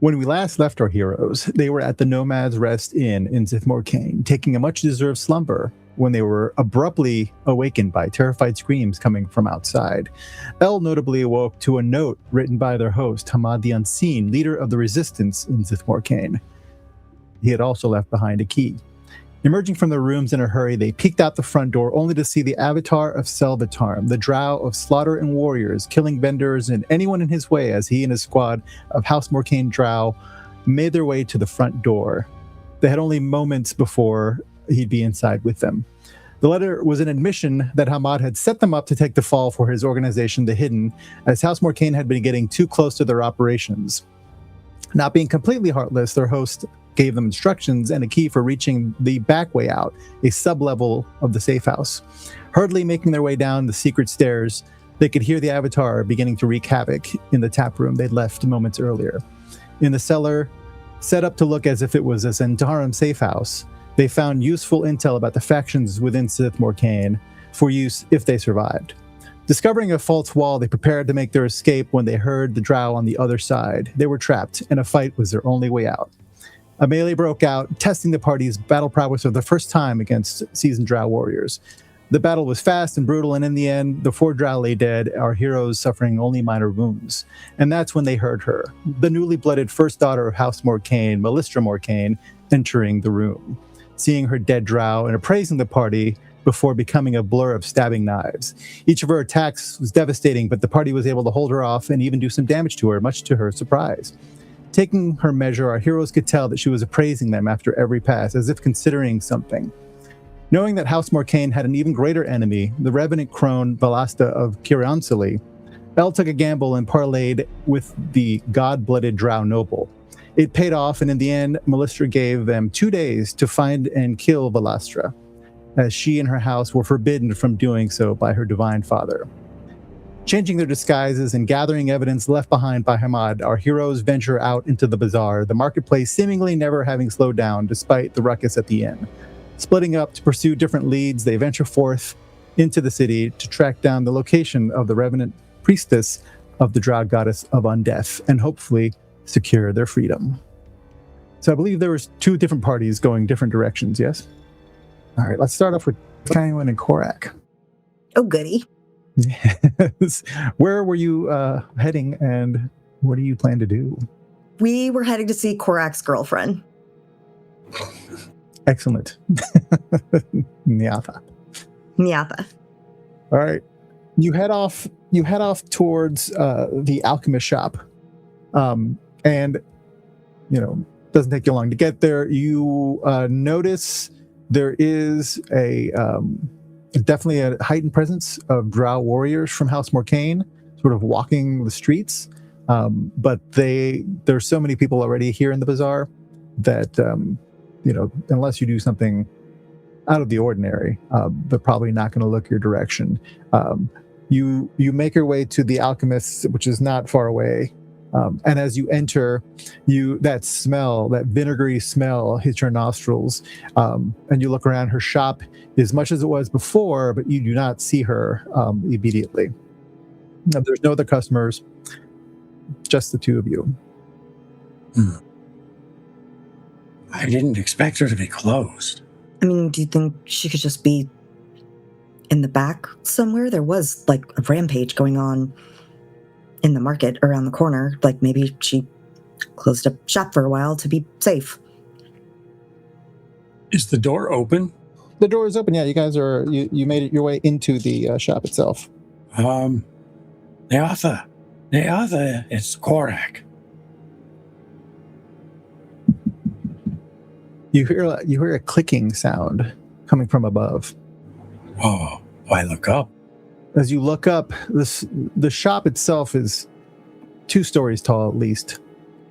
When we last left our heroes, they were at the Nomad's Rest Inn in Zithmorcane, taking a much-deserved slumber when they were abruptly awakened by terrified screams coming from outside. El notably awoke to a note written by their host, Hamad the Unseen, leader of the resistance in Zithmorcane. He had also left behind a key. Emerging from their rooms in a hurry, they peeked out the front door only to see the avatar of Selvatarm, the drow of slaughter and warriors, killing vendors and anyone in his way as he and his squad of House Morcane drow made their way to the front door. They had only moments before he'd be inside with them. The letter was an admission that Hamad had set them up to take the fall for his organization, The Hidden, as House Morcane had been getting too close to their operations. Not being completely heartless, their host gave them instructions and a key for reaching the back way out, a sub-level of the safe house. Hurriedly making their way down the secret stairs, they could hear the avatar beginning to wreak havoc in the tap room they'd left moments earlier. In the cellar, set up to look as if it was a Zentarum safe house, they found useful intel about the factions within Zithmorcane for use if they survived. Discovering a false wall, they prepared to make their escape when they heard the drow on the other side. They were trapped, and a fight was their only way out. A melee broke out, testing the party's battle prowess for the first time against seasoned drow warriors. The battle was fast and brutal, and in the end, the 4 drow lay dead, our heroes suffering only minor wounds. And that's when they heard her, the newly blooded first daughter of House Morcane, Melistra Morcane, entering the room, seeing her dead drow and appraising the party before becoming a blur of stabbing knives. Each of her attacks was devastating, but the party was able to hold her off and even do some damage to her, much to her surprise. Taking her measure, our heroes could tell that she was appraising them after every pass, as if considering something. Knowing that House Morcane had an even greater enemy, the revenant crone Valasta of Kiransili, El took a gamble and parlayed with the god-blooded drow noble. It paid off, and in the end, Melistra gave them 2 days to find and kill Valastra, as she and her house were forbidden from doing so by her divine father. Changing their disguises and gathering evidence left behind by Hamad, our heroes venture out into the bazaar, the marketplace seemingly never having slowed down despite the ruckus at the inn. Splitting up to pursue different leads, they venture forth into the city to track down the location of the revenant priestess of the drow goddess of undeath and hopefully secure their freedom. So I believe there was 2 different parties going different directions, yes? All right, let's start off with Kaiwan and Korak. Oh, goody. Yes. Where were you heading, and what do you plan to do? We were heading to see Korak's girlfriend. Excellent. Nyatha. All right. You head off towards the alchemist shop. And doesn't take you long to get there. You notice there is definitely a heightened presence of drow warriors from House Morcane sort of walking the streets. But there's so many people already here in the bazaar that, unless you do something out of the ordinary, they're probably not going to look your direction. You make your way to the alchemist, which is not far away. And as you enter, that smell, that vinegary smell hits your nostrils. And you look around, her shop is much as it was before, but you do not see her immediately. There's no other customers, just the 2 of you. I didn't expect her to be closed. I mean, do you think she could just be in the back somewhere? There was like a rampage going on in the market around the corner. Like maybe she closed up shop for a while to be safe. Is the door open? The door is open. Yeah, you guys are. You made it your way into the shop itself. Nyatha, it's Korak. You hear a clicking sound coming from above. Oh, I look up. As you look up, the shop itself is 2 stories tall at least.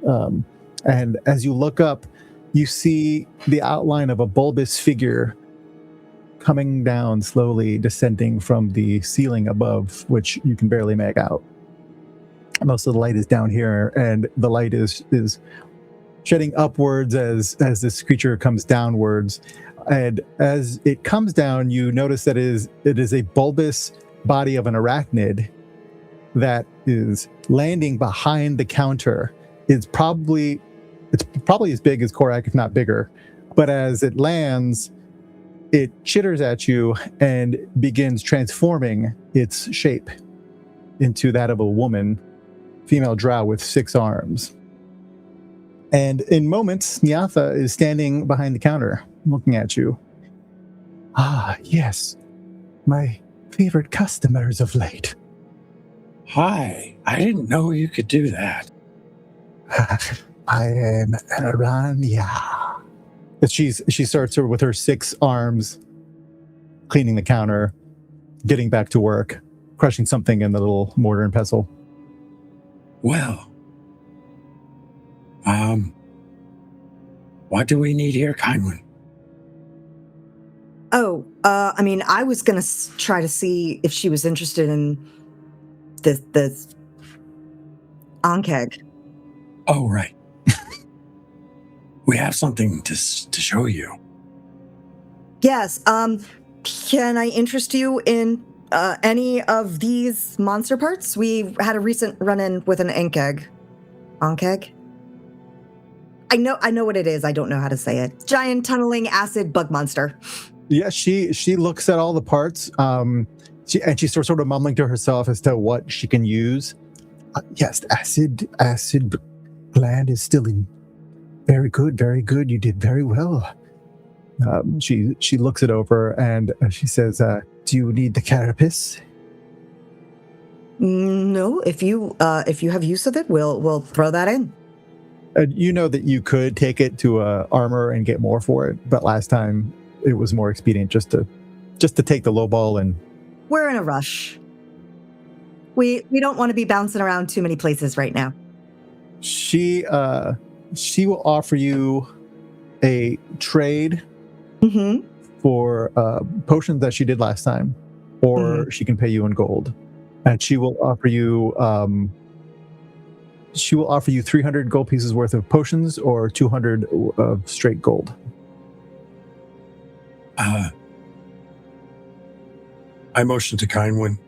And as you look up, you see the outline of a bulbous figure coming down slowly, descending from the ceiling above, which you can barely make out. Most of the light is down here, and the light is shedding upwards as this creature comes downwards. And as it comes down, you notice that it is a bulbous body of an arachnid that is landing behind the counter it's probably as big as Korak, if not bigger. But as it lands, it chitters at you and begins transforming its shape into that of a woman, female drow with 6 arms. And in moments, Nyatha is standing behind the counter, looking at you. Ah, yes. My favorite customers of late. Hi, I didn't know you could do that. I am Aranya. She starts with her 6 arms, cleaning the counter, getting back to work, crushing something in the little mortar and pestle. Well, what do we need here, kind one? Oh, I mean, I was gonna try to see if she was interested in the Ankeg. Oh, right. We have something to show you. Yes. Can I interest you in any of these monster parts? We had a recent run-in with an Ankeg. Ankeg? I know what it is. I don't know how to say it. Giant tunneling acid bug monster. Yeah, she looks at all the parts. She starts sort of mumbling to herself as to what she can use. Yes, acid gland is still in. Very good, very good. You did very well. She looks it over and she says, "Do you need the carapace?" No, if you have use of it, we'll throw that in. You know that you could take it to armor and get more for it, but last time it was more expedient just to take the low ball. And we're in a rush. We don't want to be bouncing around too many places right now. She will offer you a trade for potions that she did last time, or she can pay you in gold, and she will offer you 300 gold pieces worth of potions or 200 of straight gold. I motion to kind one.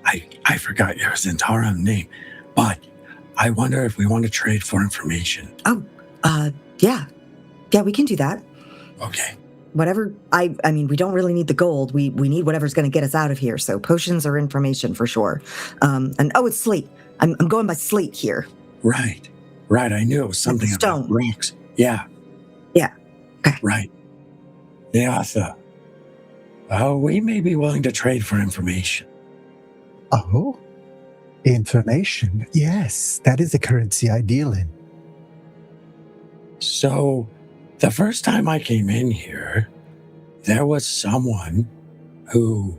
I forgot your Zentarum name, but I wonder if we want to trade for information. Yeah, we can do that. Okay. Whatever. I mean, we don't really need the gold. We need whatever's going to get us out of here. So potions or information for sure. And it's slate. I'm going by slate here. Right. I knew it was something about rocks. Yeah. Okay. Right. Nyatha. We may be willing to trade for information. Oh, information. Yes, that is a currency I deal in. So, the first time I came in here, there was someone who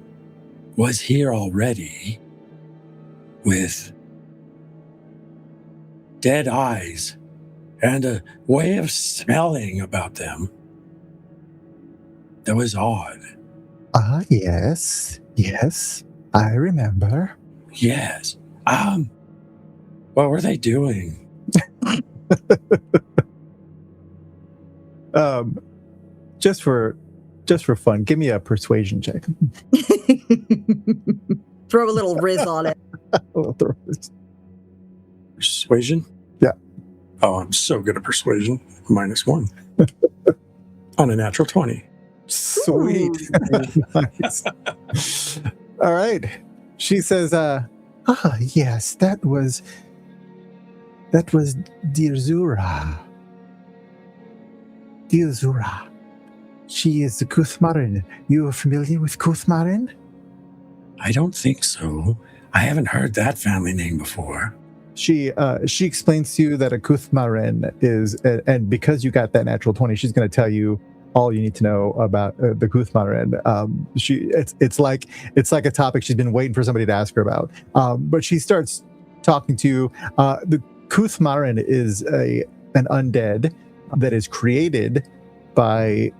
was here already with dead eyes and a way of smelling about them that was odd. Yes, I remember. Yes. What were they doing? Just for fun, give me a persuasion check. Throw a little riz on it. Persuasion? Yeah. Oh, I'm so good at persuasion. -1. On a natural 20. Sweet. Nice. All right. She says, yes, that was Dear Zura. Dear Zura. She is the Kuthmarin. You are familiar with Kuthmarin? I don't think so. I haven't heard that family name before. She explains to you that a Kuthmarin is, and because you got that natural 20, she's going to tell you all you need to know about the Kuthmarin. It's like a topic she's been waiting for somebody to ask her about. But she starts talking to you. The Kuthmarin is an undead that is created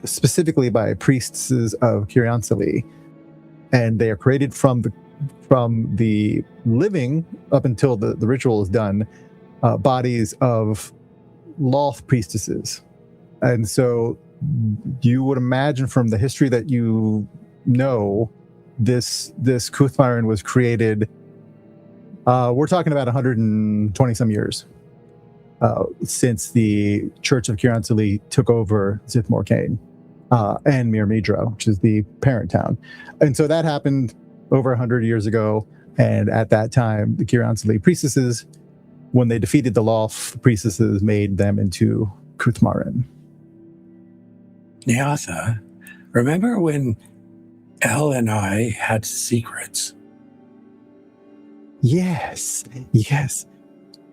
specifically by priestesses of Kyriansali, and they are created from the living up until the ritual is done, bodies of Loth priestesses. And so you would imagine from the history that you know, this Kuthmarin was created We're talking about 120 some years since the Church of Kiransuli took over Zith Morcaine and Myrmidro, which is the parent town. And so that happened over 100 years ago. And at that time, the Kiransuli priestesses, when they defeated the Lolth priestesses, made them into Kuthmarin. Nyatha, remember when Elle and I had secrets? Yes, yes.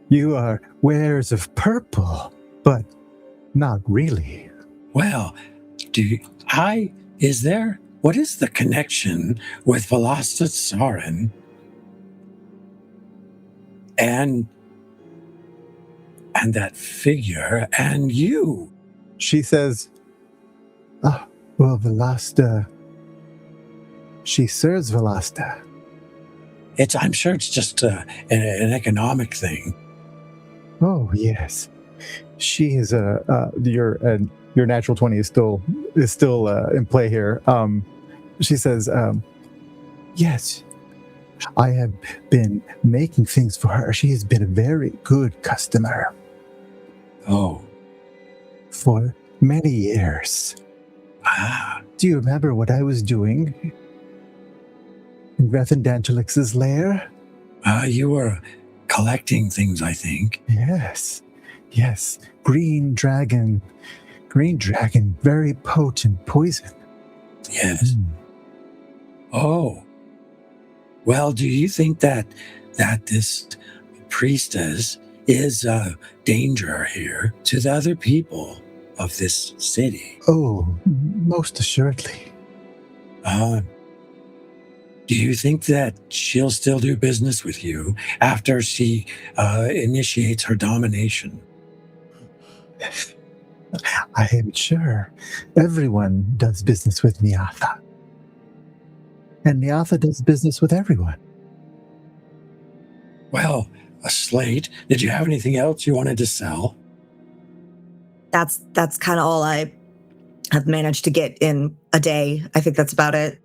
You are wearers of purple, but not really. Well, what is the connection with Velastat Sarin and that figure and you? She says, oh, well, Velasta, she serves Velasta. I'm sure it's just an economic thing. Oh, yes. She is your natural 20 is still in play here. She says, yes, I have been making things for her. She has been a very good customer. Oh. For many years. Ah. Do you remember what I was doing in Rethendangelix's lair? You were collecting things, I think. Yes. Green dragon, very potent poison. Yes. Oh. Well, do you think that this priestess is a danger here to the other people of this city? Oh, most assuredly. Do you think that she'll still do business with you after she initiates her domination? I am sure everyone does business with Nyatha. And Nyatha does business with everyone. Well, a slate. Did you have anything else you wanted to sell? That's kind of all I have managed to get in a day. I think that's about it.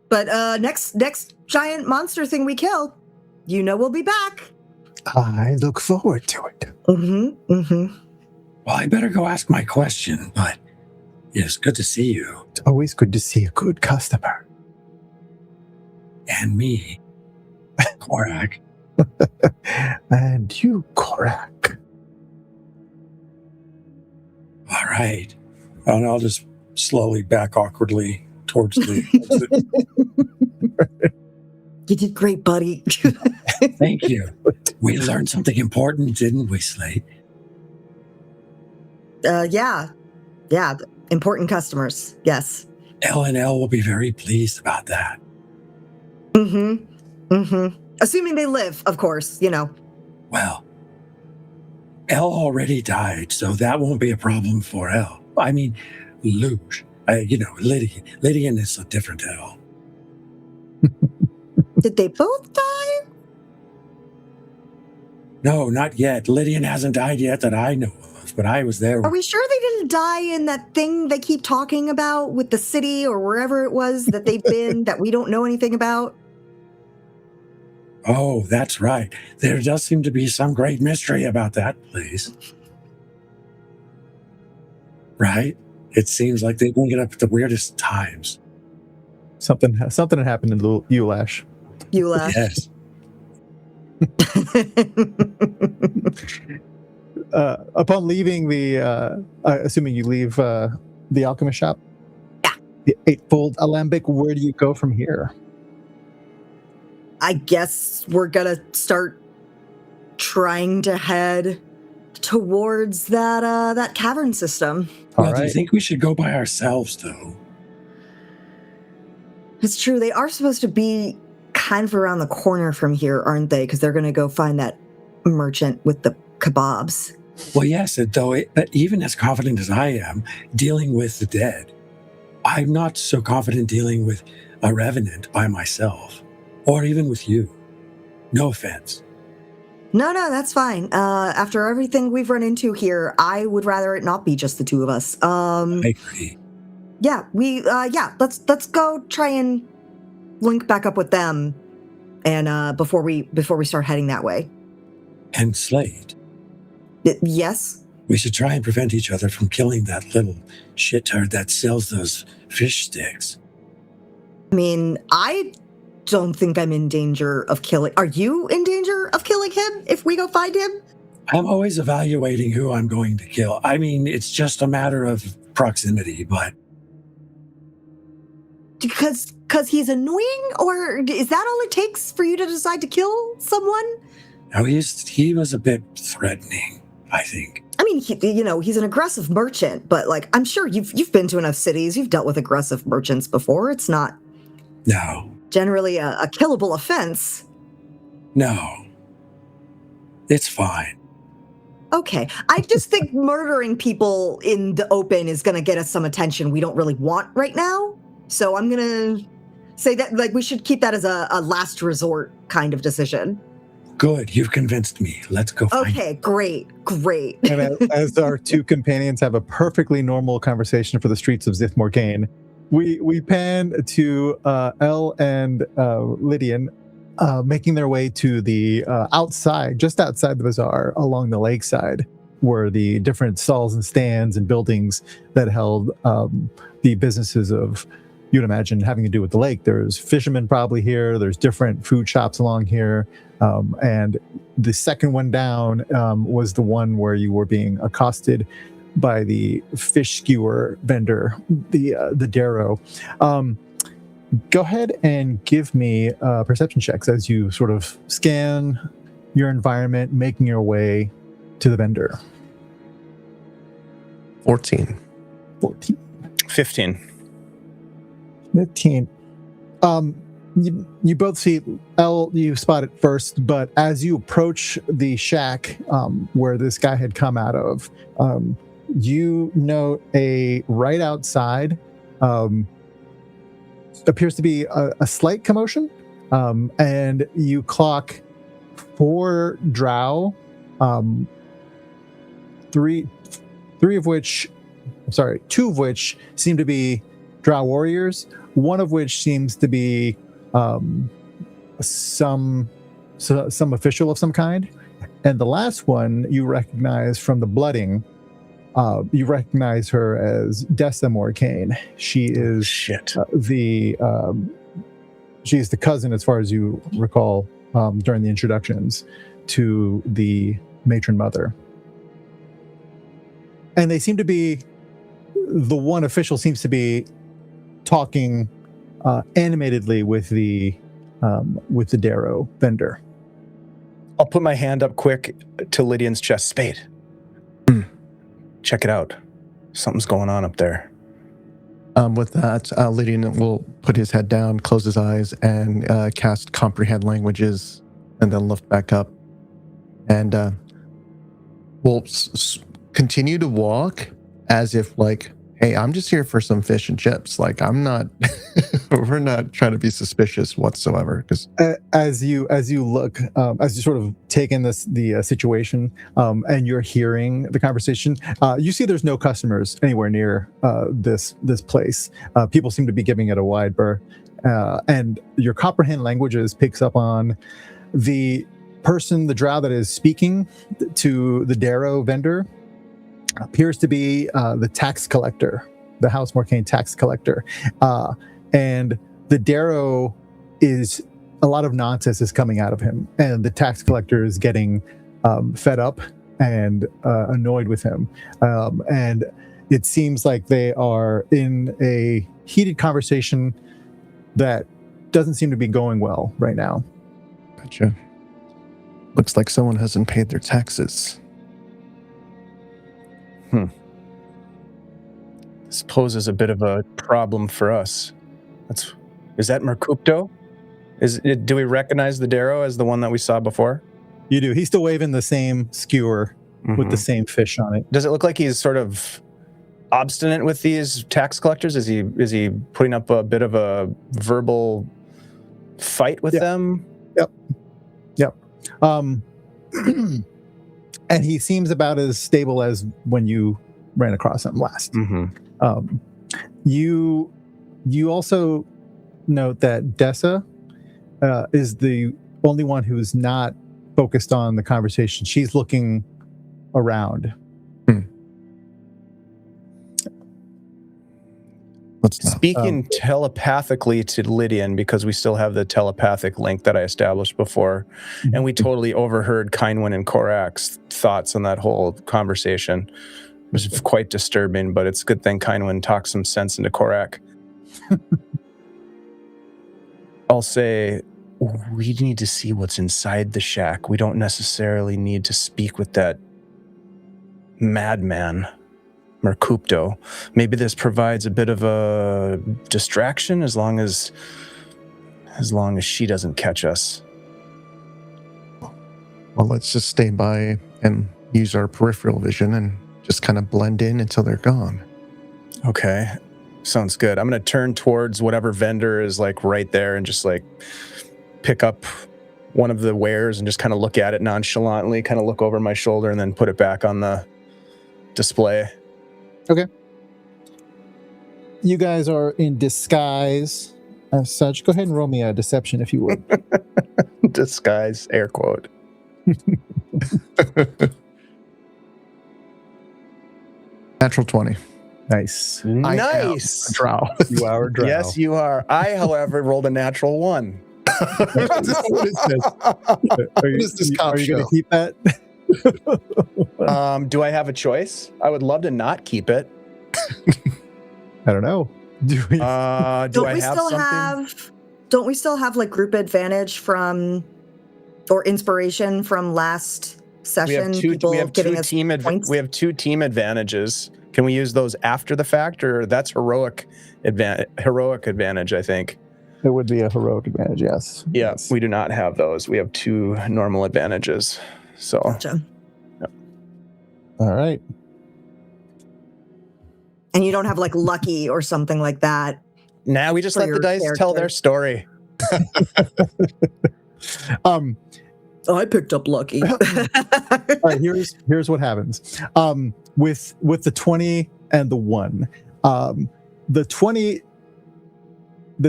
But next giant monster thing we kill, we'll be back. I look forward to it. Well, I better go ask my question, but it's good to see you. It's always good to see a good customer. And me, Korak. And you, Korak. All right. And I'll just slowly back awkwardly towards the... You did great, buddy. Thank you. We learned something important, didn't we, Slate? Yeah. Important customers. Yes. L&L will be very pleased about that. Assuming they live, of course, Well, L already died, so that won't be a problem for L. I mean, Luge. Lydian is a different L. Did they both die? No, not yet. Lydian hasn't died yet that I know of, but I was there. Are we sure they didn't die in that thing they keep talking about with the city or wherever it was that they've been that we don't know anything about? Oh, that's right. There does seem to be some great mystery about that place. Right? It seems like they bring it up at the weirdest times. Something had happened in Ulash. Ulash. Yes. Upon leaving assuming you leave the alchemist shop? Yeah. The Eightfold Alembic, where do you go from here? I guess we're gonna start trying to head towards that cavern system. Well, do you think we should go by ourselves, though? It's true. They are supposed to be kind of around the corner from here, aren't they? Because they're going to go find that merchant with the kebabs. Well, yes, but even as confident as I am dealing with the dead, I'm not so confident dealing with a revenant by myself, or even with you. No offense. No, that's fine. After everything we've run into here, I would rather it not be just the two of us. I agree. Yeah, let's go try and link back up with them and before we start heading that way. And Slade. Yes. We should try and prevent each other from killing that little shittard that sells those fish sticks. I mean, I don't think I'm in danger of killing. Are you in danger of killing him if we go find him? I'm always evaluating who I'm going to kill. I mean, it's just a matter of proximity, but... Because he's annoying? Or is that all it takes for you to decide to kill someone? No, he was a bit threatening, I think. I mean, he's an aggressive merchant, but like, I'm sure you've been to enough cities, you've dealt with aggressive merchants before. It's not generally a killable offense. No. It's fine. Okay. I just think murdering people in the open is going to get us some attention we don't really want right now. So I'm going to say that like we should keep that as a last resort kind of decision. Good, you've convinced me. Let's go find Okay, great. And as our two companions have a perfectly normal conversation for the streets of Zith Morgaine, we pan to Elle and Lydian making their way to the just outside the bazaar along the lakeside, where the different stalls and stands and buildings that held the businesses of, you'd imagine, having to do with the lake. There's fishermen probably here. There's different food shops along here. And the second one down was the one where you were being accosted by the fish skewer vendor, the Darrow. Go ahead and give me perception checks as you sort of scan your environment, making your way to the vendor. 14. 15. You both see Elle, you spot it first, but as you approach the shack where this guy had come out of, you note right outside appears to be a slight commotion, and you clock 4 drow, two of which seem to be drow warriors, one of which seems to be some official of some kind, and the last one you recognize from the blooding. You recognize her as Dessa Morcaine. She is she's the cousin, as far as you recall, during the introductions to the matron mother. And they seem to be, the one official seems to be talking animatedly with the Darrow vendor. I'll put my hand up quick to Lydian's chest. Spade. Check it out. Something's going on up there. With that, Lydian will put his head down, close his eyes, and cast Comprehend Languages, and then lift back up. And we'll continue to walk as if, like, hey, I'm just here for some fish and chips. Like, I'm not, we're not trying to be suspicious whatsoever. Because as you look, as you sort of take in the situation, and you're hearing the conversation, you see there's no customers anywhere near this place. People seem to be giving it a wide berth, and your Comprehend Languages picks up on the person, the drow that is speaking to the Darrow vendor. Appears to be the tax collector, the House Morcaine tax collector. And the Darrow is, a lot of nonsense is coming out of him. And the tax collector is getting fed up and annoyed with him. And it seems like they are in a heated conversation that doesn't seem to be going well right now. Gotcha. Looks like someone hasn't paid their taxes. This poses a bit of a problem for us. Is that Mercupto? Do we recognize the Darrow as the one that we saw before? You do. He's still waving the same skewer with the same fish on it. Does it look like he's sort of obstinate with these tax collectors? Is he putting up a bit of a verbal fight with them? Yep. And he seems about as stable as when you ran across him last. You also note that Dessa is the only one who's not focused on the conversation. She's looking around. Let's not. Speaking telepathically to Lydian, because we still have the telepathic link that I established before, and we totally overheard Kynwyn and Korak's thoughts on that whole conversation. It was quite disturbing, but it's a good thing Kynwyn talked some sense into Korak. I'll say, we need to see what's inside the shack. We don't necessarily need to speak with that madman, Mercupto. Maybe this provides a bit of a distraction as long as she doesn't catch us. Well, let's just stay by and use our peripheral vision and just kind of blend in until they're gone. Okay. Sounds good. I'm going to turn towards whatever vendor is like right there and just like pick up one of the wares and just kind of look at it nonchalantly, kind of look over my shoulder and then put it back on the display. Okay. You guys are in disguise as such. Go ahead and roll me a deception if you would. Disguise, air quote. Natural 20. Nice. Nice. Drow. You are a drow. Yes, you are. I, however, rolled a natural 1. What is this? Are you going to keep that? Do I have a choice? I would love to not keep it. I don't know. Do we? Do I have something? Don't we still have like group advantage from or inspiration from last session? We have two team advantages. Can we use those after the fact, or that's heroic advantage, I think. It would be a heroic advantage, yes. Yeah, Yes. we do not have those. We have 2 normal advantages. So Gotcha. All right. And you don't have like lucky or something like that. now we just For let the your dice tell their character. story. I picked up lucky. All right, here's what happens. With the 20 and the 1. The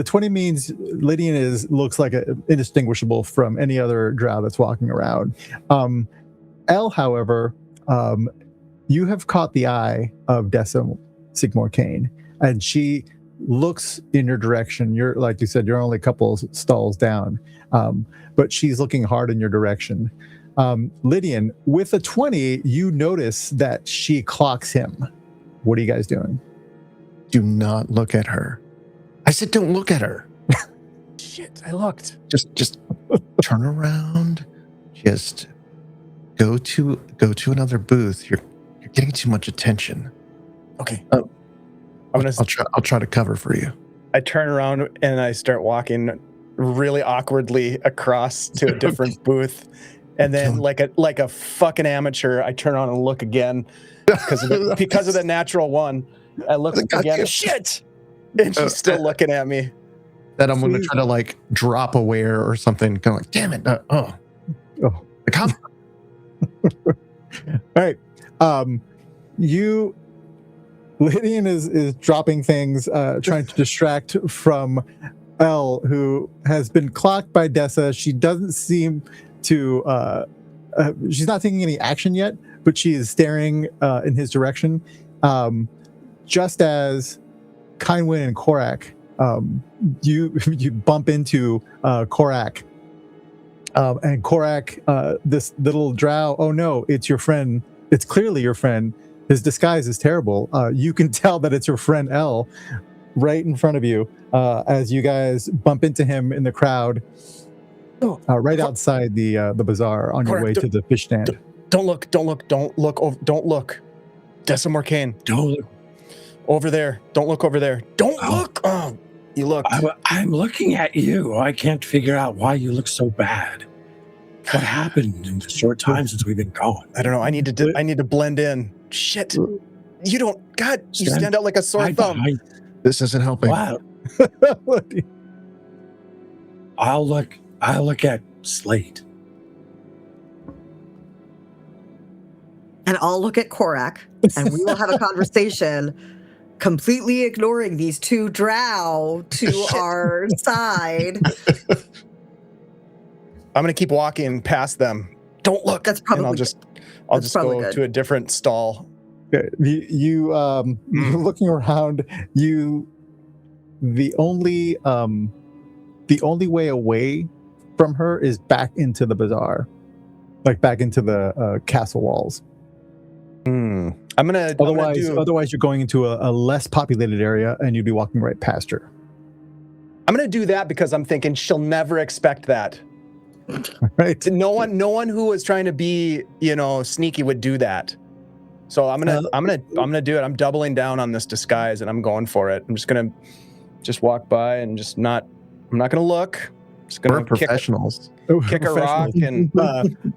20 means Lydian looks like indistinguishable from any other drow that's walking around. Elle, however, you have caught the eye of Dessa Sigmor Kane, and she looks in your direction. You're, like you said, you're only a couple stalls down, but she's looking hard in your direction. Lydian, with a 20, you notice that she clocks him. What are you guys doing? Do not look at her. I said, don't look at her. Shit, I looked. Just turn around. Just go to another booth. You're getting too much attention. Okay. Oh. I'll I'll try to cover for you. I turn around and I start walking really awkwardly across to a different booth, and then like a fucking amateur, I turn on and look again because of the natural 1. I look again. Shit, and she's still looking at me. That I'm going to try to like drop a ware or something. Kind of like, damn it! Come. All right. Lydian is dropping things, trying to distract from Elle, who has been clocked by Dessa. She doesn't seem to, she's not taking any action yet, but she is staring in his direction. Just as Kynwyn and Korak, you bump into Korak. And Korak, this little drow, oh no, it's your friend. It's clearly your friend. His disguise is terrible. You can tell that it's your friend Elle right in front of you as you guys bump into him in the crowd right outside the bazaar on your way to the fish stand. Don't look. Dessa Morcane. Don't look. Over there. Don't look over there. Don't look. Oh, you looked. I'm looking at you. I can't figure out why you look so bad. What happened in the short time since we've been gone? I don't know. I need to blend in. Shit. You don't. God, you stand out like a sore thumb. This isn't helping. Wow. I'll look at Slate. And I'll look at Korak, and we will have a conversation, completely ignoring these 2 drow to our side. gonna keep walking past them. Don't look. That's probably. And I'll just go good. to a different stall. Okay. You're looking around. The only way away from her is back into the bazaar, like back into the castle walls. Otherwise, you're going into a less populated area, and you'd be walking right past her. I'm gonna do that because I'm thinking she'll never expect that. Right. No one who was trying to be, sneaky would do that. So I'm gonna do it. I'm doubling down on this disguise, and I'm going for it. I'm just gonna walk by and I'm not gonna look. Just gonna We're professionals. Kick a rock and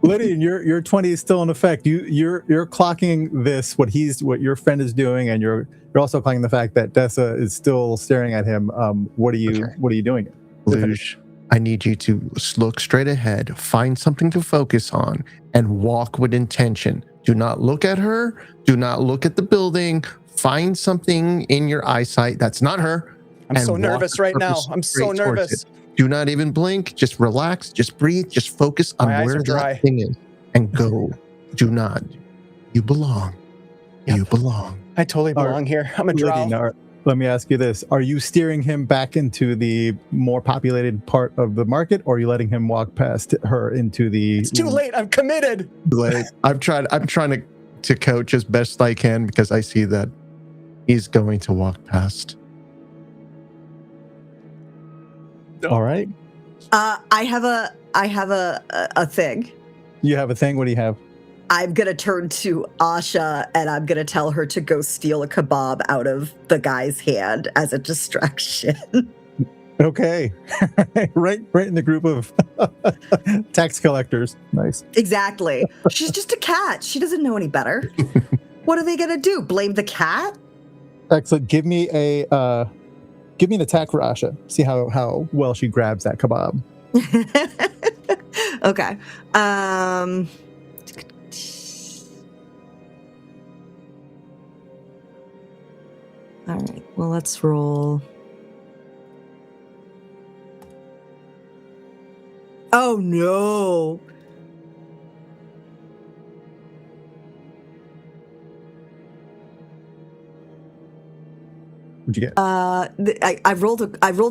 Lydian, your 20 is still in effect. You're clocking this, what your friend is doing, and you're also clocking the fact that Dessa is still staring at him. What are you doing? Luge, I need you to look straight ahead, find something to focus on, and walk with intention. Do not look at her. Do not look at the building. Find something in your eyesight that's not her. I'm so nervous right now. I'm so nervous. Do not even blink. Just relax. Just breathe. Just focus on where that thing is and go. Do not. You belong. Yep. You belong. I totally belong here. I'm a drow. Let me ask you this. Are you steering him back into the more populated part of the market, or are you letting him walk past her into the... It's too late. I'm committed. I'm trying to coach as best I can because I see that he's going to walk past. All right. I have a thing. You have a thing? What do you have? I'm going to turn to Asha and I'm going to tell her to go steal a kebab out of the guy's hand as a distraction. Okay. right in the group of tax collectors. Nice. Exactly. She's just a cat. She doesn't know any better. What are they going to do? Blame the cat? Excellent. Give me an attack for Asha. See how well she grabs that kebab. Okay. All right. Well, let's roll. Oh no. What'd you get? I rolled a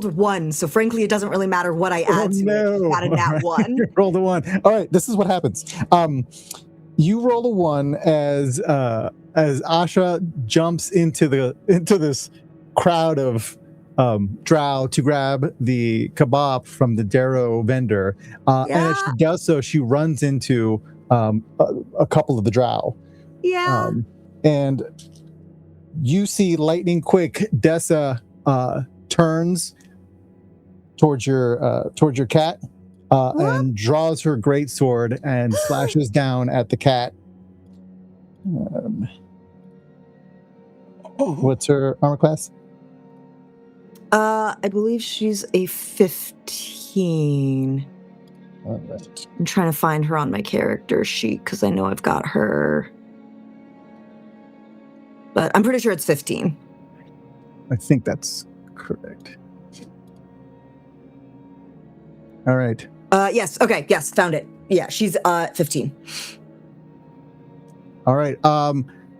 1, so frankly, it doesn't really matter what I add to it. Got a nat 1. You rolled a 1. All right, this is what happens. You roll a 1 as Asha jumps into this crowd of drow to grab the kebab from the Darrow vendor, and as she does so, she runs into a couple of the drow. Yeah. And you see lightning quick, Dessa turns towards your cat and draws her greatsword and slashes down at the cat. What's her armor class? I believe she's a 15. All right. I'm trying to find her on my character sheet because I know I've got her. But I'm pretty sure it's 15. I think that's correct. All right. Yes. Okay. Yes. Found it. Yeah. She's 15. All right.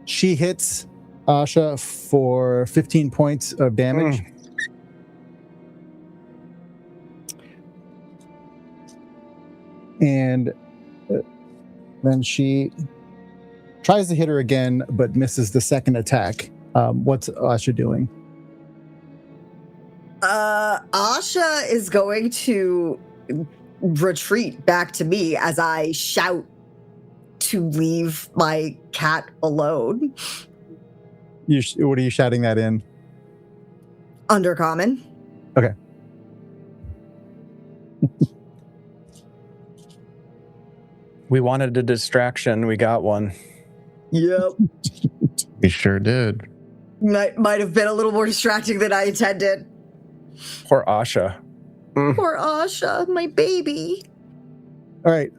She hits Asha for 15 points of damage. And then she tries to hit her again, but misses the second attack. What's Asha doing? Asha is going to retreat back to me as I shout to leave my cat alone. What are you shouting that in? Undercommon. Okay. We wanted a distraction. We got one. Yep. We sure did. Might have been a little more distracting than I intended. Poor Asha. Poor Asha, my baby. All right.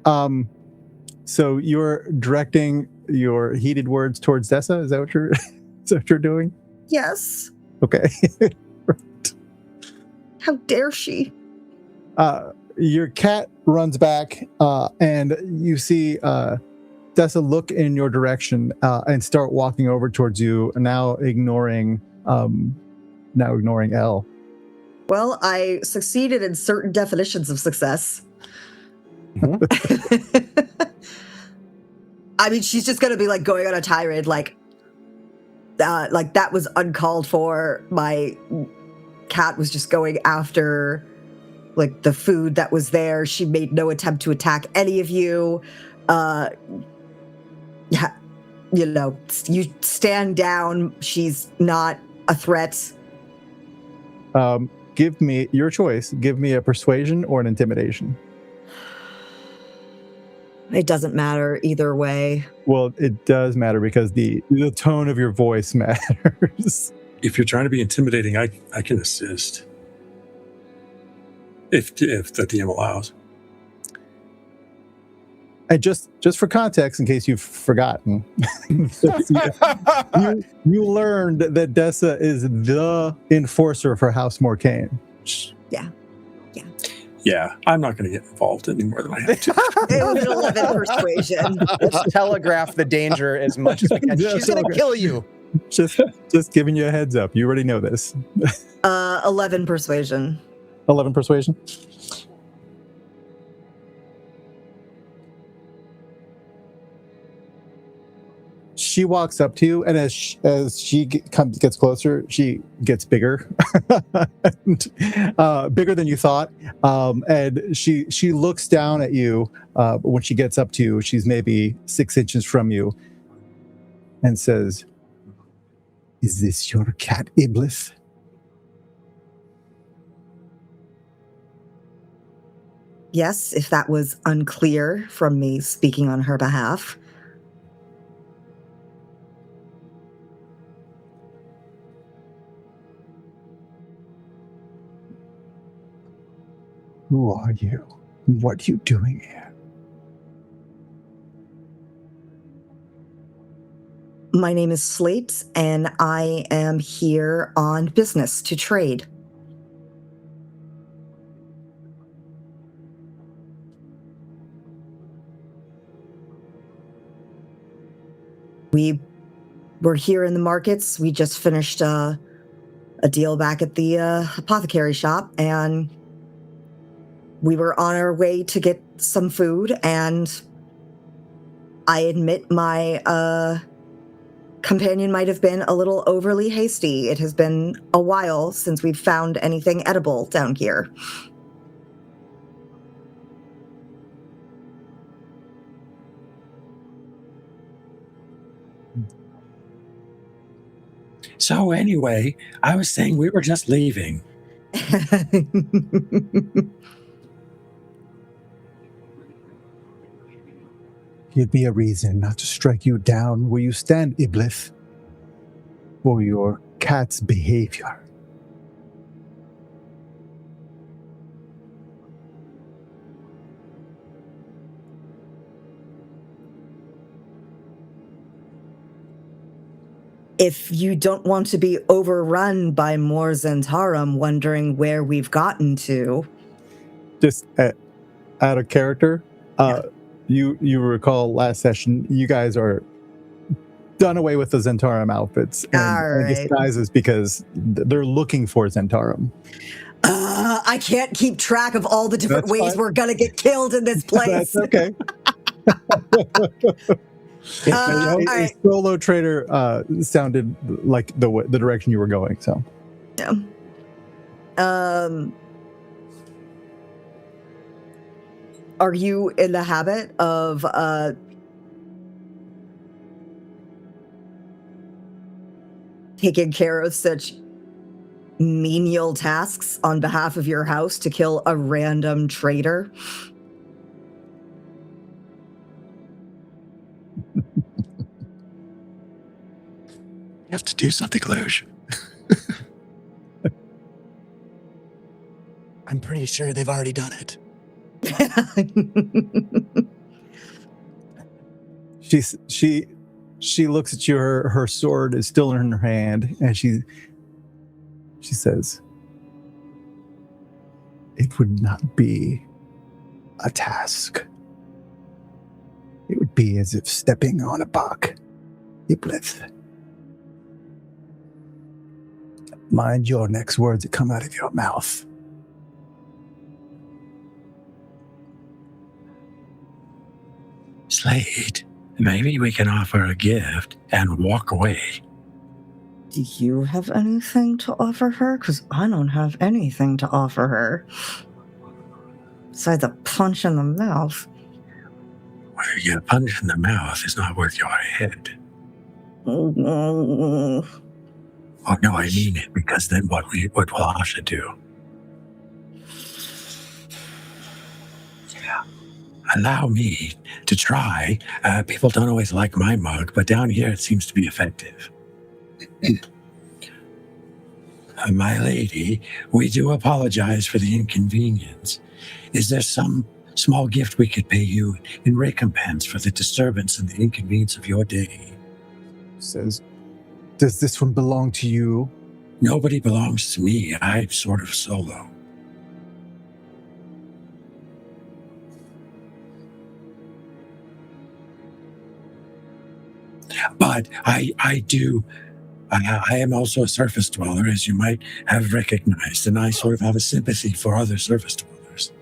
So you're directing your heated words towards Dessa? Is that what you're doing? Yes. Okay. How dare she? your cat runs back, and you see Dessa look in your direction and start walking over towards you, now ignoring Elle. Well, I succeeded in certain definitions of success. I mean, she's just gonna be like going on a tirade, like that was uncalled for. My cat was just going after like the food that was there. She made no attempt to attack any of you. You stand down. She's not a threat. Give me your choice. Give me a persuasion or an intimidation. It doesn't matter either way. Well, it does matter because the tone of your voice matters. If you're trying to be intimidating, I can assist. If the DM allows. And just for context, in case you've forgotten, you learned that Dessa is the enforcer for House Morcaine. Yeah, I'm not going to get involved any more than I have to. It was an 11 persuasion. Let's telegraph the danger as much as we can. She's going to kill you. Just giving you a heads up. You already know this. 11 persuasion. 11 persuasion. She walks up to you, and as she gets closer, she gets bigger, and, bigger than you thought. And she looks down at you. But when she gets up to you, she's maybe 6 inches from you, and says, "Is this your cat, Iblis?" Yes, if that was unclear from me speaking on her behalf. Who are you? What are you doing here? My name is Slate, and I am here on business to trade. We were here in the markets. We just finished a deal back at the apothecary shop, and we were on our way to get some food, and I admit my companion might have been a little overly hasty. It has been a while since we've found anything edible down here. So anyway, I was saying we were just leaving. Give me a reason not to strike you down where you stand, Iblis, for your cat's behavior. If you don't want to be overrun by more Zentarum wondering where we've gotten to. Just out of character, you recall last session, you guys are done away with the Zentarum outfits and disguises because they're looking for Zentarum. I can't keep track of all the different ways we're going to get killed in this place. That's okay. A solo trader sounded like the direction you were going. So, yeah. Are you in the habit of taking care of such menial tasks on behalf of your house to kill a random trader? You have to do something, Luge. I'm pretty sure they've already done it. She looks at you. Her sword is still in her hand, and she says, "It would not be a task. It would be as if stepping on a buck. Iblith. Mind your next words that come out of your mouth. Slade, maybe we can offer a gift and walk away. Do you have anything to offer her? Because I don't have anything to offer her. Besides a punch in the mouth. Well, a punch in the mouth is not worth your head. Mm-hmm. Oh, no, I mean it, because then what we'll have to do? Allow me to try. People don't always like my mug, but down here it seems to be effective. My lady, we do apologize for the inconvenience. Is there some small gift we could pay you in recompense for the disturbance and the inconvenience of your day? Says, does this one belong to you? Nobody belongs to me. I'm sort of solo. But I am also a surface dweller, as you might have recognized, and I sort of have a sympathy for other surface dwellers.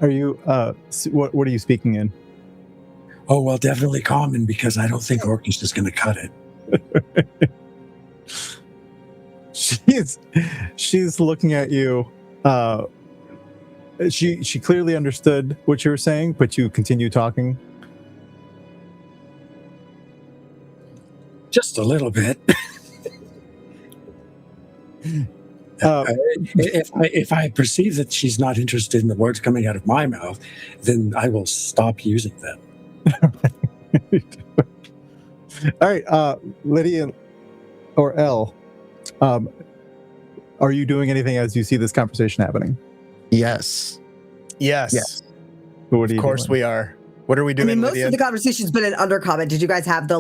Are you, what are you speaking in? Oh, well, definitely common, because I don't think Orcish is going to cut it. She's looking at you. She clearly understood what you were saying, but you continue talking. Just a little bit. If I perceive that she's not interested in the words coming out of my mouth, then I will stop using them. All right, Lydia or Elle, are you doing anything as you see this conversation happening? Yes. Yes. What are you Of course doing? we are. What are we I doing, mean, most Lydia? of the conversation's been in undercommon. Did you guys have the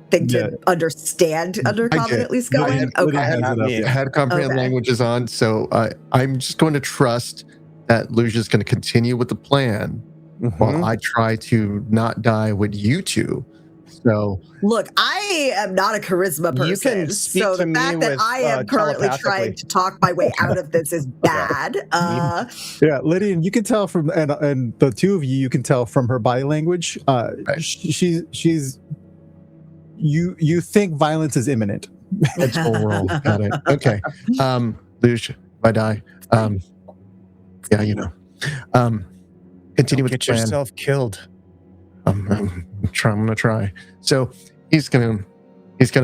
thing to understand undercommon did. at least Lydia- going? Lydia Okay. has it up, me. yeah. I had comprehend Okay. languages on, so I'm just going to trust that Lucia's going to continue with the plan while I try to not die with you two. So Look, I am not a charisma person, You can speak so to the me fact that with, I am currently telepathically. trying to talk my way out of this is bad. Yeah, Lydian, you can tell from and the two of you can tell from her body language. Right. She's you think violence is imminent. that's full roll. Got it. Okay. Lucia, if I die. Yeah, you know. Continue with the Get plan. yourself killed. I'm gonna try. So he's gonna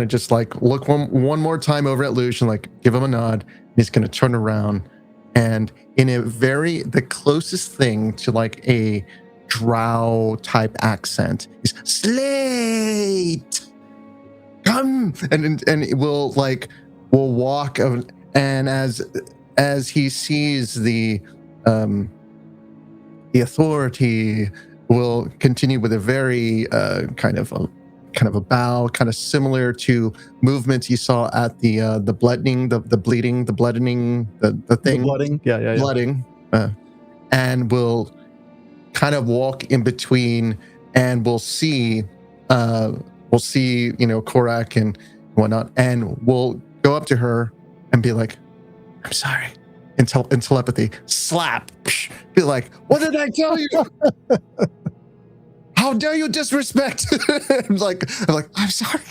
just like look one more time over at Lucian, like give him a nod. He's gonna turn around and in the closest thing to like a drow type accent is Slate, come, and we'll walk and as he sees the authority will continue with a very kind of a bow, kind of similar to movements you saw at the bloodening, the bleeding, the bloodening, the thing, The blooding. Yeah. blooding, and we'll kind of walk in between, and we'll see Korak and whatnot, and we'll go up to her and be like, "I'm sorry." In telepathy, slap, be like, "What did I tell you? How dare you disrespect?" I'm like, "I'm sorry."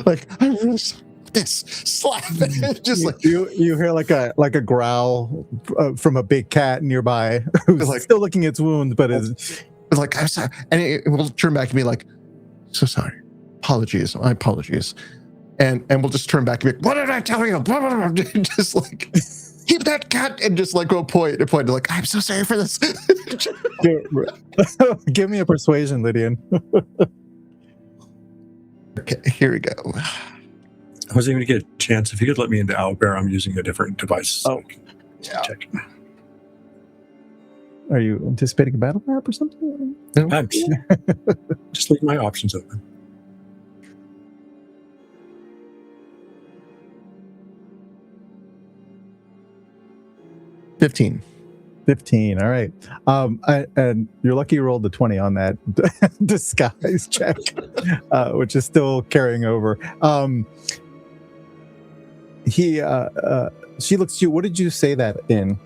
Like, I'm really sorry. This slap, just like you hear like a growl from a big cat nearby who's Like- still licking its wound, but is like, "I'm sorry," and it will turn back and be like, "So sorry, apologies, my apologies," and we'll just turn back and be like, "What did I tell you?" Just like, keep that cat, and just like go point, like, "I'm so sorry for this." give me a persuasion, Lydian. Okay, here we go. I wasn't even going to get a chance. If you could let me into Owlbear, I'm using a different device. Oh. Yeah. Check. Are you anticipating a battle map or something? I'm just leave my options open. $15. 15. All right. And you're lucky you rolled the 20 on that disguise check, which is still carrying over. She looks at you. What did you say that in?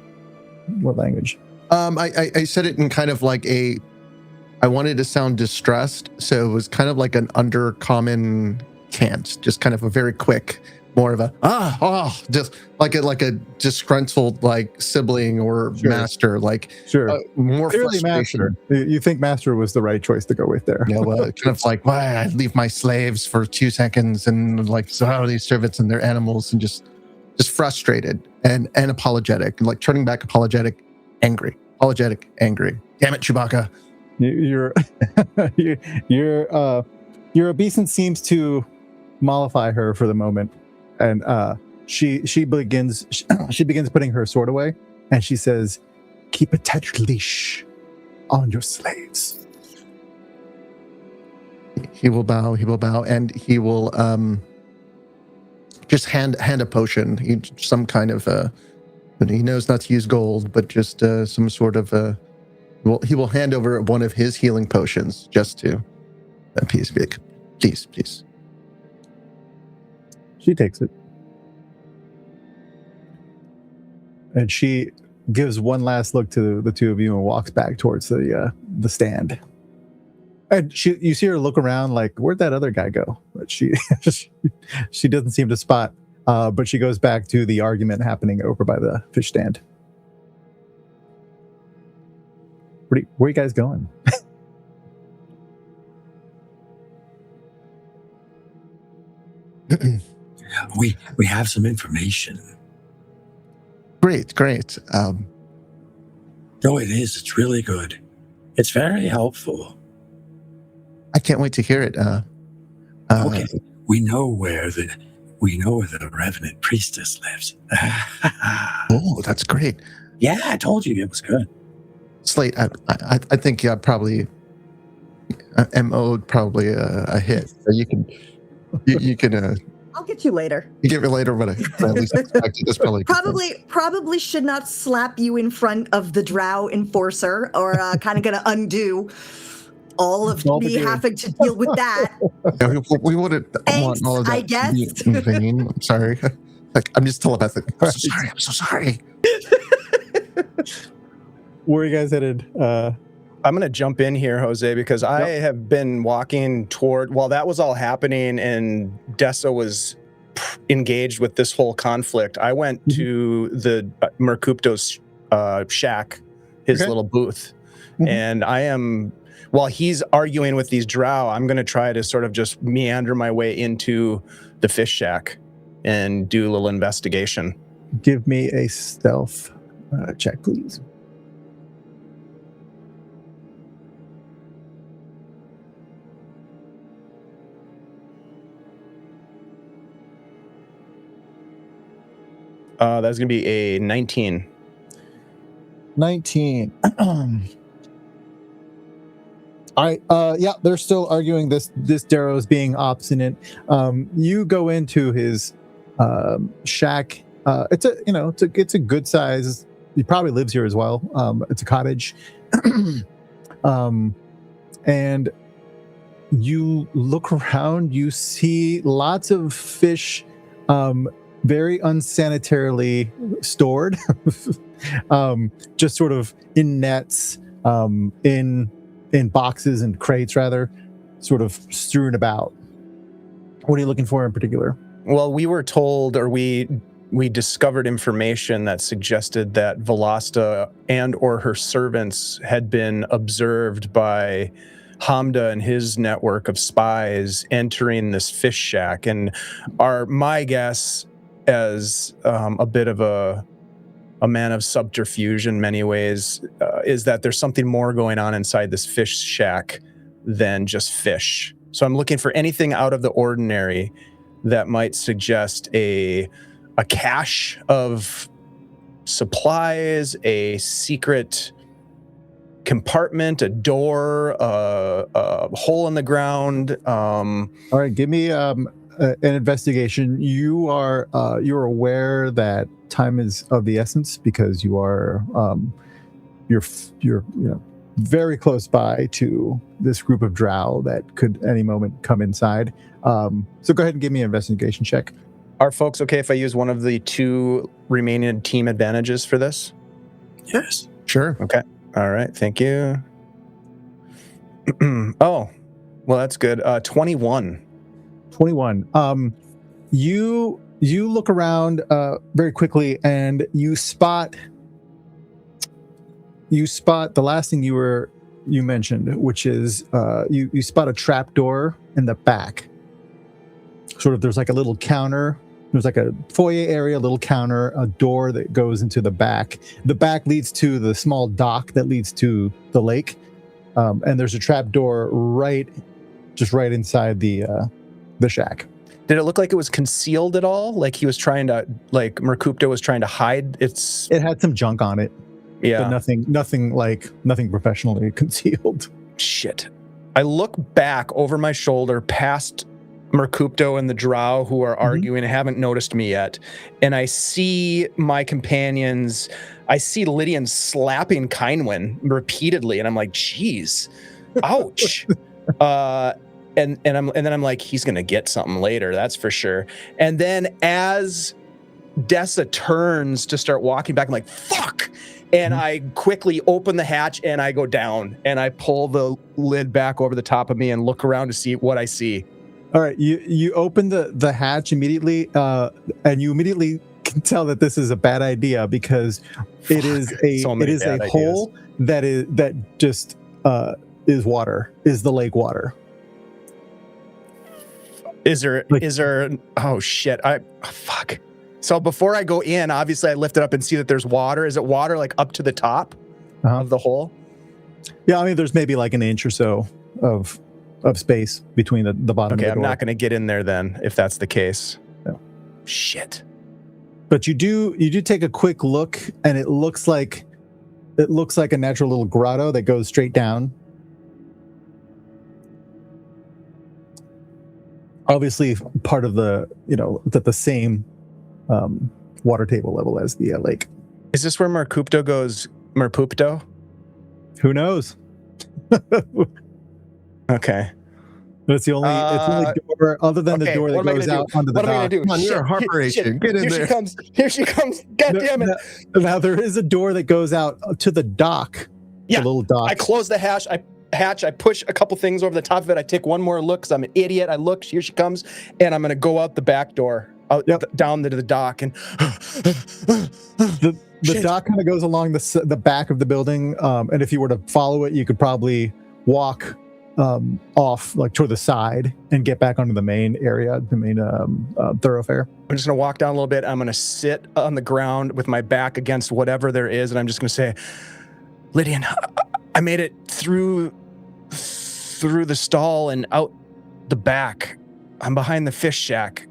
What language? I said it in kind of like I wanted to sound distressed, so it was kind of like an undercommon cant, just kind of a very quick, more of a just like a disgruntled like sibling or Sure. master, like Sure. more Clearly frustration. Master. You think Master was the right choice to go with there. You know, kind of like, why I leave my slaves for 2 seconds and like so how are these servants and their animals, and just frustrated and apologetic, like turning back, apologetic, angry, apologetic, angry. Damn it, Chewbacca. Your obeisance seems to mollify her for the moment, and she begins putting her sword away, and she says, "Keep a tight leash on your slaves." He will bow, and he will just hand a potion. Some kind of he knows not to use gold, but just some sort of he will hand over one of his healing potions just to please, please. She takes it, and she gives one last look to the two of you and walks back towards the stand. And you see her look around like, where'd that other guy go? But she doesn't seem to spot. But she goes back to the argument happening over by the fish stand. Where are you guys going? We have some information. Great. Oh, it is. It's really good. It's very helpful. I can't wait to hear it. Okay, we know where the Revenant priestess lives. Oh, that's great. Yeah, I told you it was good. Slate, I think probably MO probably a hit. You can I'll get you later. you get me later, but at least expect it. That's Probably should not slap you in front of the drow enforcer, or kind of going to undo all of me having to deal with that. Yeah, we wouldn't want all of that. I guess. To be in vain. I'm sorry. Like, I'm just telepathic. I'm so sorry. Where are you guys headed? I'm going to jump in here, Jose, because I have been walking toward, while that was all happening and Dessa was engaged with this whole conflict, I went to the Mercupto's shack, his little booth. And I am, while he's arguing with these drow, I'm going to try to sort of just meander my way into the fish shack and do a little investigation. Give me a stealth check, please. That's going to be a 19. 19. Yeah, they're still arguing this Darrow's being obstinate. You go into his shack. It's a good size. He probably lives here as well. It's a cottage. And you look around, you see lots of fish very unsanitarily stored, just sort of in nets, in boxes and crates, rather, sort of strewn about. What are you looking for in particular? Well, we were told, or we discovered information that suggested that Velasta and or her servants had been observed by Hamda and his network of spies entering this fish shack. And my guess, as a bit of a man of subterfuge in many ways, is that there's something more going on inside this fish shack than just fish. So I'm looking for anything out of the ordinary that might suggest a cache of supplies, a secret compartment, a door, a hole in the ground. All right, give me an investigation. You're aware that time is of the essence because you are very close by to this group of drow that could any moment come inside. So go ahead and give me an investigation check. Are folks okay if I use one of the 2 remaining team advantages for this? Yes. Sure. Okay. All right. Thank you. Oh, well, that's good. 21. 21. You look around very quickly, and you spot the last thing you mentioned, which is you spot a trap door in the back. Sort of, there's like a little counter. There's like a foyer area, a little counter, a door that goes into the back. The back leads to the small dock that leads to the lake, and there's a trap door right inside the shack. Did it look like it was concealed at all? Like he was trying to, like Mercupto was trying to hide its... It had some junk on it. Yeah. But nothing professionally concealed. Shit. I look back over my shoulder past Mercupto and the drow who are arguing and haven't noticed me yet. And I see my companions. I see Lydian slapping Kindwin repeatedly. And I'm like, geez, ouch. And then I'm like, he's going to get something later. That's for sure. And then as Dessa turns to start walking back, I'm like, fuck. And I quickly open the hatch and I go down and I pull the lid back over the top of me and look around to see what I see. All right, you open the hatch immediately, and you immediately can tell that this is a bad idea because it is a hole that just is water, is the lake water. Is there? Oh shit! Fuck. So before I go in, obviously I lift it up and see that there's water. Is it water like up to the top of the hole? Yeah, I mean there's maybe like an inch or so of space between the bottom of the door. Okay, I'm not going to get in there then if that's the case. No. Shit. But you do take a quick look, and it looks like a natural little grotto that goes straight down. Obviously part of the same water table level as the lake. Is this where Mercupto goes? Mercupto? Who knows? Okay. But it's the only door other than the door that goes out onto the dock. What am I gonna do? Come on, you're a Harper agent. Get in there. Here she comes. God damn it. Now there is a door that goes out to the dock. Yeah. The little dock. I close the hatch. I push a couple things over the top of it. I take one more look because I'm an idiot. I look, here she comes, and I'm gonna go out the back door, down to the dock, and the dock kind of goes along the back of the building, and if you were to follow it, you could probably walk off like toward the side and get back onto the main area, the main thoroughfare. I'm just gonna walk down a little bit. I'm gonna sit on the ground with my back against whatever there is, and I'm just gonna say, Lydian, I made it through the stall and out the back. I'm behind the fish shack.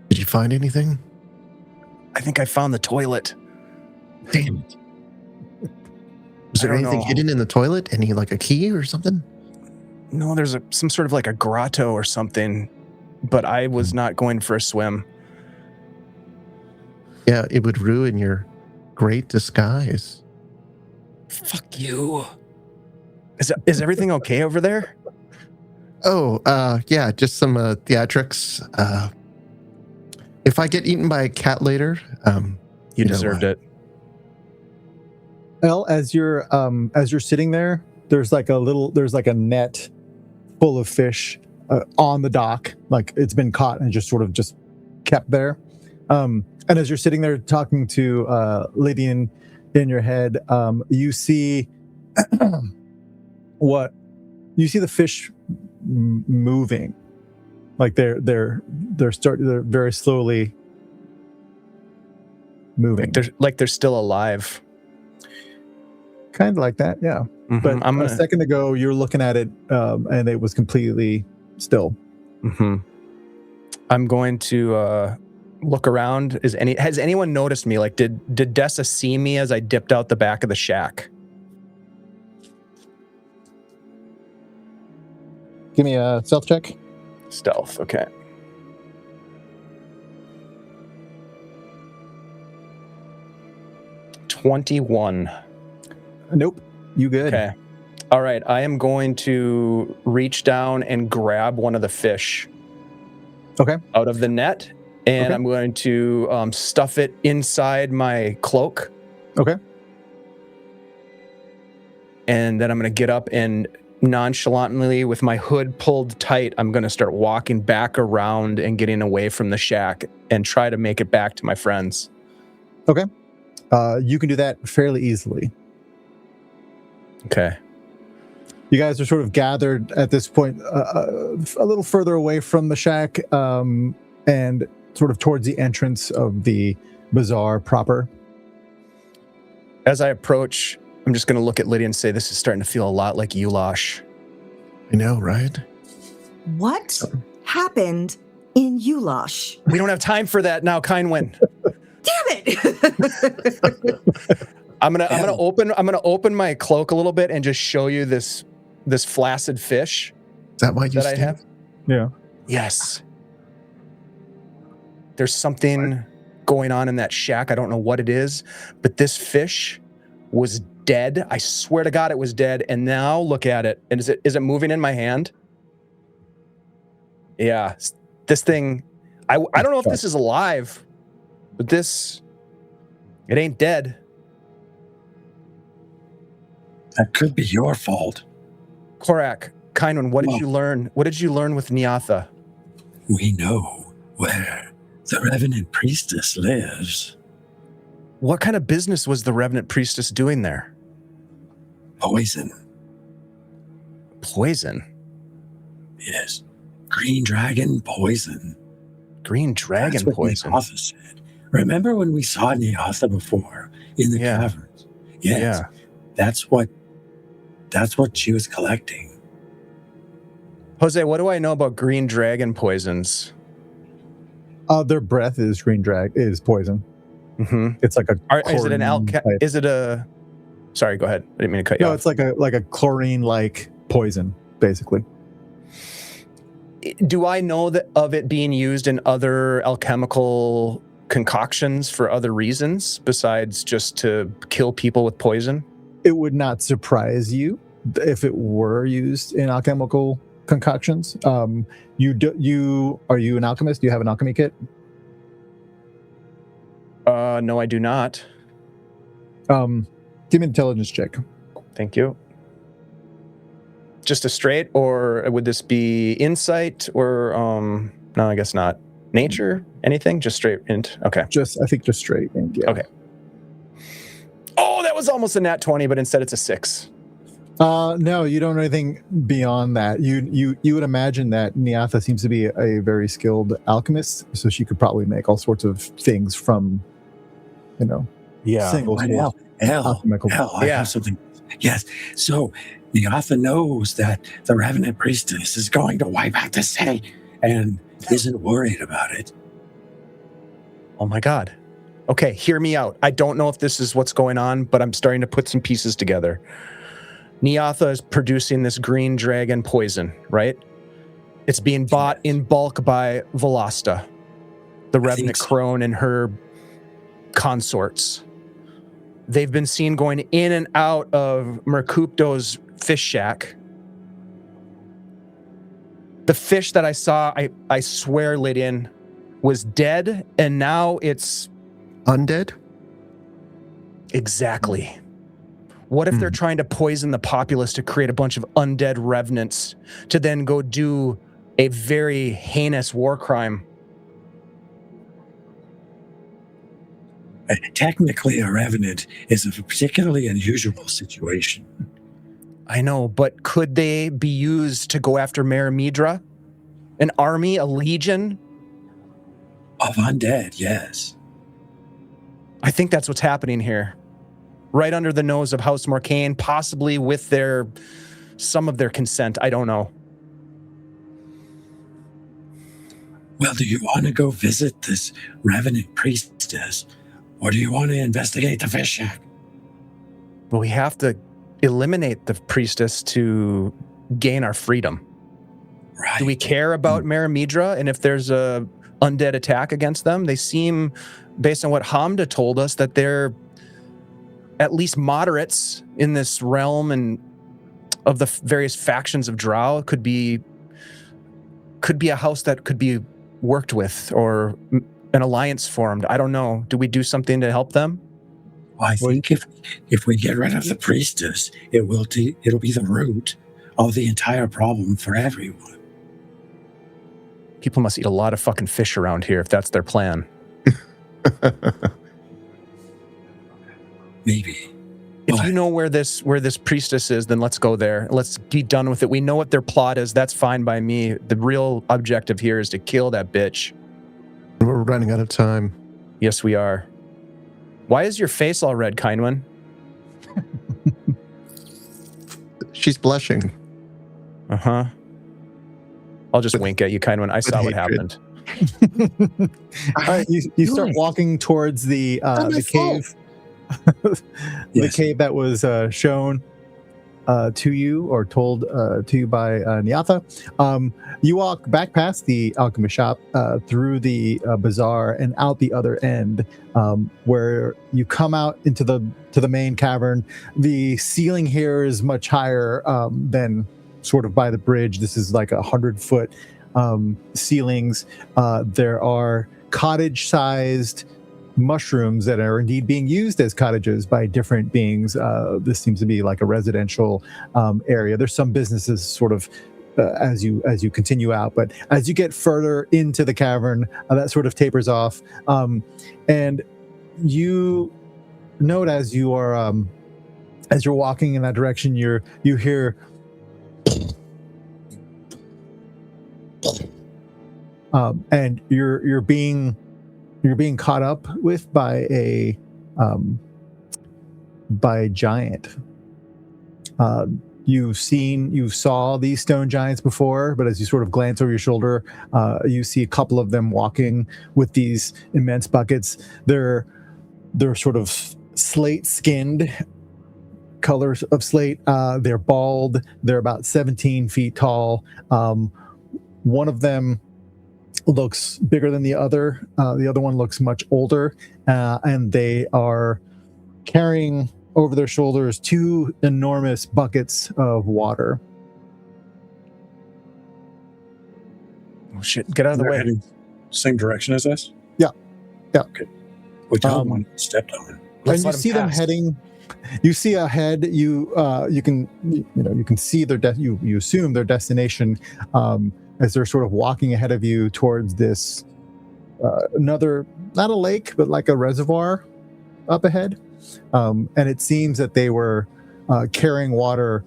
Did you find anything? I think I found the toilet. Damn it. Was there anything hidden in the toilet? Any, like a key or something? No, there's some sort of like a grotto or something, but I was not going for a swim. Yeah, it would ruin your great disguise. Fuck you. Is everything okay over there? Oh, yeah, just some theatrics. If I get eaten by a cat later, you deserved it. Well, as you're sitting there, there's like a net full of fish on the dock, like it's been caught and just sort of just kept there. And as you're sitting there talking to Lydian in your head, you see the fish moving, like they're very slowly moving, like they're still alive. Kind of like that, yeah. But a second ago, you're looking at it, and it was completely still. Mm-hmm. I'm going to look around. Has anyone noticed me? Like, did Dessa see me as I dipped out the back of the shack? Give me a stealth check. Stealth, okay. Nope. You good? Okay. All right. I am going to reach down and grab one of the fish. Okay. Out of the net, and Okay. I'm going to stuff it inside my cloak. Okay. And then I'm going to get up and nonchalantly, with my hood pulled tight, I'm going to start walking back around and getting away from the shack and try to make it back to my friends. Okay. You can do that fairly easily. Okay. You guys are sort of gathered at this point a little further away from the shack and sort of towards the entrance of the bazaar proper. As I approach, I'm just going to look at Lydia and say, this is starting to feel a lot like Ulash. I know, right? What happened in Ulash? We don't have time for that now, Kindwin. Damn it! I'm gonna open my cloak a little bit and just show you this flaccid fish. Is that why you that I have? Yeah. Yes. There's something going on in that shack. I don't know what it is, but this fish was dead. I swear to God it was dead. And now look at it. And is it moving in my hand? Yeah. This thing, I don't know if this is alive, but it ain't dead. That could be your fault. Korak, Kindwin, what did you learn? What did you learn with Nyatha? We know where the Revenant Priestess lives. What kind of business was the Revenant Priestess doing there? Poison. Poison? Yes. Green dragon poison. Green dragon That's what poison? Nyatha said. Remember when we saw Nyatha before in the caverns? Yes. Yeah. That's what she was collecting. Jose, what do I know about green dragon poisons? Their breath is is poison. Mm-hmm. It's like Is it an Is it a? Sorry, go ahead. I didn't mean to cut you off. No, it's like a chlorine-like poison, basically. Do I know of it being used in other alchemical concoctions for other reasons besides just to kill people with poison? It would not surprise you if it were used in alchemical concoctions. Are you an alchemist? Do you have an alchemy kit? No, I do not. Give me an intelligence check. Thank you. Just a straight, or would this be insight, or no, I guess not. Nature? Anything? Just straight int? Okay. I think just straight int, yeah. Okay. Oh, that was almost a nat 20, but instead it's a 6. No, you don't know anything beyond that. You would imagine that Nyatha seems to be a very skilled alchemist, so she could probably make all sorts of things from, single alchemical. I have something. Yes. So Nyatha knows that the Revenant Priestess is going to wipe out the city and isn't worried about it. Oh my God. Okay, hear me out. I don't know if this is what's going on, but I'm starting to put some pieces together. Nyatha is producing this green dragon poison, right? It's being bought in bulk by Velasta, the Revenant crone and her consorts. They've been seen going in and out of Mercupto's fish shack. The fish that I saw, I swear, Lydian, was dead, and now it's undead? Exactly. What if they're trying to poison the populace to create a bunch of undead revenants to then go do a very heinous war crime? Technically, a revenant is a particularly unusual situation. I know, but could they be used to go after Merimidra? An army, a legion? Of undead, yes. I think that's what's happening here. Right under the nose of House Morcaine, possibly with some of their consent. I don't know. Well, do you want to go visit this Revenant Priestess, or do you want to investigate the fish shack? Well, we have to eliminate the priestess to gain our freedom. Right. Do we care about Merimidra and if there's a undead attack against them? They seem, based on what Hamda told us, that they're at least moderates in this realm and of the various factions of drow could be a house that could be worked with or an alliance formed. I don't know. Do we do something to help them? Well, I think if we get rid of the priestess, it'll be the root of the entire problem for everyone. People must eat a lot of fucking fish around here if that's their plan. Maybe. If you know where this priestess is, then let's go there. Let's be done with it. We know what their plot is. That's fine by me. The real objective here is to kill that bitch. We're running out of time. Yes, we are. Why is your face all red, kind one? She's blushing. Uh-huh. I'll just wink at you, kind one. I saw what happened. All right, you start walking towards the cave. The cave that was shown to you or told to you by Nyatha. You walk back past the alchemy shop, through the bazaar and out the other end, where you come out into the main cavern. The ceiling here is much higher than sort of by the bridge. This is like 100-foot ceilings. There are cottage-sized mushrooms that are indeed being used as cottages by different beings. This seems to be like a residential area. There's some businesses sort of as you continue out, but as you get further into the cavern, that sort of tapers off. And you note as you are as you're walking in that direction, you hear and you're being caught up with by a giant. You saw these stone giants before, but as you sort of glance over your shoulder, you see a couple of them walking with these immense buckets. They're sort of slate-skinned, colors of slate. They're bald. They're about 17 feet tall. One of them looks bigger than the other. The other one looks much older, and they are carrying over their shoulders 2 enormous buckets of water. Oh shit! Get out of the way. Heading same direction as us? Yeah. Okay. We don't want stepped on. And you see them heading. You see ahead. You can see their you assume their destination as they're sort of walking ahead of you towards this another, not a lake, but like a reservoir up ahead. And it seems that they were carrying water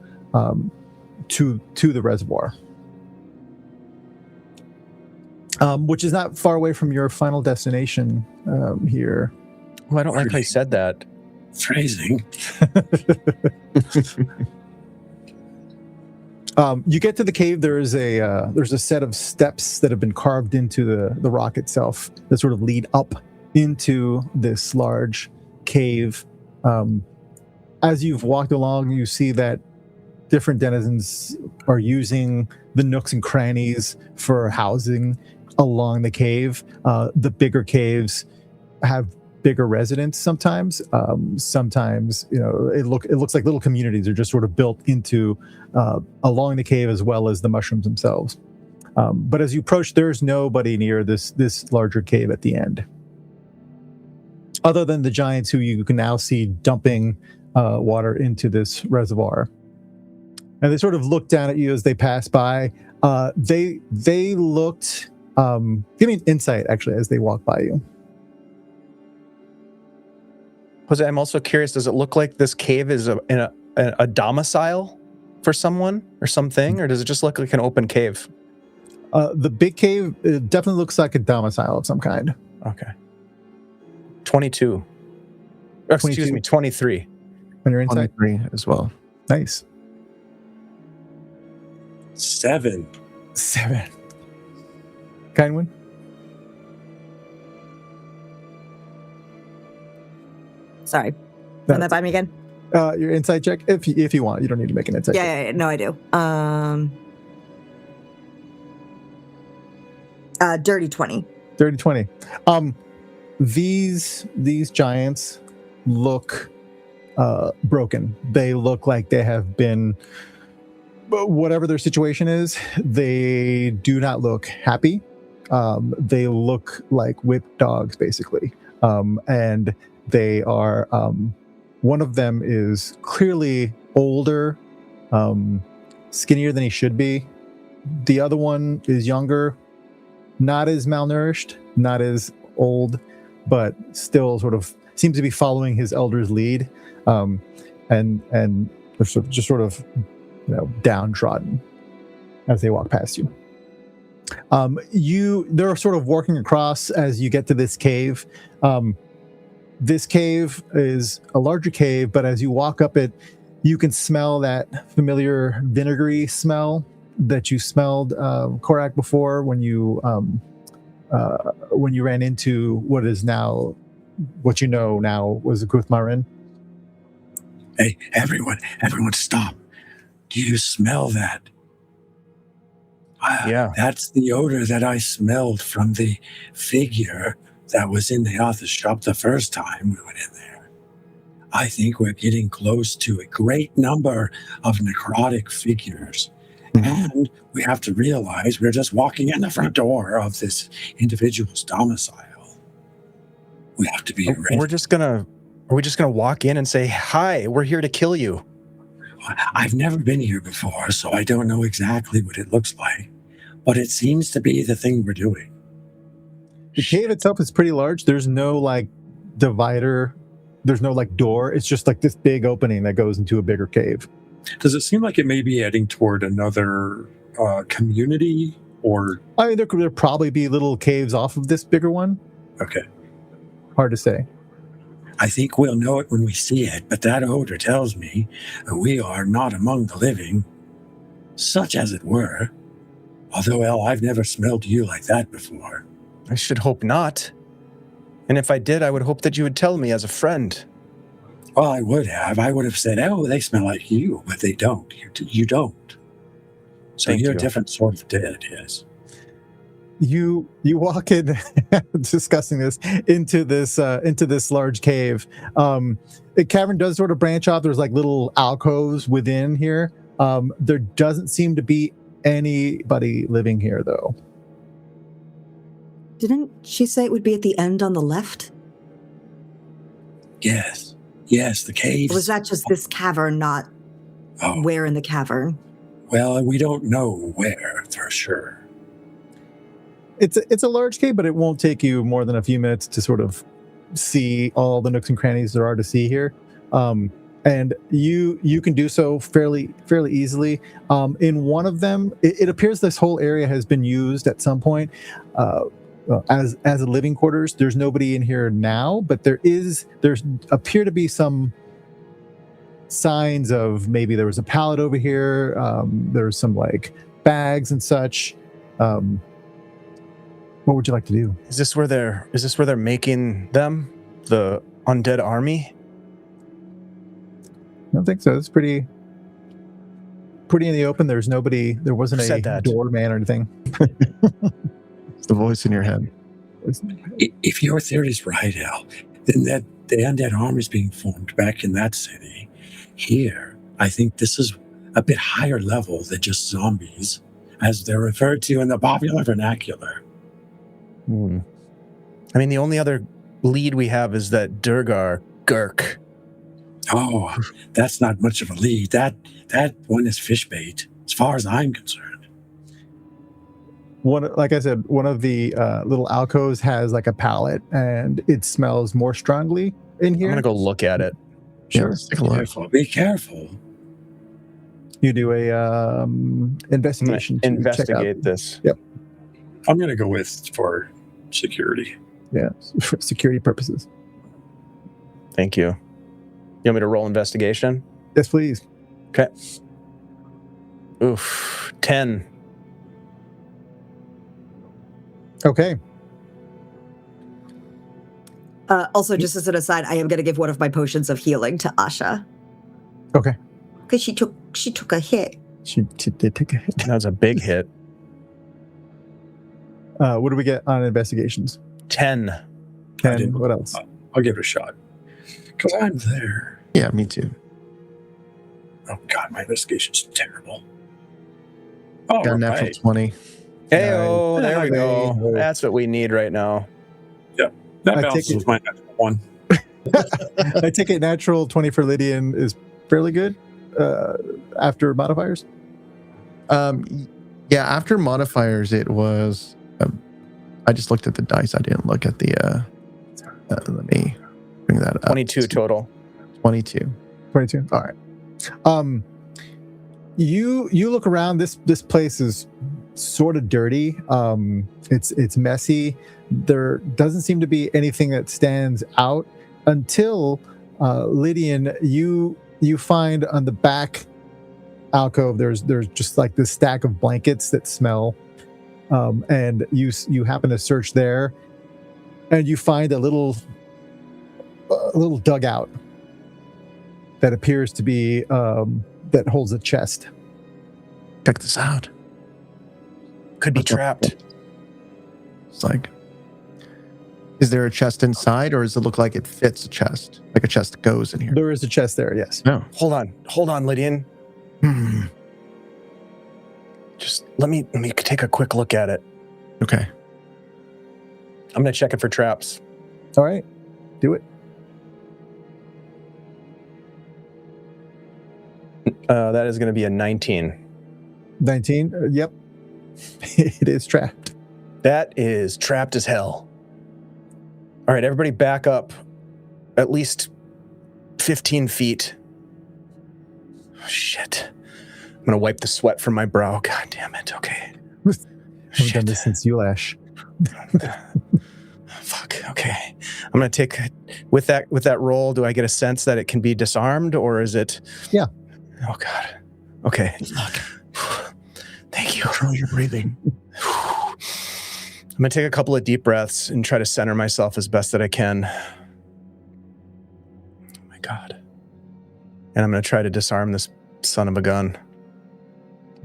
to the reservoir, which is not far away from your final destination here. Well, I don't like how you said that. Phrasing. You get to the cave. There's a set of steps that have been carved into the rock itself that sort of lead up into this large cave. As you've walked along, you see that different denizens are using the nooks and crannies for housing along the cave. The bigger caves have bigger residents sometimes. Sometimes, it looks like little communities are just sort of built into along the cave as well as the mushrooms themselves. But as you approach, there's nobody near this larger cave at the end, other than the giants who you can now see dumping water into this reservoir. And they sort of look down at you as they pass by. They looked. Give me an insight, actually, as they walk by you. Jose, I'm also curious, does it look like this cave is a domicile for someone or something, or does it just look like an open cave? The big cave, it definitely looks like a domicile of some kind. Okay. 22. Excuse me, 23. On your insight? 23 as well. Nice. 7. Kindwin? Sorry. Run that by me again. Your insight check, if you want. You don't need to make an insight check. Yeah, no, I do. Dirty 20. Dirty 20. These giants look broken. They look like they have been, whatever their situation is, they do not look happy. They look like whipped dogs, basically. And they are, one of them is clearly older, skinnier than he should be. The other one is younger, not as malnourished, not as old, but still sort of seems to be following his elder's lead. And they're just sort of, downtrodden as they walk past you. They're sort of walking across as you get to this cave. This cave is a larger cave, but as you walk up it, you can smell that familiar vinegary smell that you smelled, Korak, before when you ran into what is now, what you know now was Guthmarin. Hey, everyone stop. Do you smell that? Yeah. That's the odor that I smelled from the figure that was in the author's shop the first time we went in there. I think we're getting close to a great number of necrotic figures. And we have to realize we're just walking in the front door of this individual's domicile. We have to be ready. Are we just gonna walk in and say, "Hi, we're here to kill you"? I've never been here before, so I don't know exactly what it looks like. But it seems to be the thing we're doing. The cave itself is pretty large. There's no divider. There's no door. It's just this big opening that goes into a bigger cave. Does it seem like it may be heading toward another community, or? I mean, there could probably be little caves off of this bigger one. Okay. Hard to say. I think we'll know it when we see it, but that odor tells me that we are not among the living, such as it were. Although, El, I've never smelled you like that before. I should hope not. And if I did, I would hope that you would tell me as a friend. Well, I would have. I would have said, oh, they smell like you, but they don't. You don't. So Thank you're you. a different sort of dead, yes. You walk in, discussing this, into this large cave. The cavern does sort of branch off. There's little alcoves within here. There doesn't seem to be anybody living here, though. Didn't she say it would be at the end on the left? Yes, the cave. Or was that just this cavern, not where in the cavern? Well, we don't know where for sure. It's a large cave, but it won't take you more than a few minutes to sort of see all the nooks and crannies there are to see here. And you can do so fairly easily. In one of them, it appears this whole area has been used at some point as a living quarters. There's nobody in here now, but there's appear to be some signs of maybe there was a pallet over here. There's some bags and such. What would you like to do? Is this where they're making them? The undead army? I don't think so. It's pretty in the open. There's nobody. There wasn't a doorman or anything. It's the voice in your head. If your theory is right, Al, then that the undead army is being formed back in that city. Here, I think this is a bit higher level than just zombies, as they're referred to in the popular vernacular. I mean, the only other lead we have is that Durgar Gurk. Oh, that's not much of a lead. That one is fish bait, as far as I'm concerned. Like I said, one of the little alcoves has a pallet, and it smells more strongly in here. I'm gonna go look at it. Sure. Let's take a look. Be careful. You do a investigation. To investigate this. Yep. I'm going to go with for security. Yeah, for security purposes. Thank you. You want me to roll investigation? Yes, please. Okay. Oof. 10. Okay. Also, just as an aside, I am going to give one of my potions of healing to Asha. Okay. Because she took a hit. She did take a hit. That was a big hit. What do we get on investigations? 10. 10. What else? I'll give it a shot. Because I'm there. Yeah, me too. Oh God, my investigation's terrible. Oh, Got a natural right. 20. Hey-oh, there we go. Nice. That's what we need right now. That I bounces take it- with my natural one. I take it natural 20 for Lydian is fairly good after modifiers. Yeah, after modifiers, it was. I just looked at the dice. I didn't look at the. Let me bring that up. 22 total. 22. 22. All right. You look around. This place is sort of dirty. It's messy. There doesn't seem to be anything that stands out until Lydian, you find on the back alcove there's just like this stack of blankets that smell, and you happen to search there, and you find a little dugout that appears to be that holds a chest. Check this out. Could be What's up? trapped. It's like, is there a chest inside, or does it look like it fits a chest? Like a chest goes in here? There is a chest there, yes. No. Hold on, Lydian. Just let me take a quick look at it. Okay. I'm gonna check it for traps. All right, do it. That is gonna be a 19. 19. Yep, it is trapped. That is trapped as hell. All right, everybody back up at least 15 feet. Oh, shit. I'm going to wipe the sweat from my brow. God damn it. Okay. I've done this since Ulash. Fuck. Okay. I'm going to take with that roll. Do I get a sense that it can be disarmed, or is it? Yeah. Oh God. Okay. Thank you. Control your breathing. I'm going to take a couple of deep breaths and try to center myself as best that I can. Oh my God. And I'm going to try to disarm this son of a gun.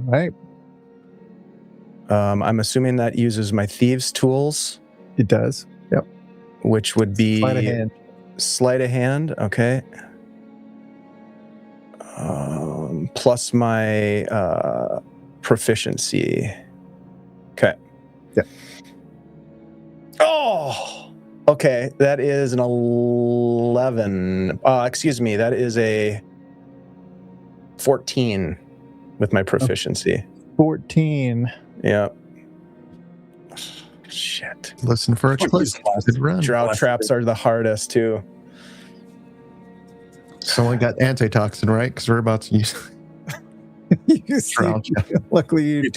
All right. I'm assuming that uses my thieves' tools, It does. Yep. which would be Sleight of hand. Sleight of hand. Okay. Plus my proficiency. Okay. Yeah. Oh, okay. That is an 11. Excuse me. That is a 14 with my proficiency. 14. Yeah. Shit. Listen for a choice. Good run. Drow traps are the hardest too. Someone got antitoxin, right? Because we're about to use. You see, Drow. luckily,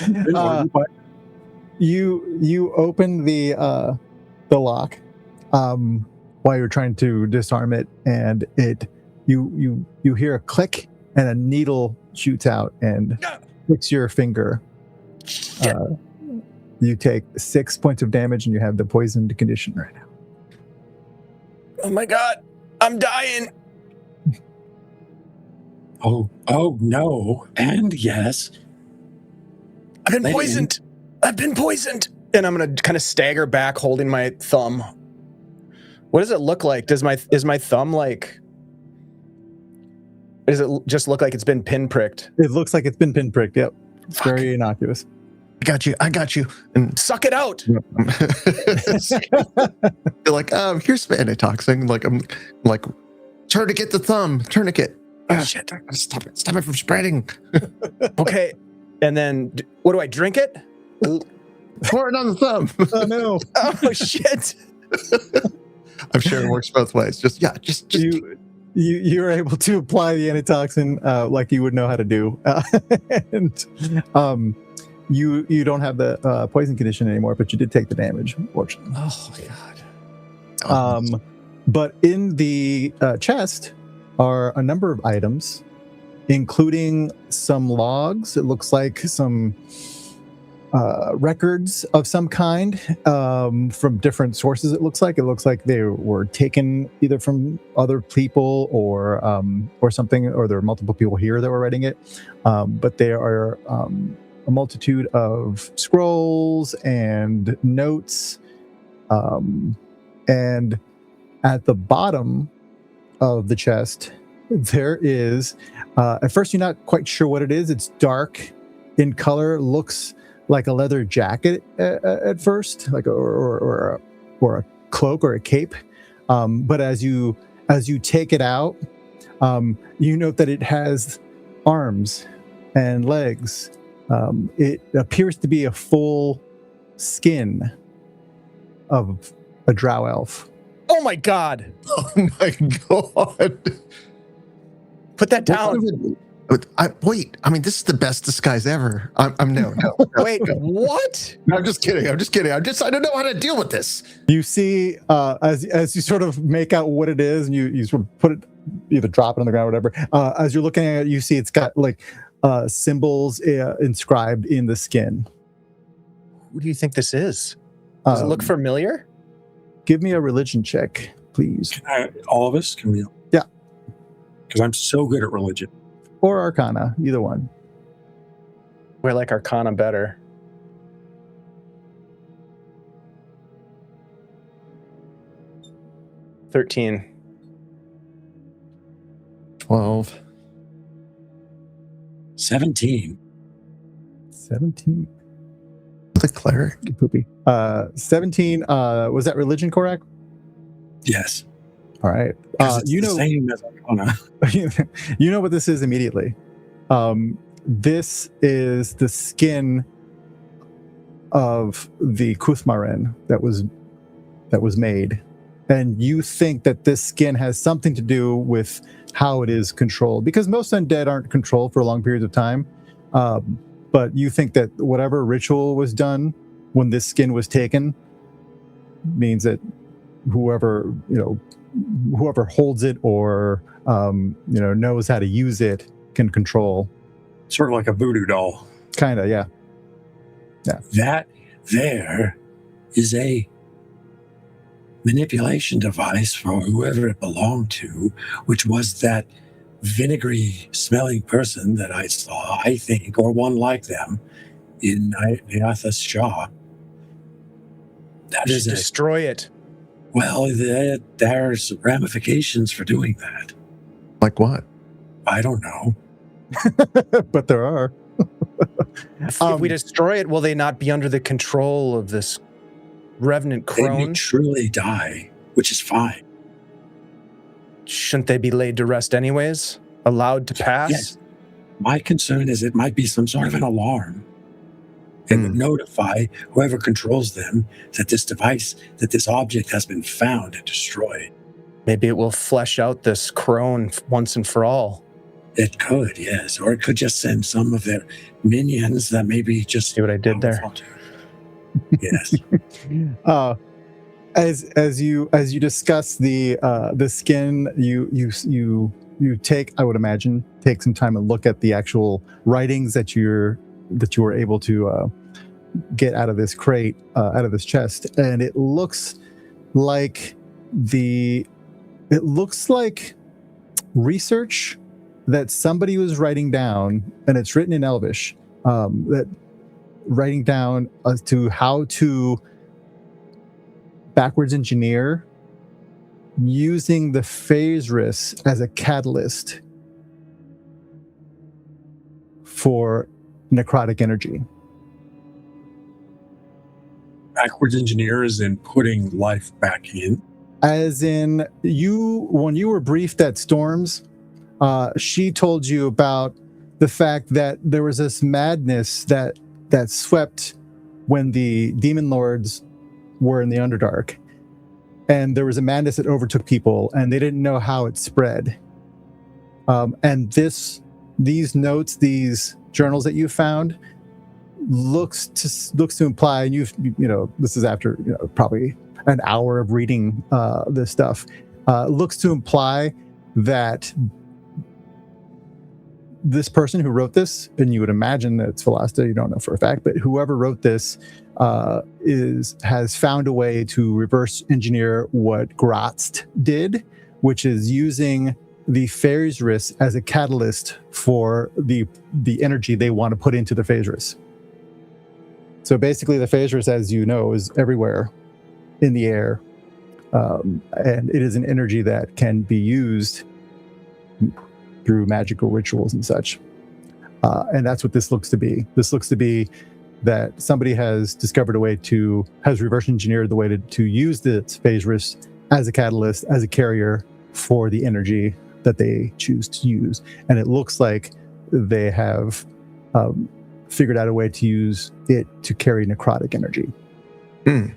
you open the lock while you're trying to disarm it, and you hear a click, and a needle shoots out and hits your finger. You take 6 points of damage, and you have the poisoned condition right now. Oh my God, I'm dying. Oh no, and yes. I've been poisoned. I've been poisoned. And I'm gonna kind of stagger back, holding my thumb. What does it look like? Is my thumb like? Does it just look like it's been pinpricked? It looks like it's been pinpricked. Yep, it's very innocuous. I got you. And Suck it out. they're like, here's some antitoxin. Like, I'm like, tourniquet the thumb. Tourniquet. Shit. Stop it from spreading. Okay. And then, what do I drink it? Pour it on the thumb. Oh no! Oh shit. I'm sure it works both ways. Just you're able to apply the antitoxin like you would know how to do, and you don't have the poison condition anymore, but you did take the damage, unfortunately. Oh God. But in the chest are a number of items, including some logs. It looks like some records of some kind from different sources. It looks like they were taken either from other people or something, or there are multiple people here that were writing it. But there are a multitude of scrolls and notes, and at the bottom of the chest there is, at first you're not quite sure what it is. It's dark in color, looks like a leather jacket at first, like or a cloak or a cape. But as you take it out, you note that it has arms and legs. It appears to be a full skin of a drow elf. Oh my god! Oh my god! Put that down. Wait, I mean, this is the best disguise ever. I'm no. Wait, what? I'm just kidding. I don't know how to deal with this. You see, as you sort of make out what it is, and you sort of put it, either drop it on the ground or whatever. As you're looking at it, you see it's got like symbols inscribed in the skin. Who do you think this is? Does it look familiar? Give me a religion check, please. All of us? Can we? Yeah. Because I'm so good at religion. Or Arcana, either one. We like Arcana better. $13. 12. 17. 17. The cleric. Poopy. 17. Was that religion correct? Yes. All right. It's You the know, same as Arcana. you know what this is immediately. This is the skin of the Kuthmaren that was made, and you think that this skin has something to do with how it is controlled, because most undead aren't controlled for long periods of time. But you think that whatever ritual was done when this skin was taken means that whoever holds it or knows how to use it can control. Sort of like a voodoo doll. Kind of, yeah. That there is a manipulation device for whoever it belonged to, which was that vinegary smelling person that I saw, I think, or one like them in Neatha's shop. That Just is destroy it. well, there's ramifications for doing that. Like what? I don't know. But there are. If we destroy it, will they not be under the control of this revenant They may crone? truly die, which is fine. Shouldn't they be laid to rest anyways? Allowed to pass? Yes. My concern is it might be some sort of an alarm. It would notify whoever controls them that this device, that this object has been found and destroyed. Maybe it will flesh out this crone once and for all. It could, yes. Or it could just send some of their minions that maybe just... See what I did there? Yes. As you discuss the skin, you take, I would imagine, take some time and look at the actual writings that you were able to get out of this crate, out of this chest, and it looks like research that somebody was writing down, and it's written in Elvish, that writing down as to how to backwards engineer using the Faerûn as a catalyst for necrotic energy. Backwards engineer is in putting life back in. As in, when you were briefed at Storms, she told you about the fact that there was this madness that swept when the demon lords were in the Underdark, and there was a madness that overtook people, and they didn't know how it spread. And these notes, these journals that you found, looks to imply, and this is after probably an hour of reading this stuff, looks to imply that this person who wrote this, and you would imagine that it's Velasta, you don't know for a fact, but whoever wrote this has found a way to reverse engineer what Gratz did, which is using the Faerûn as a catalyst for the energy they want to put into the Faerûn. So basically, the Faerûn, as you know, is everywhere in the air, and it is an energy that can be used through magical rituals and such. And that's what this looks to be. This looks to be that somebody has discovered a way has reverse engineered the way to use this Faerûn as a catalyst, as a carrier for the energy that they choose to use. And it looks like they have figured out a way to use it to carry necrotic energy. And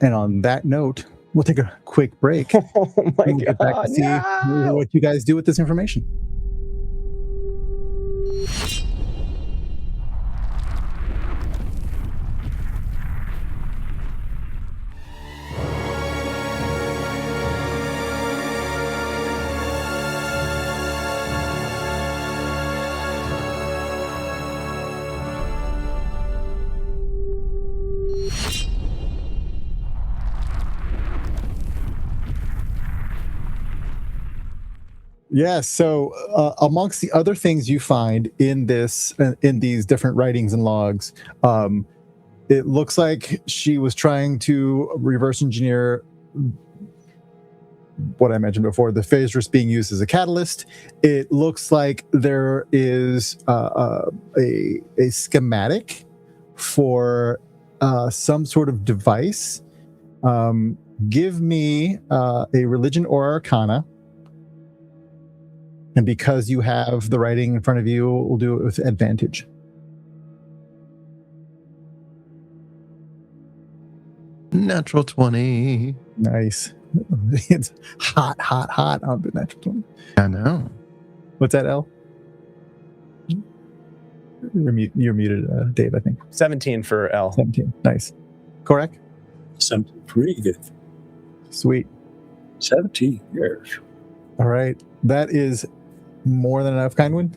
on that note, we'll take a quick break. Oh my and we'll get back God, to see no! what you guys do with this information. Yeah, so amongst the other things you find in these different writings and logs, it looks like she was trying to reverse engineer what I mentioned before, the Faerûn being used as a catalyst. It looks like there is a schematic for some sort of device. Give me a religion or arcana. And because you have the writing in front of you, we'll do it with advantage. Natural 20. Nice. It's hot on the natural 20. I know. What's that, L? You're muted, Dave, I think. 17 for L. 17. Nice. Correct? Something pretty good. Sweet. 17 years. All right. That is more than enough, Kindwin.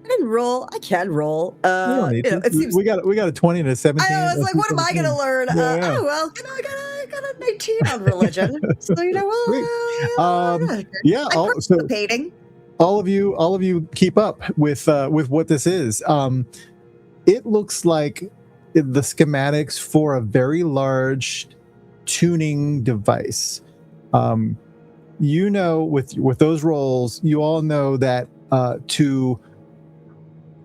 I didn't roll. I can roll. It seems we got a 20 and a 17. I was like, what am I going to learn? Yeah. Oh, well, I got a 19 on religion. So, Yeah. I'm participating. All of you keep up with what this is. It looks like the schematics for a very large tuning device. With those rolls, you all know that to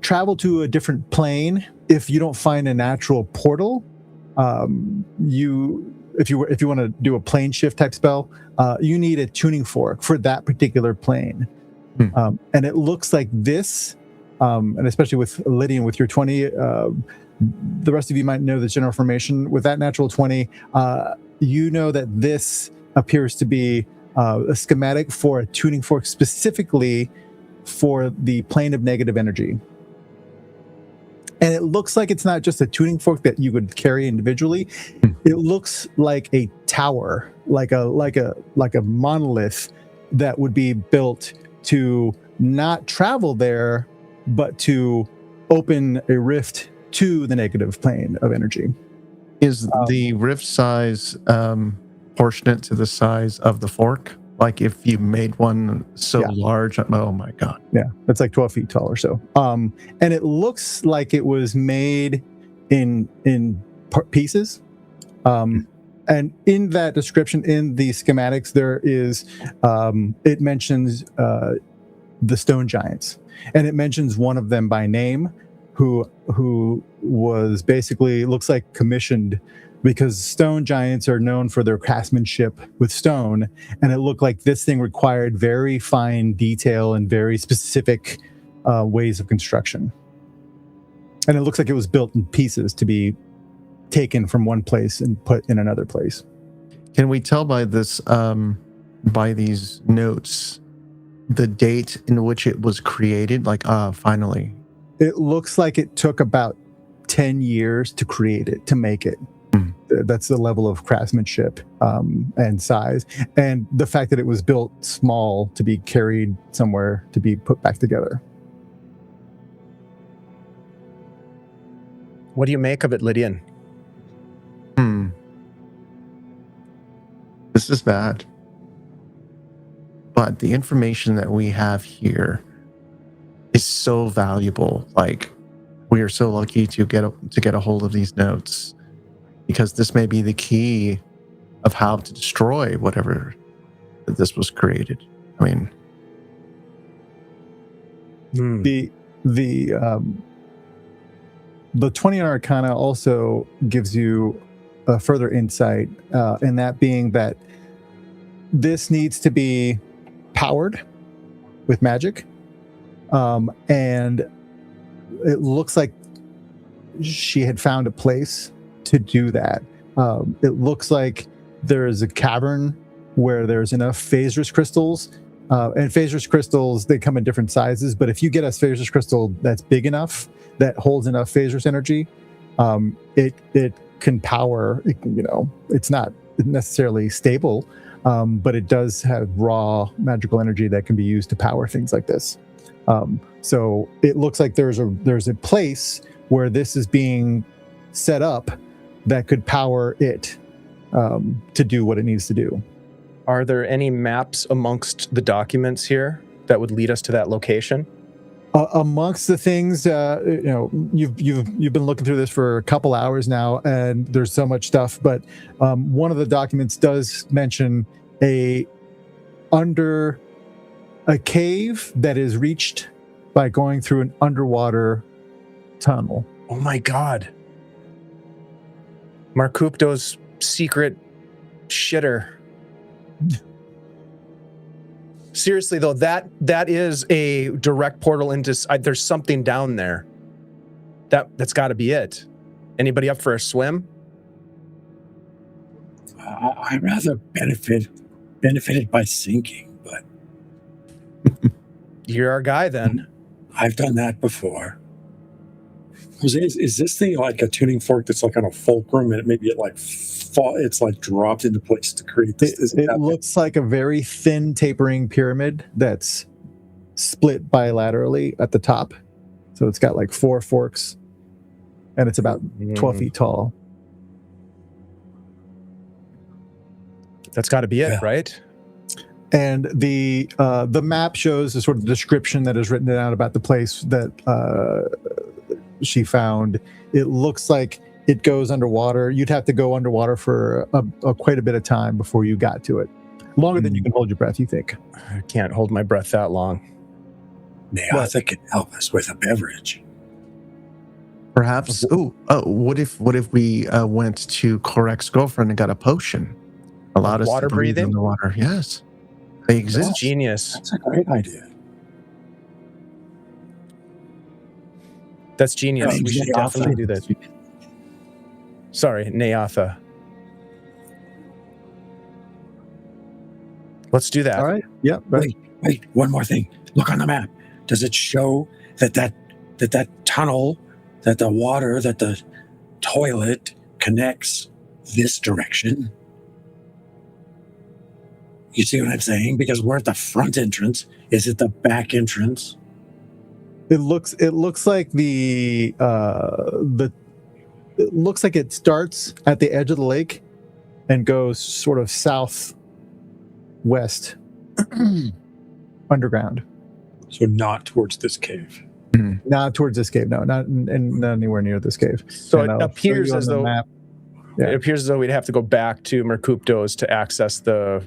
travel to a different plane, if you don't find a natural portal, if you want to do a plane shift type spell, you need a tuning fork for that particular plane. And it looks like this, and especially with Lydian, with your 20, the rest of you might know the general information. With that natural 20, you know that this appears to be a schematic for a tuning fork specifically for the plane of negative energy. And it looks like it's not just a tuning fork that you would carry individually. It looks like a tower, like a monolith that would be built to not travel there, but to open a rift to the negative plane of energy. Is the rift size proportionate to the size of the fork? Like if you made one so large, oh my God. Yeah, it's like 12 feet tall or so. And it looks like it was made in pieces. And in that description, in the schematics, there is, it mentions the stone giants. And it mentions one of them by name who was basically, looks like commissioned, because stone giants are known for their craftsmanship with stone, and it looked like this thing required very fine detail and very specific ways of construction. And it looks like it was built in pieces to be taken from one place and put in another place. Can we tell by this, by these notes, the date in which it was created? Like, finally. It looks like it took about 10 years to create it, to make it. That's the level of craftsmanship and size, and the fact that it was built small to be carried somewhere to be put back together. What do you make of it, Lydian? This is bad. But the information that we have here is so valuable. Like, we are so lucky to get a hold of these notes, because this may be the key of how to destroy whatever this was created. I mean, The 20 on Arcana also gives you a further insight, and that being that this needs to be powered with magic, and it looks like she had found a place to do that. It looks like there is a cavern where there's enough Phaserus crystals, and Phaserus crystals, they come in different sizes, but if you get a Phaserus crystal that's big enough, that holds enough Phaserus energy, it can power, it's not necessarily stable, but it does have raw magical energy that can be used to power things like this. So it looks like there's a place where this is being set up that could power it to do what it needs to do. Are there any maps amongst the documents here that would lead us to that location? Amongst the things, you've been looking through this for a couple hours now, and there's so much stuff. But one of the documents does mention under a cave that is reached by going through an underwater tunnel. Oh my God! Markupto's secret shitter. Seriously though, that is a direct portal into. There's something down there. That's got to be it. Anybody up for a swim? I rather benefited by sinking, but You're our guy then. I've done that before. Jose, is this thing like a tuning fork that's like on a fulcrum, and maybe it's like dropped into place to create this? It looks like a very thin tapering pyramid that's split bilaterally at the top. So it's got like 4 forks, and it's about 12 feet tall. That's got to be it, right? And the map shows a sort of description that is written down about the place that she found. It looks like it goes underwater. You'd have to go underwater for quite a bit of time before you got to it. Longer than you can hold your breath, you think? I can't hold my breath that long. Neatha can help us with a beverage. perhaps. What if we went to Korek's girlfriend and got a potion? Allowed us water to breathe breathing? in the water. Yes, they exist. That's genius. That's a great idea. That's genius. Right, We should Neatha. definitely do that. Sorry, Neatha. Let's do that. All right. Yep. Right. Wait, one more thing. Look on the map. Does it show that tunnel, that the water, that the toilet connects this direction? You see what I'm saying? Because we're at the front entrance. Is it the back entrance? It looks like it looks like it starts at the edge of the lake and goes sort of southwest underground. So not towards this cave. Not towards this cave. No, not anywhere near this cave. So And it I'll appears show you as on the though map. Yeah. it appears as though we'd have to go back to Mercupto's to access the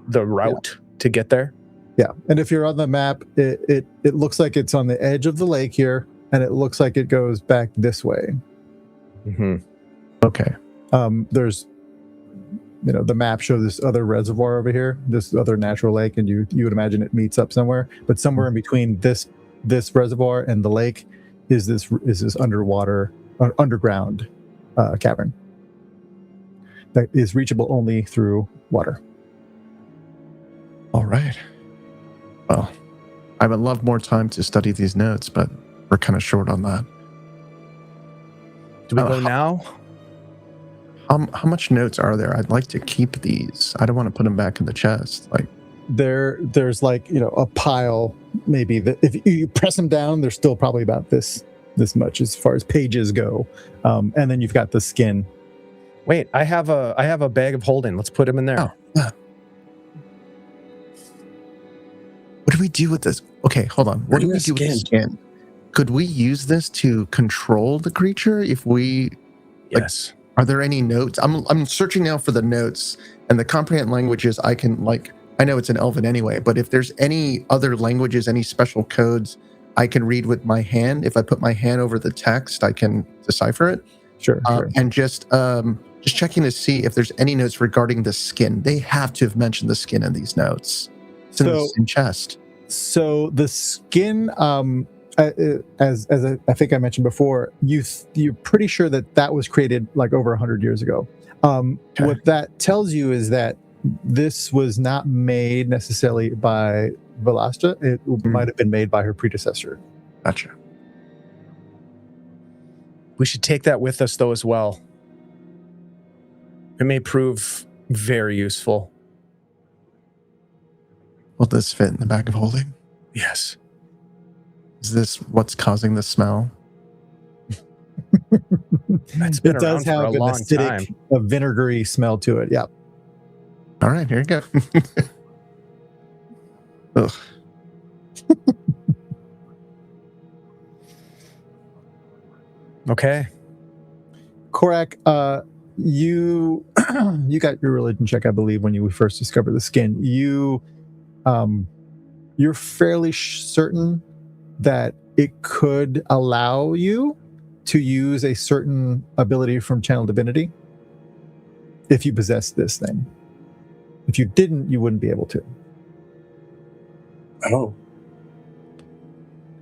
route to get there. Yeah, and if you're on the map, it looks like it's on the edge of the lake here, and it looks like it goes back this way. Mm-hmm. Okay. There's, the map shows this other reservoir over here, this other natural lake, and you would imagine it meets up somewhere. But somewhere in between this reservoir and the lake is this underground cavern that is reachable only through water. All right. Well, I would love more time to study these notes, but we're kind of short on that. Do we go now? How much notes are there? I'd like to keep these. I don't want to put them back in the chest. Like there's like a pile. Maybe that if you press them down, there's still probably about this much as far as pages go, and then you've got the skin. Wait, I have a bag of holding. Let's put him in there. Oh, yeah. What do we do with this? Okay, hold on. What do we do with the skin? Could we use this to control the creature if we? Yes. Are there any notes? I'm searching now for the notes and the comprehend languages. I can I know it's in Elven anyway, but if there's any other languages, any special codes I can read with my hand, if I put my hand over the text, I can decipher it. Sure. And just checking to see if there's any notes regarding the skin. They have to have mentioned the skin in these notes. It's in the same chest. So the skin, as I think I mentioned before, you're pretty sure that was created like over 100 years ago. Okay. What that tells you is that this was not made necessarily by Velasta. It might have been made by her predecessor. Gotcha. We should take that with us, though, as well. It may prove very useful. Will this fit in the bag of holding? Yes. Is this what's causing the smell? It's been It does around for have a an long acidic, time. a vinegary smell to it. Yeah. All right, here you go. Ugh. Okay. Korak, you got your religion check, I believe, when you first discovered the skin. You're fairly certain that it could allow you to use a certain ability from Channel Divinity if you possess this thing. If you didn't, you wouldn't be able to. Oh.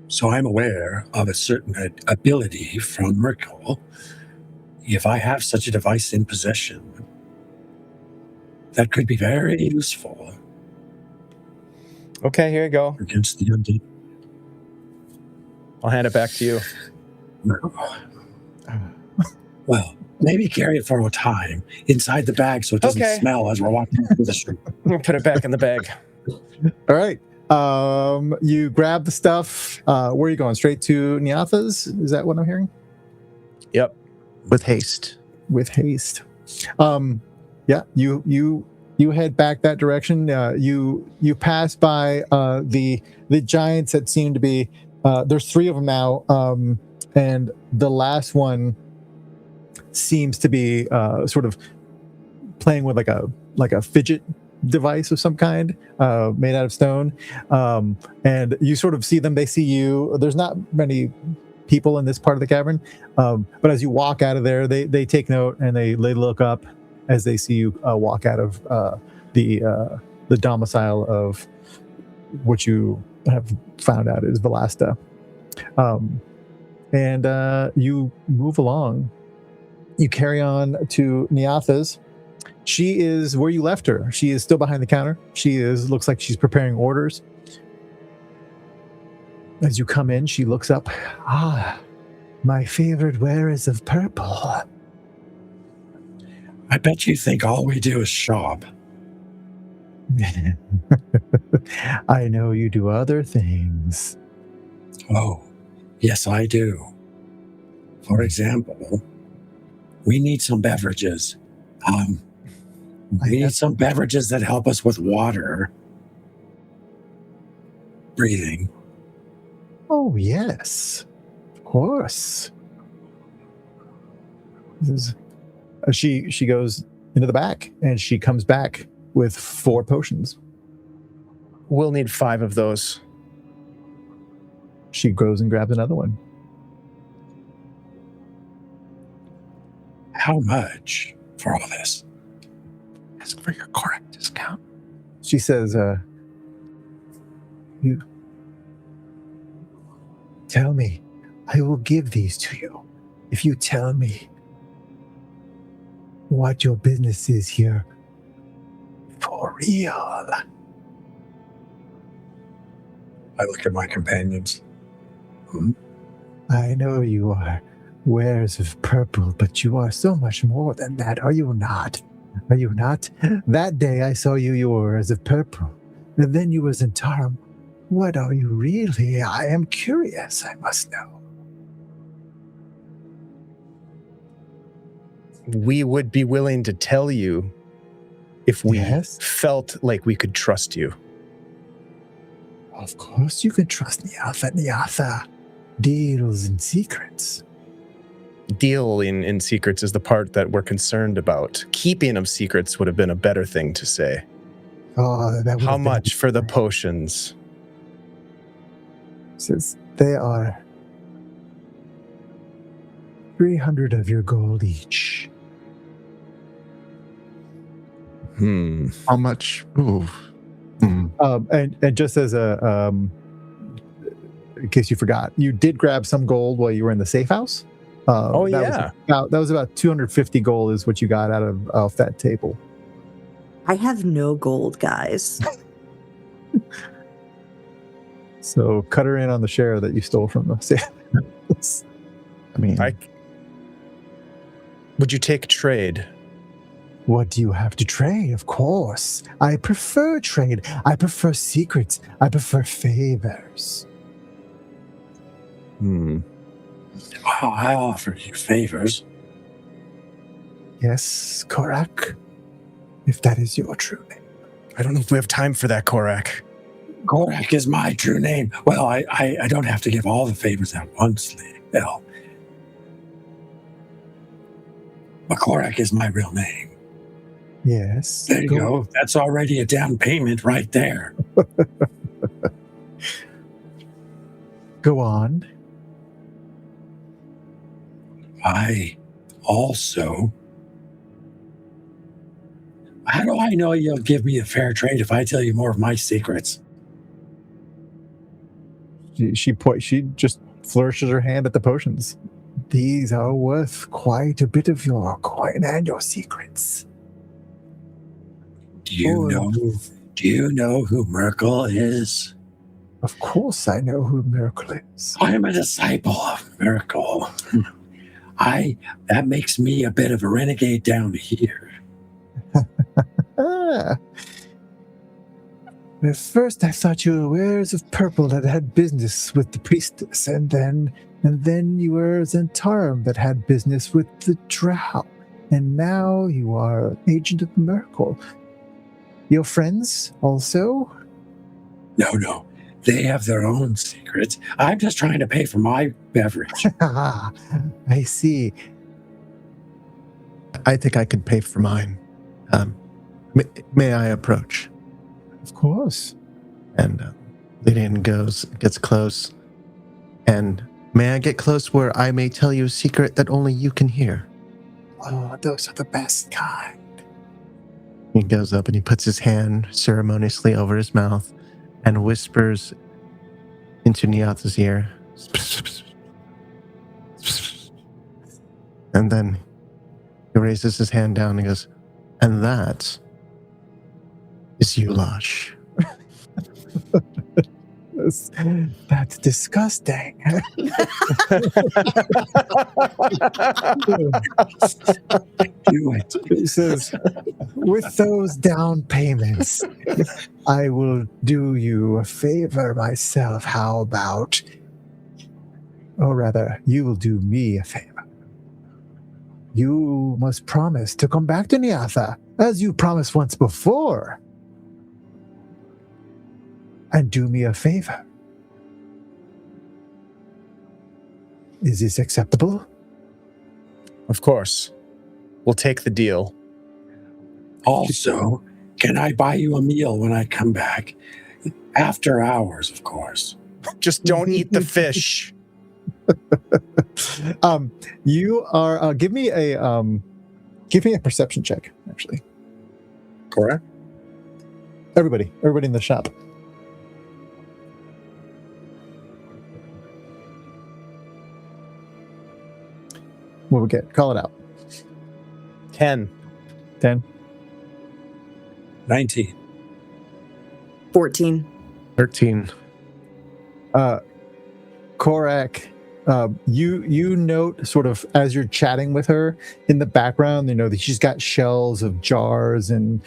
So I'm aware of a certain ability from Merkel. If I have such a device in possession, that could be very useful. Okay, here you go. Against the undead. I'll hand it back to you. Well, maybe carry it for a time inside the bag so it doesn't smell as we're walking through the street. Put it back in the bag. All right. You grab the stuff. Where are you going? Straight to Nyatha's? Is that what I'm hearing? Yep. With haste. With haste. Yeah. You head back that direction. You pass by the giants that seem to be. There's 3 of them now, and the last one seems to be sort of playing with like a fidget device of some kind, made out of stone. And you sort of see them. They see you. There's not many people in this part of the cavern, but as you walk out of there, they take note and they look up as they see you walk out of the domicile of what you have found out is Velasta. And you move along. You carry on to Nyatha's. She is where you left her. She is still behind the counter. Looks like she's preparing orders. As you come in, she looks up. Ah, my favorite wearers of purple. I bet you think all we do is shop. I know you do other things. Oh, yes, I do. For example, we need some beverages. We need some beverages that help us with water. Breathing. Oh, yes. Of course. She goes into the back, and she comes back with 4 potions. We'll need 5 of those. She goes and grabs another one. How much for all this? Ask for your correct discount. She says, you tell me, I will give these to you if you tell me what your business is here for real. I look at my companions. I know you are wearers of purple, but you are so much more than that, are you not? Are you not? That day I saw you were wearers of purple, and then you was in Tarum. What are you really? I am curious, I must know. We would be willing to tell you if we Yes? felt like we could trust you. Of course you can trust Nyatha. Deals in secrets. Dealing in secrets is the part that we're concerned about. Keeping of secrets would have been a better thing to say. Oh, that would How have been- much for the potions? Says they are 300 of your gold each. How much? Ooh. And just as a in case you forgot, you did grab some gold while you were in the safe house. Oh, that yeah. that was about 250 gold is what you got out of off that table. I have no gold, guys. So cut her in on the share that you stole from the safe house. I mean, Would you take trade? What do you have to trade? Of course. I prefer trade. I prefer secrets. I prefer favors. I offer you favors. Yes, Korak. If that is your true name. I don't know if we have time for that, Korak. Korak is my true name. Well, I don't have to give all the favors at once, Lady Bell. But Korak is my real name. Yes. There you go. That's already a down payment right there. Go on. I also... How do I know you'll give me a fair trade if I tell you more of my secrets? She just flourishes her hand at the potions. These are worth quite a bit of your coin and your secrets. Do you know who Merkel is? Of course I know who Miracle is. I am a disciple of Merkel. That makes me a bit of a renegade down here. Ah. At first I thought you were wares of purple that had business with the priestess, and then you were Zentarum that had business with the drow, and now you are an agent of Merkel. Your friends also? No. They have their own secrets. I'm just trying to pay for my beverage. I see. I think I could pay for mine. May I approach? Of course. And Lydian gets close. And may I get close where I may tell you a secret that only you can hear? Oh, those are the best kind. He goes up and he puts his hand ceremoniously over his mouth and whispers into Nyatha's ear. And then he raises his hand down and goes, and that is Yulash. That's disgusting. Do it. He says, with those down payments, I will do you a favor myself. How about, or rather, you will do me a favor. You must promise to come back to Nyatha, as you promised once before, and do me a favor. Is this acceptable? Of course. We'll take the deal. Also, can I buy you a meal when I come back? After hours, of course. Just don't eat the fish. You are give me a perception check, actually. Correct. Everybody in the shop. What we get? Call it out. 10. 10. 19. 14. 13. Korak, you note sort of as you're chatting with her in the background, you know that she's got shells of jars and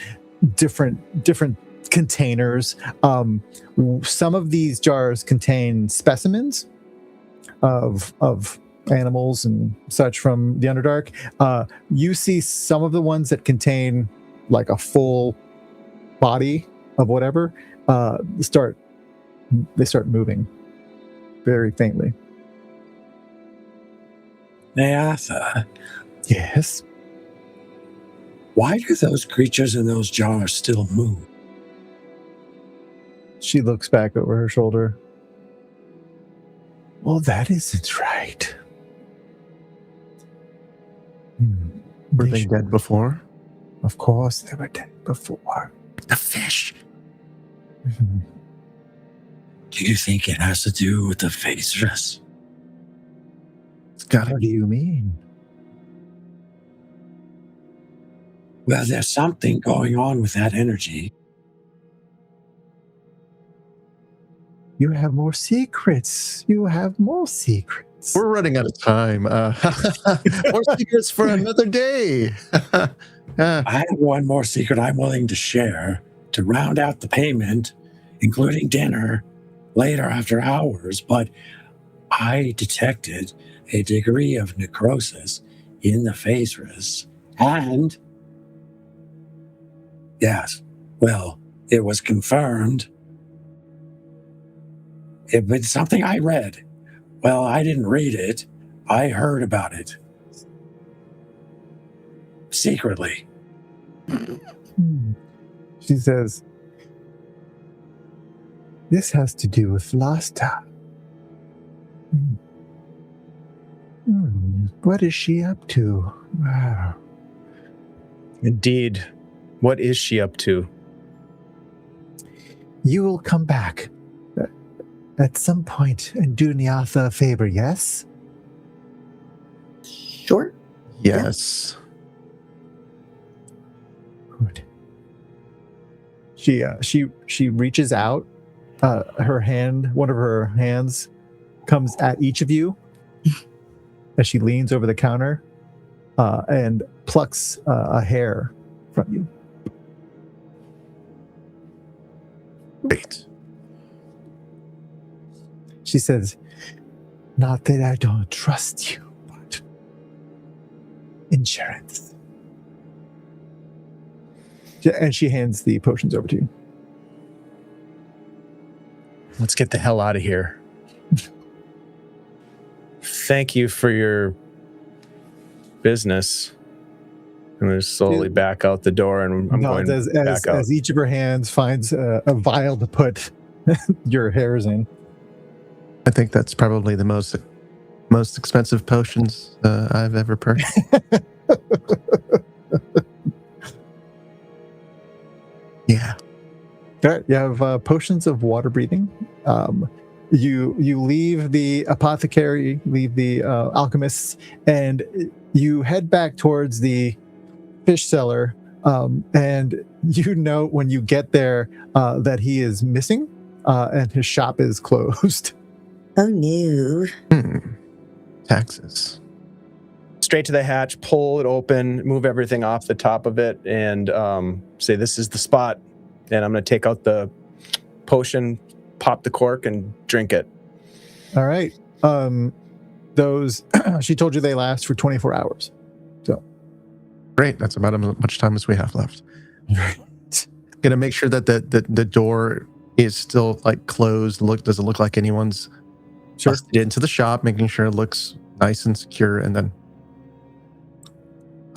different containers. Some of these jars contain specimens of animals and such from the Underdark. You see some of the ones that contain like a full body of whatever start moving very faintly. Nyatha, Yes. why do those creatures in those jars still move? She looks back over her shoulder. Well, that isn't right. Were they dead before? Of course, they were dead before. The fish. Mhm. Do you think it has to do with the Faerûn? It's gotta What be. do you mean? Well, there's something going on with that energy. You have more secrets. You have more secrets. We're running out of time. More secrets for another day. I have one more secret I'm willing to share to round out the payment, including dinner later after hours, but I detected a degree of necrosis in the Faerûn, and yes, well, it was confirmed. It was something I read. Well, I didn't read it. I heard about it. Secretly. She says, this has to do with last time. What is she up to? Wow. Indeed. What is she up to? You will come back at some point and do Nyatha a favor, yes? Sure. Yes. Good. She reaches out. Her hand, one of her hands, comes at each of you as she leans over the counter and plucks a hair from you. Great. She says, "Not that I don't trust you, but insurance." And she hands the potions over to you. Let's get the hell out of here. Thank you for your business. I'm going to slowly back out the door, and I'm going back out. As each of her hands finds a vial to put your hairs in. I think that's probably the most expensive potions I've ever purchased. Yeah. All right, you have potions of water breathing. You leave the apothecary, leave the alchemists, and you head back towards the fish cellar. And you know when you get there that he is missing, and his shop is closed. Oh no. Taxes. Straight to the hatch, pull it open, move everything off the top of it, and say, "This is the spot." And I'm going to take out the potion, pop the cork, and drink it. All right. Those she told you they last for 24 hours. So Great. That's about as much time as we have left. Gonna make sure that the door is still like closed. Doesn't look like anyone's busted into the shop, making sure it looks nice and secure, and then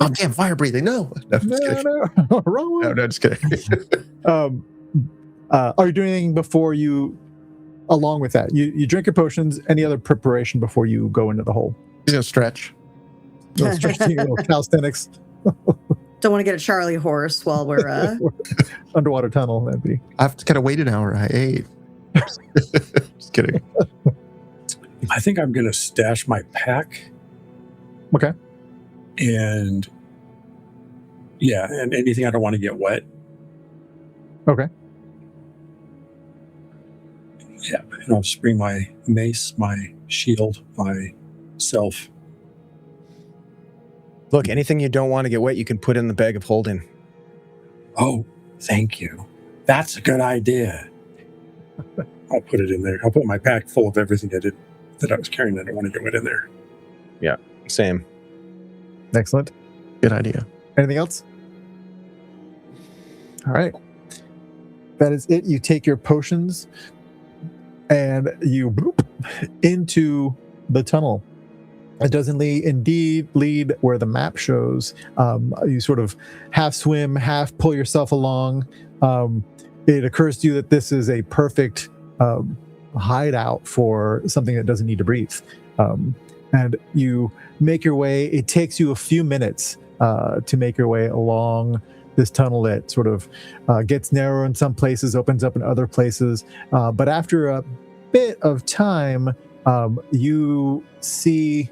oh damn, fire breathing. No, Wrong one. no, just kidding. Are you doing anything before you, along with that? You drink your potions, any other preparation before you go into the hole? He's gonna stretch. Little stretching, little calisthenics. Don't want to get a Charlie horse while we're Underwater tunnel, that'd be. I have to kind of wait an hour. I ate. Just kidding. I think I'm going to stash my pack. Okay. And yeah, and anything I don't want to get wet. Okay. Yeah, and I'll just bring my mace, my shield, my self. Look, anything you don't want to get wet, you can put in the bag of holding. Oh, thank you. That's a good idea. I'll put it in there. I'll put my pack full of everything that I was carrying. I don't want to get wet in there. Yeah, same. Excellent. Good idea. Anything else? All right. That is it. You take your potions and you bloop into the tunnel. It doesn't indeed lead where the map shows. You sort of half swim, half pull yourself along. it occurs to you that this is a perfect hideout for something that doesn't need to breathe. And you make your way. It takes you a few minutes to make your way along this tunnel that sort of gets narrow in some places, opens up in other places. But after a bit of time, you see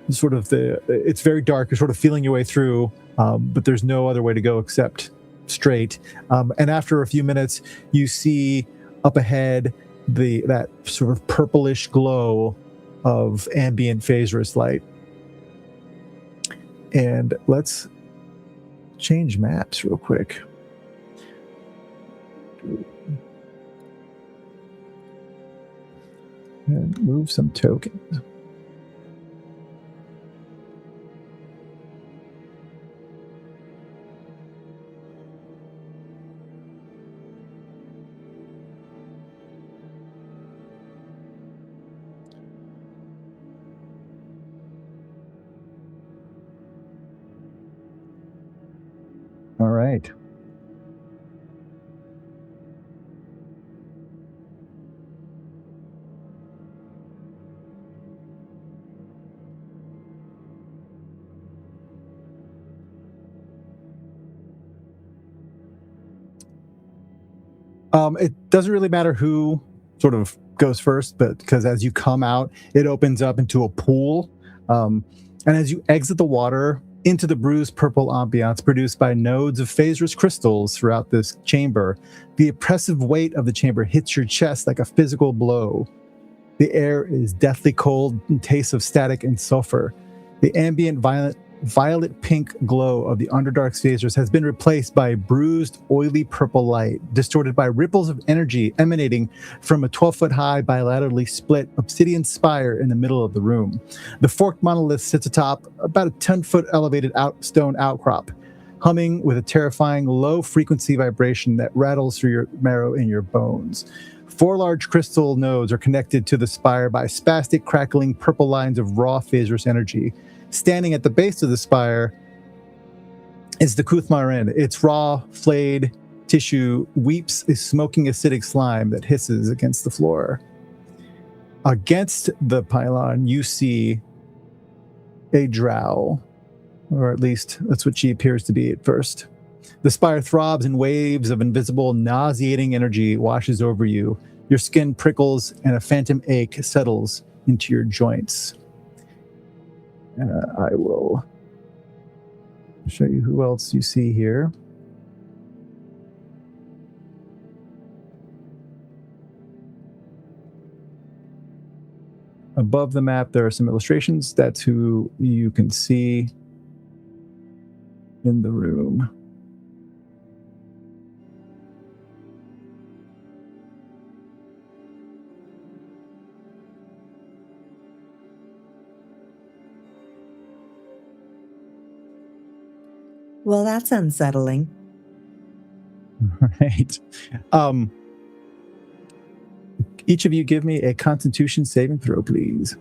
sort of it's very dark. You're sort of feeling your way through, but there's no other way to go except straight. And after a few minutes, you see up ahead that sort of purplish glow of ambient Faerûn light. And let's change maps real quick. And move some tokens. All right. It doesn't really matter who sort of goes first, but because as you come out, it opens up into a pool. And as you exit the water into the bruised purple ambiance produced by nodes of Faerûn crystals throughout this chamber, the oppressive weight of the chamber hits your chest like a physical blow. The air is deathly cold and tastes of static and sulfur. The ambient violet pink glow of the Underdark Faerûn has been replaced by bruised, oily purple light, distorted by ripples of energy emanating from a 12-foot high, bilaterally split obsidian spire in the middle of the room. The forked monolith sits atop about a 10-foot elevated stone outcrop, humming with a terrifying low-frequency vibration that rattles through your marrow in your bones. 4 large crystal nodes are connected to the spire by spastic, crackling purple lines of raw Faerûn energy. Standing at the base of the spire is the Kuthmarin. Its raw, flayed tissue weeps a smoking acidic slime that hisses against the floor. Against the pylon, you see a drow, or at least that's what she appears to be at first. The spire throbs in waves of invisible, nauseating energy washes over you. Your skin prickles and a phantom ache settles into your joints. I will show you who else you see here. Above the map, there are some illustrations. That's who you can see in the room. Well, that's unsettling. Right. Each of you give me a Constitution saving throw, please.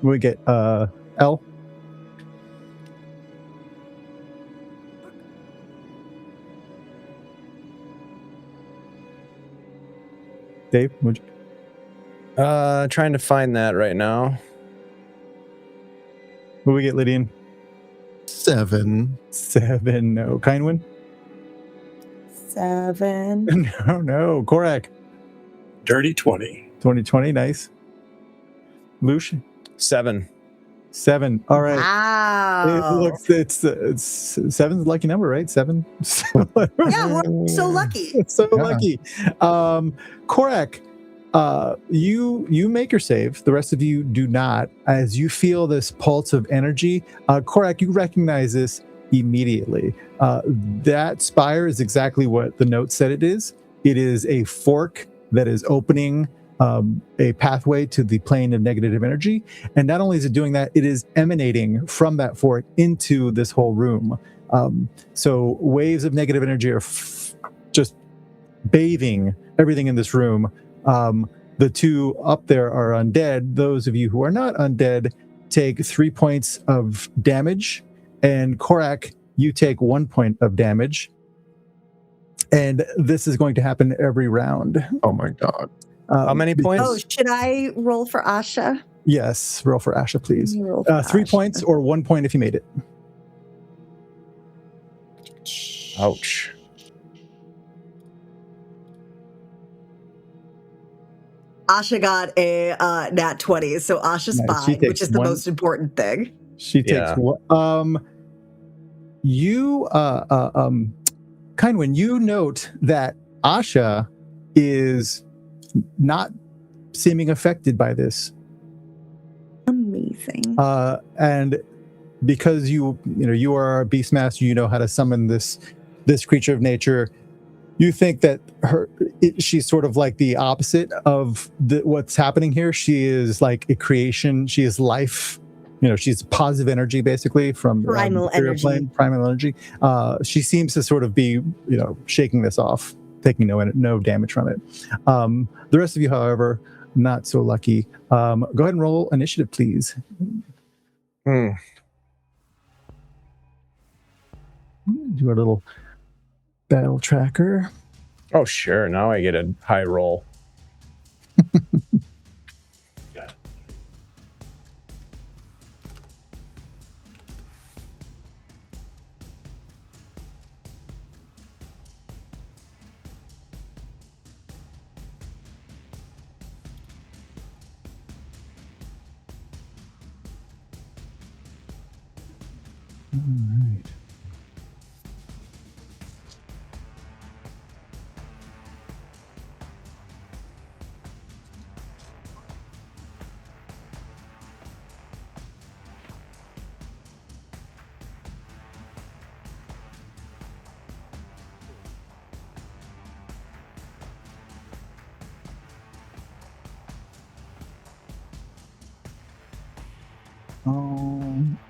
We get L. Dave, would you? Trying to find that right now. What we get, Lydian? 7. 7. No. Kindwin? 7. No. Korak? Dirty 20. 2020. Nice. Lush? 7. 7. All right. Wow. It's 7's a lucky number, right? 7. Yeah, we're so lucky. So lucky. Korak, you make your save. The rest of you do not. As you feel this pulse of energy, Korak, you recognize this immediately. That spire is exactly what the note said it is. It is a fork that is opening a pathway to the plane of negative energy. And not only is it doing that, it is emanating from that fork into this whole room. So waves of negative energy are just bathing everything in this room. The two up there are undead. Those of you who are not undead take 3 points of damage, and Korak, you take 1 point of damage. And this is going to happen every round. Oh my god. How many points? Oh, should I roll for Asha? Yes, roll for Asha, please. Let me roll for 3 Asha. points or 1 point if you made it. Ouch. Asha got a nat 20, so Asha's Nice. She fine, which takes is the one- most important thing. She takes Yeah. you Kindwin, you note that Asha is not seeming affected by this. Amazing. And because you are a beastmaster, you know how to summon this creature of nature. You think that she's sort of like the opposite of what's happening here. She is like a creation. She is life. She's positive energy, basically, from Primal the material energy. plane, primal energy. She seems to sort of be, shaking this off, taking no damage from it. The rest of you, however, not so lucky. Go ahead and roll initiative, please. Do a little battle tracker. Oh, sure. Now I get a high roll. All right.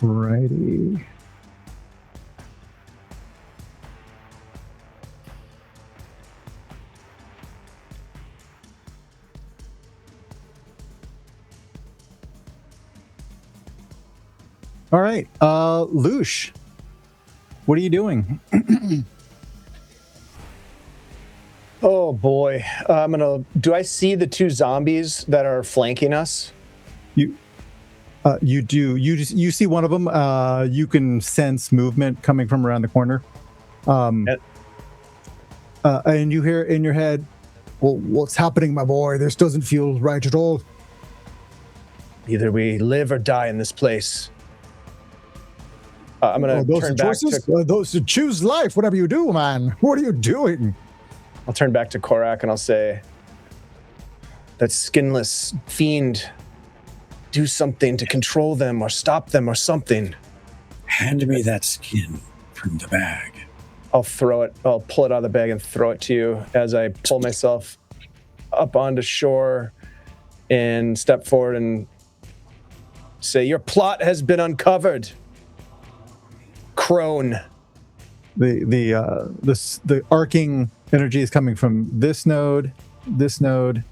Alrighty. All right, Lush, what are you doing? Oh boy. Do I see the two zombies that are flanking us? You do. You see one of them. You can sense movement coming from around the corner. And you hear in your head, "Well, what's happening, my boy? This doesn't feel right at all." Either we live or die in this place. I'm going to turn back to... those who choose life, whatever you do, man. What are you doing? I'll turn back to Korak and I'll say, that skinless fiend, do something to control them or stop them or something. Hand me that skin from the bag. I'll pull it out of the bag and throw it to you as I pull myself up onto shore and step forward and say, your plot has been uncovered. Crone. The arcing energy is coming from this node, this node,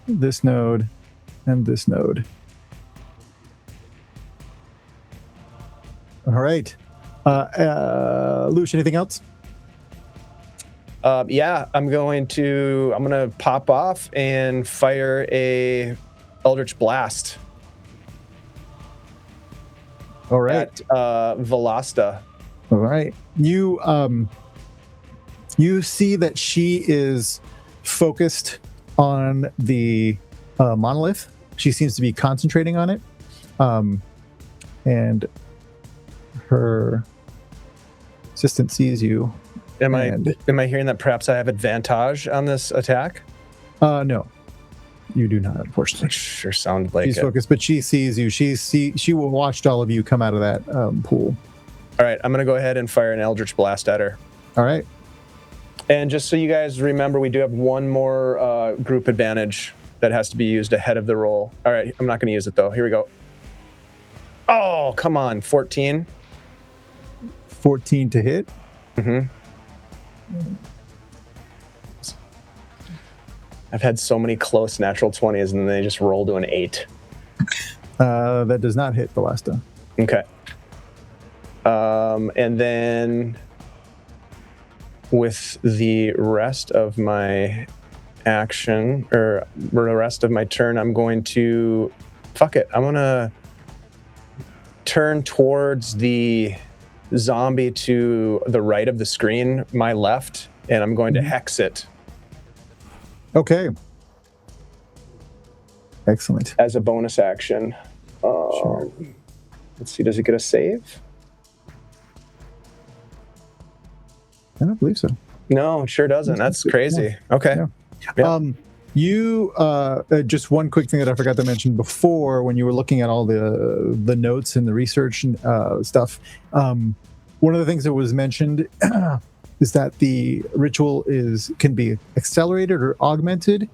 this node, and this node. All right. Lush, anything else? Yeah, I'm gonna pop off and fire a Eldritch Blast. All right. At Velasta. All right. You see that she is focused on the monolith. She seems to be concentrating on it. And her assistant sees you. Am I hearing that perhaps I have advantage on this attack? No. You do not, unfortunately. Sure sounded like She's it. focused, but she sees you. She watched all of you come out of that pool. All right, I'm going to go ahead and fire an Eldritch Blast at her. All right. And just so you guys remember, we do have one more group advantage that has to be used ahead of the roll. All right, I'm not going to use it, though. Here we go. Oh, come on, 14. 14 to hit. Mm-hmm. I've had so many close natural 20s, and then they just roll to an 8. That does not hit Ballista. Okay. And then with the rest of my action, or the rest of my turn, I'm going to... Fuck it. I'm going to turn towards the zombie to the right of the screen, my left, and I'm going to hex it. Okay. Excellent. As a bonus action. Sure. Let's see, does it get a save? I don't believe so. No, it sure doesn't. That's crazy. Okay. Yeah. Yeah. You just one quick thing that I forgot to mention before when you were looking at all the notes and the research and stuff. One of the things that was mentioned is that the ritual can be accelerated or augmented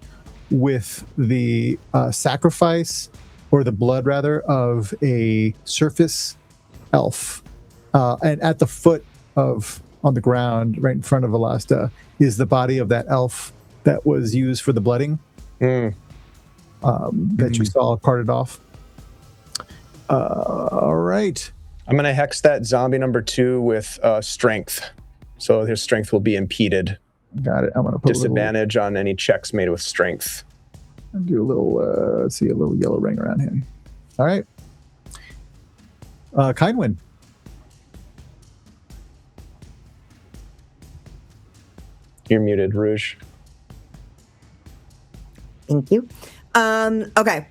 with the sacrifice, or the blood rather, of a surface elf. And at the foot of, on the ground, right in front of Alasta, is the body of that elf that was used for the blooding that you saw carted off. All right. I'm going to hex that zombie number 2 with strength. So his strength will be impeded. Got it. I'm going to put disadvantage on any checks made with strength. I'll do a little, let's see, a little yellow ring around him. All right. Kindwin. You're muted, Rouge. Thank you. Okay.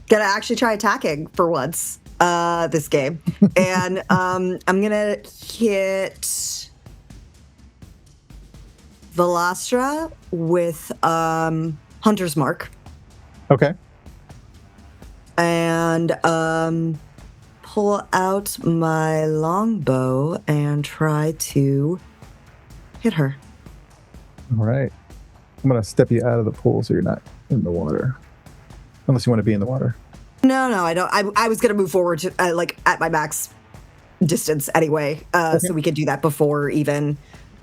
Gonna actually try attacking for once this game. And I'm gonna hit Velastra with Hunter's Mark. Okay. And pull out my longbow and try to hit her. All right. I'm going to step you out of the pool so you're not in the water. Unless you want to be in the water. No, I don't. I was going to move forward to, like, at my max distance anyway. Okay. So we could do that before even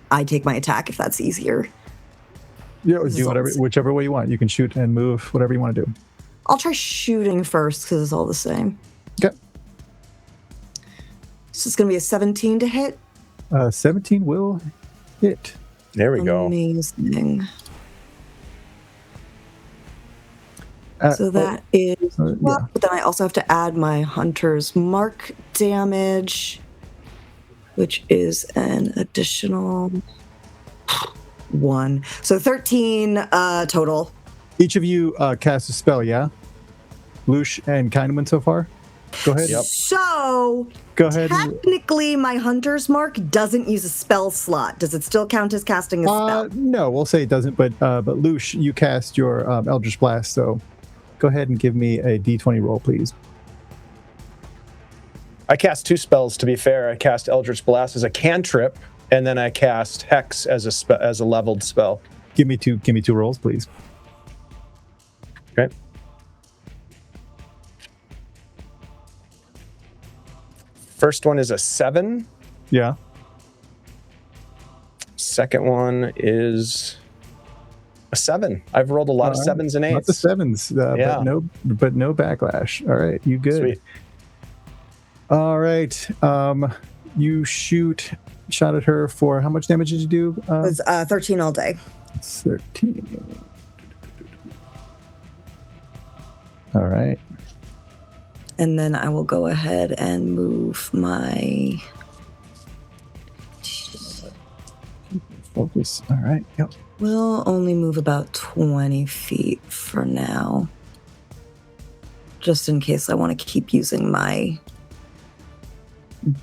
I take my attack, if that's easier. Yeah, or do whichever way you want. You can shoot and move, whatever you want to do. I'll try shooting first because it's all the same. Okay. So it's going to be a 17 to hit. 17 will hit. There we go. Amazing. So that is... yeah. But then I also have to add my Hunter's Mark damage, which is an additional 1. So 13 total. Each of you cast a spell, yeah? Lush and Kindman so far? Go ahead. Yep. So, Go ahead. technically, my Hunter's Mark doesn't use a spell slot. Does it still count as casting a spell? No, we'll say it doesn't, but Lush, you cast your Eldritch Blast, so go ahead and give me a D20 roll, please. I cast 2 spells, to be fair. I cast Eldritch Blast as a cantrip, and then I cast Hex as a leveled spell. Give me two rolls, please. Okay. First one is a 7. Yeah. Second one is a 7. I've rolled a lot of 7s and 8s. Lots of 7s, Yeah. but no backlash. All right, you good. Sweet. All right. You shot at her for how much damage did you do? It was 13 all day. 13. All right. And then I will go ahead and move my... Focus. All right. Yep. We'll only move about 20 feet for now. Just in case I want to keep using my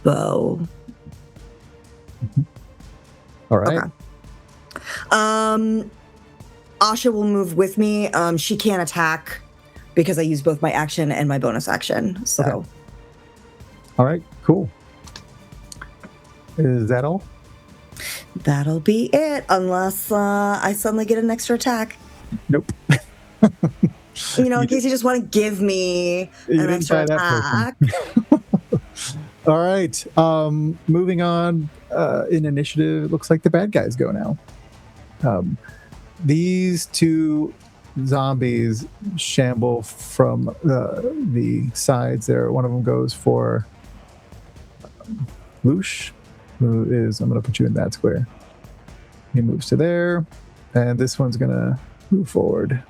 bow. Mm-hmm. All right. Okay. Asha will move with me. She can't attack because I use both my action and my bonus action. So. Okay. All right. Cool. Is that all? That'll be it, unless I suddenly get an extra attack. Nope. In case you just want to give me an extra attack. All right. Moving on in initiative, it looks like the bad guys go now. these two zombies shamble from the sides there. One of them goes for Lush, who is, I'm going to put you in that square. He moves to there, and this one's going to move forward.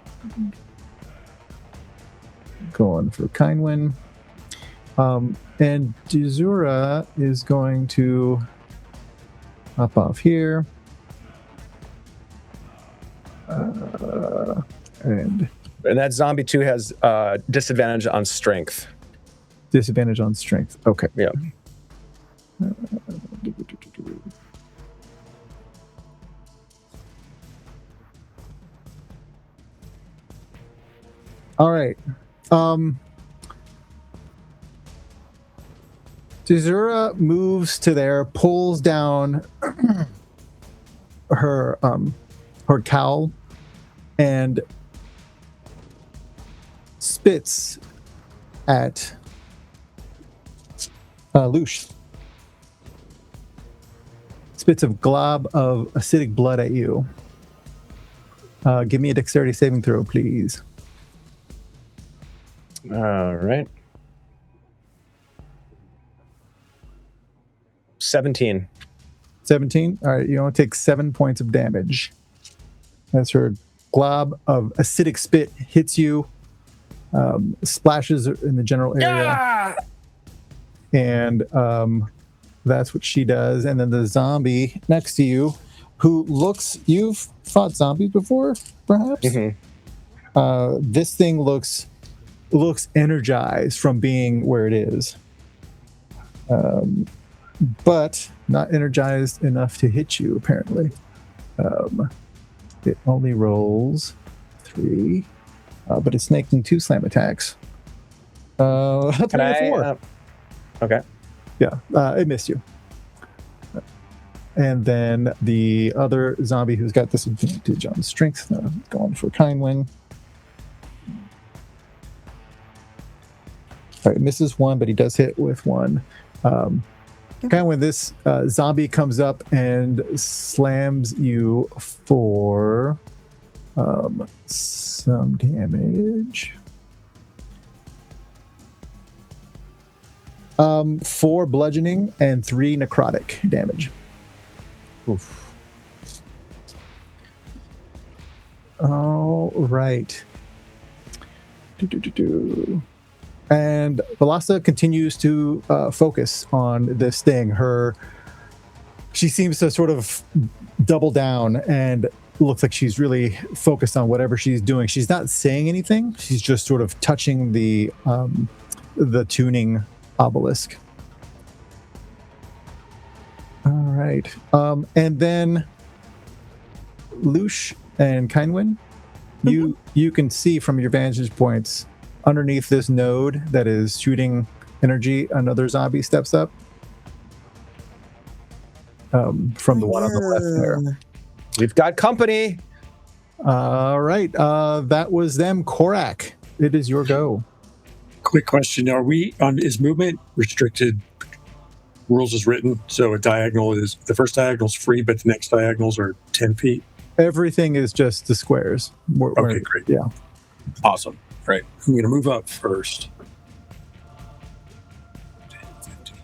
Going for Kindwin. And Dizura is going to hop off here. And that zombie too has disadvantage on strength. Disadvantage on strength. Okay. Yeah. All right. Dizura moves to there, pulls down her cowl, and spits at Lush. Spits a glob of acidic blood at you. Give me a dexterity saving throw, please. All right. 17. 17? All right, you only take 7 points of damage. As her glob of acidic spit hits you, splashes in the general area. And that's what she does. And then the zombie next to you, who looks... You've fought zombies before, perhaps? Mm-hmm. This thing looks energized from being where it is. But not energized enough to hit you, apparently. It only rolls 3, but it's making 2 slam attacks. 3 or 4. Okay. Yeah, it missed you. And then the other zombie who's got disadvantage on strength, going for Kindwing. All right, misses 1, but he does hit with 1. Kind of when this zombie comes up and slams you for some damage. 4 bludgeoning and 3 necrotic damage. Oof. All right. And Velasa continues to focus on this thing. She seems to sort of double down and looks like she's really focused on whatever she's doing. She's not saying anything. She's just sort of touching the tuning obelisk. All right. And then Lush and Kindwin, you can see from your vantage points underneath this node that is shooting energy, another zombie steps up from the one on the left there. We've got company. All right. That was them. Korak, it is your go. Quick question. Are we on, is movement restricted? Rules is written, so a diagonal is, the first diagonal is free, but the next diagonals are 10 feet. Everything is just the squares. Okay, great. Yeah. Awesome. Right. I'm going to move up first. 10, 15,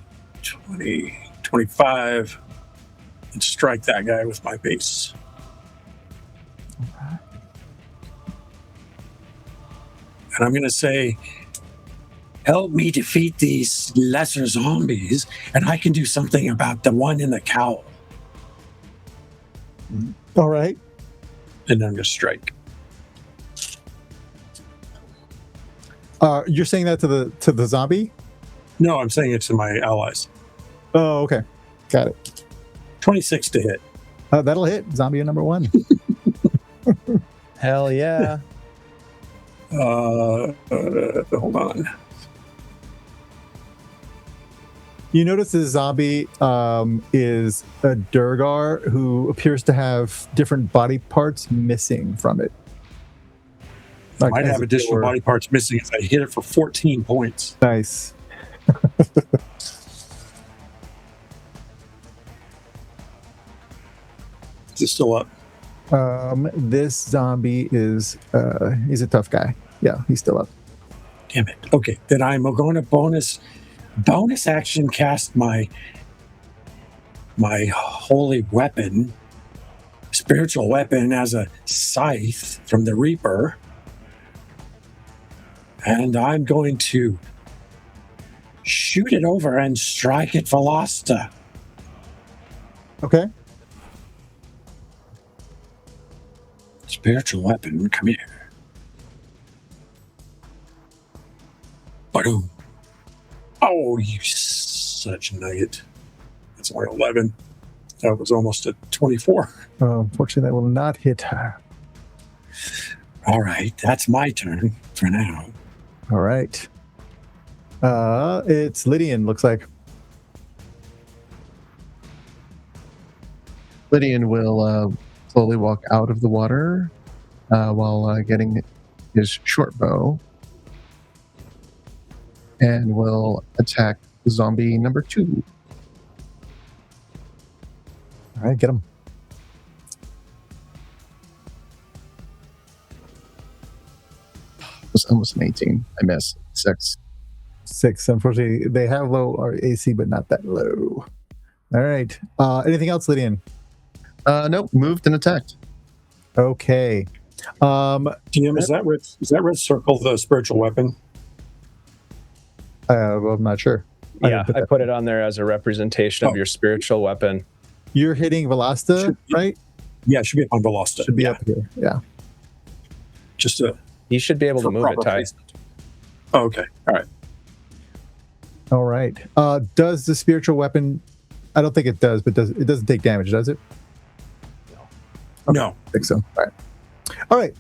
20, 25, and strike that guy with my base. All right. And I'm going to say, help me defeat these lesser zombies, and I can do something about the one in the cowl. All right. And I'm going to strike. You're saying that to the zombie? No, I'm saying it to my allies. Oh, okay. Got it. 26 to hit. That'll hit. Zombie number 1. Hell yeah. Hold on. You notice the zombie is a Durgar who appears to have different body parts missing from it. Like, might have additional body parts missing if I hit it for 14 points. Nice. Is it still up? This zombie is he's a tough guy. Yeah, he's still up. Damn it. Okay, then I'm going to bonus action cast my holy weapon, spiritual weapon, as a scythe from the Reaper. And I'm going to shoot it over and strike it Velosta. Okay. Spiritual weapon, come here. Boom. Oh, you such a nugget. That's only 11. That was almost a 24. Unfortunately, that will not hit her. All right, that's my turn for now. All right. It's Lydian, looks like. Lydian will slowly walk out of the water while getting his short bow, and will attack zombie number 2. All right, get him. It was almost an 18. I miss. 6. 6. Unfortunately, they have low AC, but not that low. All right. Anything else, Lydian? Nope. Moved and attacked. Okay. DM, is that red circle the spiritual weapon? Well, I'm not sure. Yeah, I put it on there as a representation of your spiritual weapon. You're hitting Velosta, right? Yeah, it should be on Velosta. Should be up here. Yeah. Just a. You should be able to move it, Ty. Oh, okay. All right. All right. Does the spiritual weapon? I don't think it does, but it doesn't take damage, does it? No. Okay. I think so. All right. All right.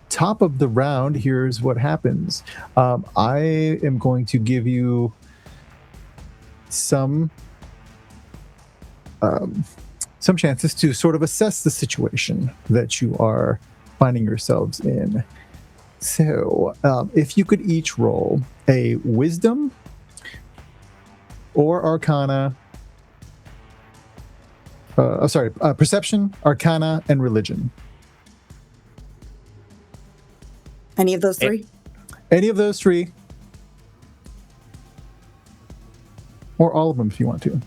Top of the round. Here's what happens. I am going to give you some chances to sort of assess the situation that you are finding yourselves in. So, if you could each roll a wisdom or arcana, perception, arcana, and religion. Any of those three? Any of those 3. Or all of them if you want to.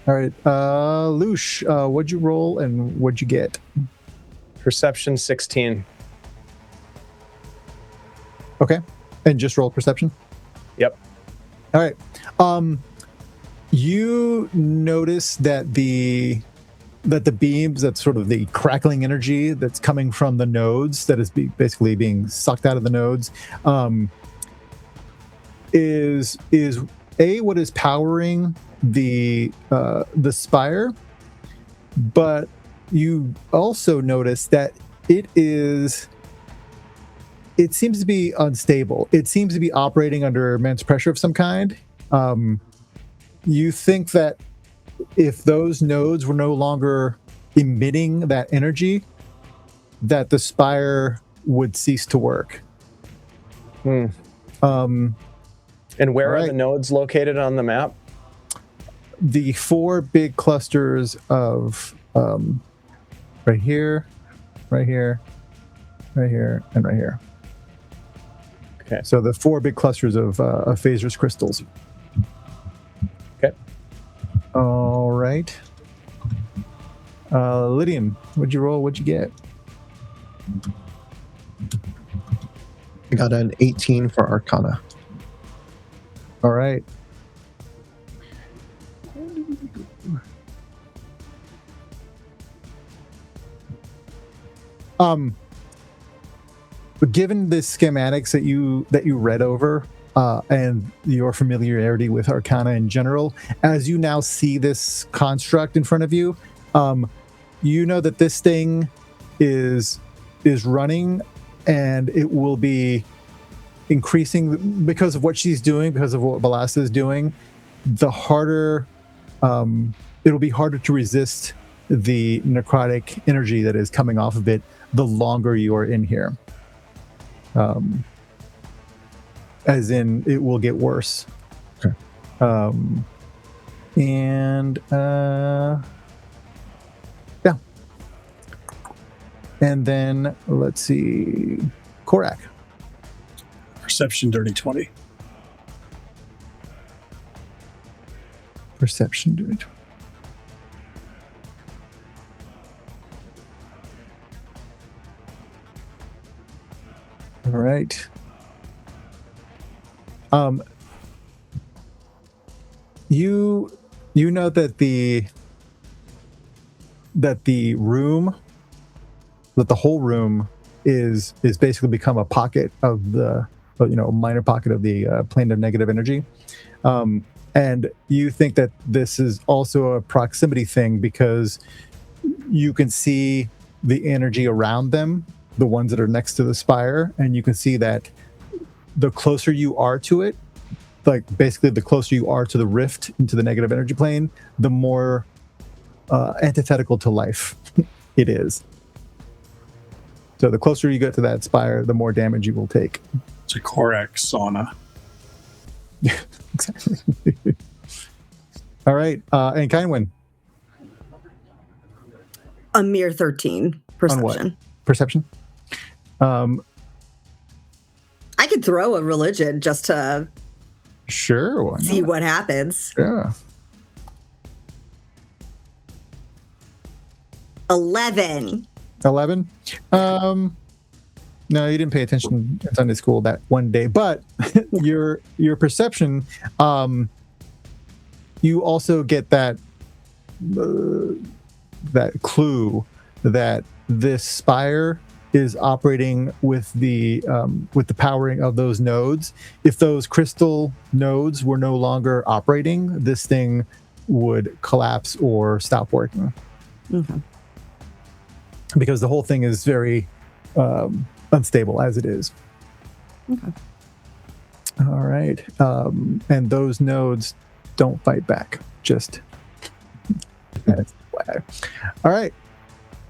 All right. Lush, what'd you roll and what'd you get? Perception 16. Okay. And just roll perception? Yep. All right. You notice that the beams, that's sort of the crackling energy that's coming from the nodes, that is basically being sucked out of the nodes, is what is powering the spire, but you also notice that it seems to be unstable. It seems to be operating under immense pressure of some kind. You think that if those nodes were no longer emitting that energy, that the spire would cease to work. And where are the nodes located on the map? The 4 big clusters of right here, right here, right here, and right here. Okay. So the 4 big clusters of phasers crystals. Okay. All right. Lydian, what'd you roll? What'd you get? I got an 18 for arcana. All right. But given the schematics that you read over, and your familiarity with arcana in general, as you now see this construct in front of you, you know that this thing is running, and it will be increasing because of what she's doing, because of what Velosta is doing. The harder, it'll be harder to resist the necrotic energy that is coming off of it the longer you are in here. As in, it will get worse And yeah. And then let's see, Korak. Perception, dirty 20. Perception, dirty 20. All right. You know that the whole room is basically become a pocket of the minor pocket of the plane of negative energy, and you think that this is also a proximity thing because you can see the energy around them, the ones that are next to the spire, and you can see that the closer you are to it, like basically the closer you are to the rift into the negative energy plane, the more antithetical to life it is. So the closer you get to that spire, the more damage you will take. It's a Korak sauna. Exactly. All right, and Kindwin. A mere 13 perception. On what? Perception? I could throw a religion just to Sure. Why see not? what happens. Yeah. 11. 11. No, you didn't pay attention in Sunday school that one day, but your perception, you also get that clue that this spire is operating with the powering of those nodes. If those crystal nodes were no longer operating, this thing would collapse or stop working. Mm-hmm. Because the whole thing is very unstable as it is. Okay. All right. And those nodes don't fight back. Just that's why. All right.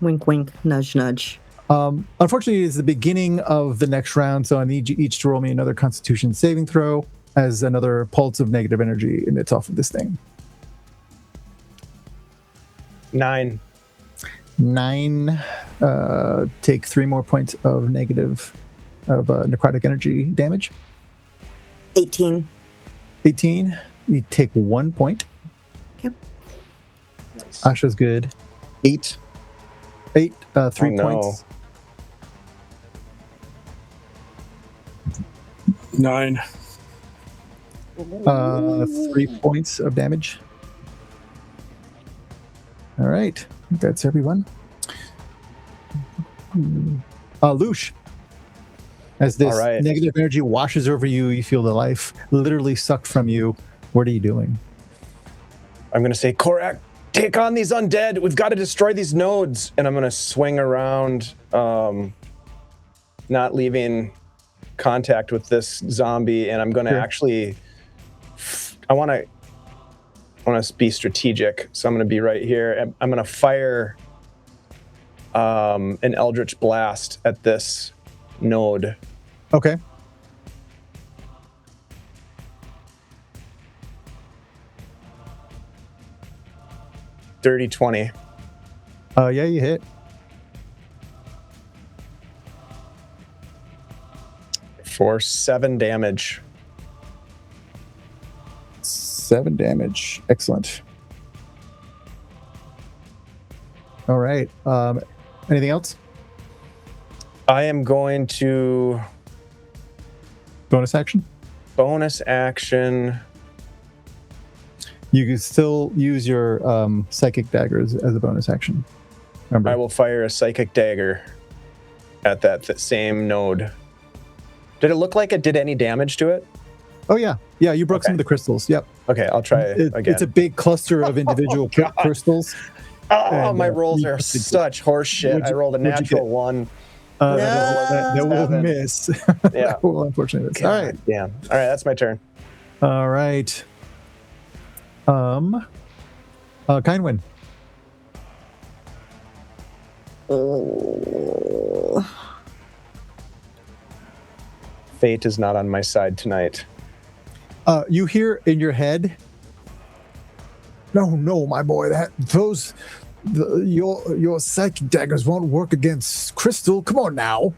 Wink, wink, nudge, nudge. Unfortunately, it's the beginning of the next round, so I need you each to roll me another Constitution saving throw as another pulse of negative energy emits off of this thing. 9. 9. Take 3 more points of necrotic energy damage. 18. 18. You take 1 point. Yep. Asha's good. 8. 8. 3 points. 9. 3 points of damage. All right. That's everyone. Lush. As this negative energy washes over you, you feel the life literally sucked from you. What are you doing? I'm going to say, Korak, take on these undead. We've got to destroy these nodes. And I'm going to swing around, not leaving contact with this zombie. And I'm going to actually, I want to be strategic. So I'm going to be right here. And I'm going to fire an Eldritch Blast at this node. Okay. Dirty 20. Yeah, you hit. For 7 damage. 7 damage. Excellent. All right. Anything else? I am going to... Bonus action? Bonus action. You can still use your psychic daggers as a bonus action. Remember? I will fire a psychic dagger at that same node. Did it look like it did any damage to it? Oh, yeah. Yeah, you broke some of the crystals. Yep. Okay, I'll try again. It's a big cluster of individual crystals. Oh, my rolls are such horse shit. I rolled a natural 1. That will miss. Yeah. That will unfortunately miss. All right. Damn. All right, that's my turn. All right. Kindwin. Fate is not on my side tonight. You hear in your head, no, my boy, your psychic daggers won't work against Crystal. Come on now.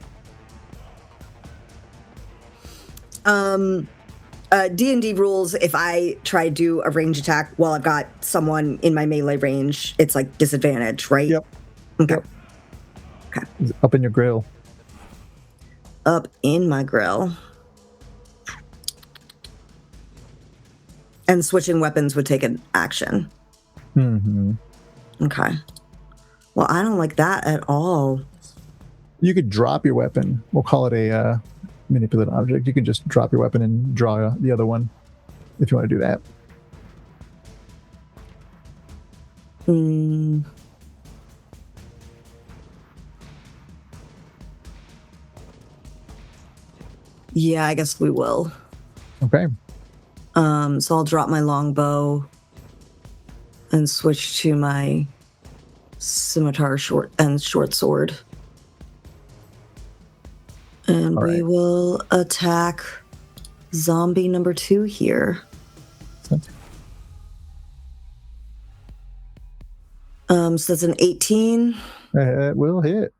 D&D rules, if I try to do a range attack while I've got someone in my melee range, it's like disadvantage, right? Yep. Okay. Yep. Okay. Up in your grill. Up in my grill. And switching weapons would take an action. Mm-hmm. Okay. Well, I don't like that at all. You could drop your weapon. We'll call it a manipulated object. You can just drop your weapon and draw the other one if you want to do that. Yeah, I guess we will. Okay. So I'll drop my longbow and switch to my scimitar short sword. And All we right. will attack zombie number 2 here. So that's an 18. It will hit.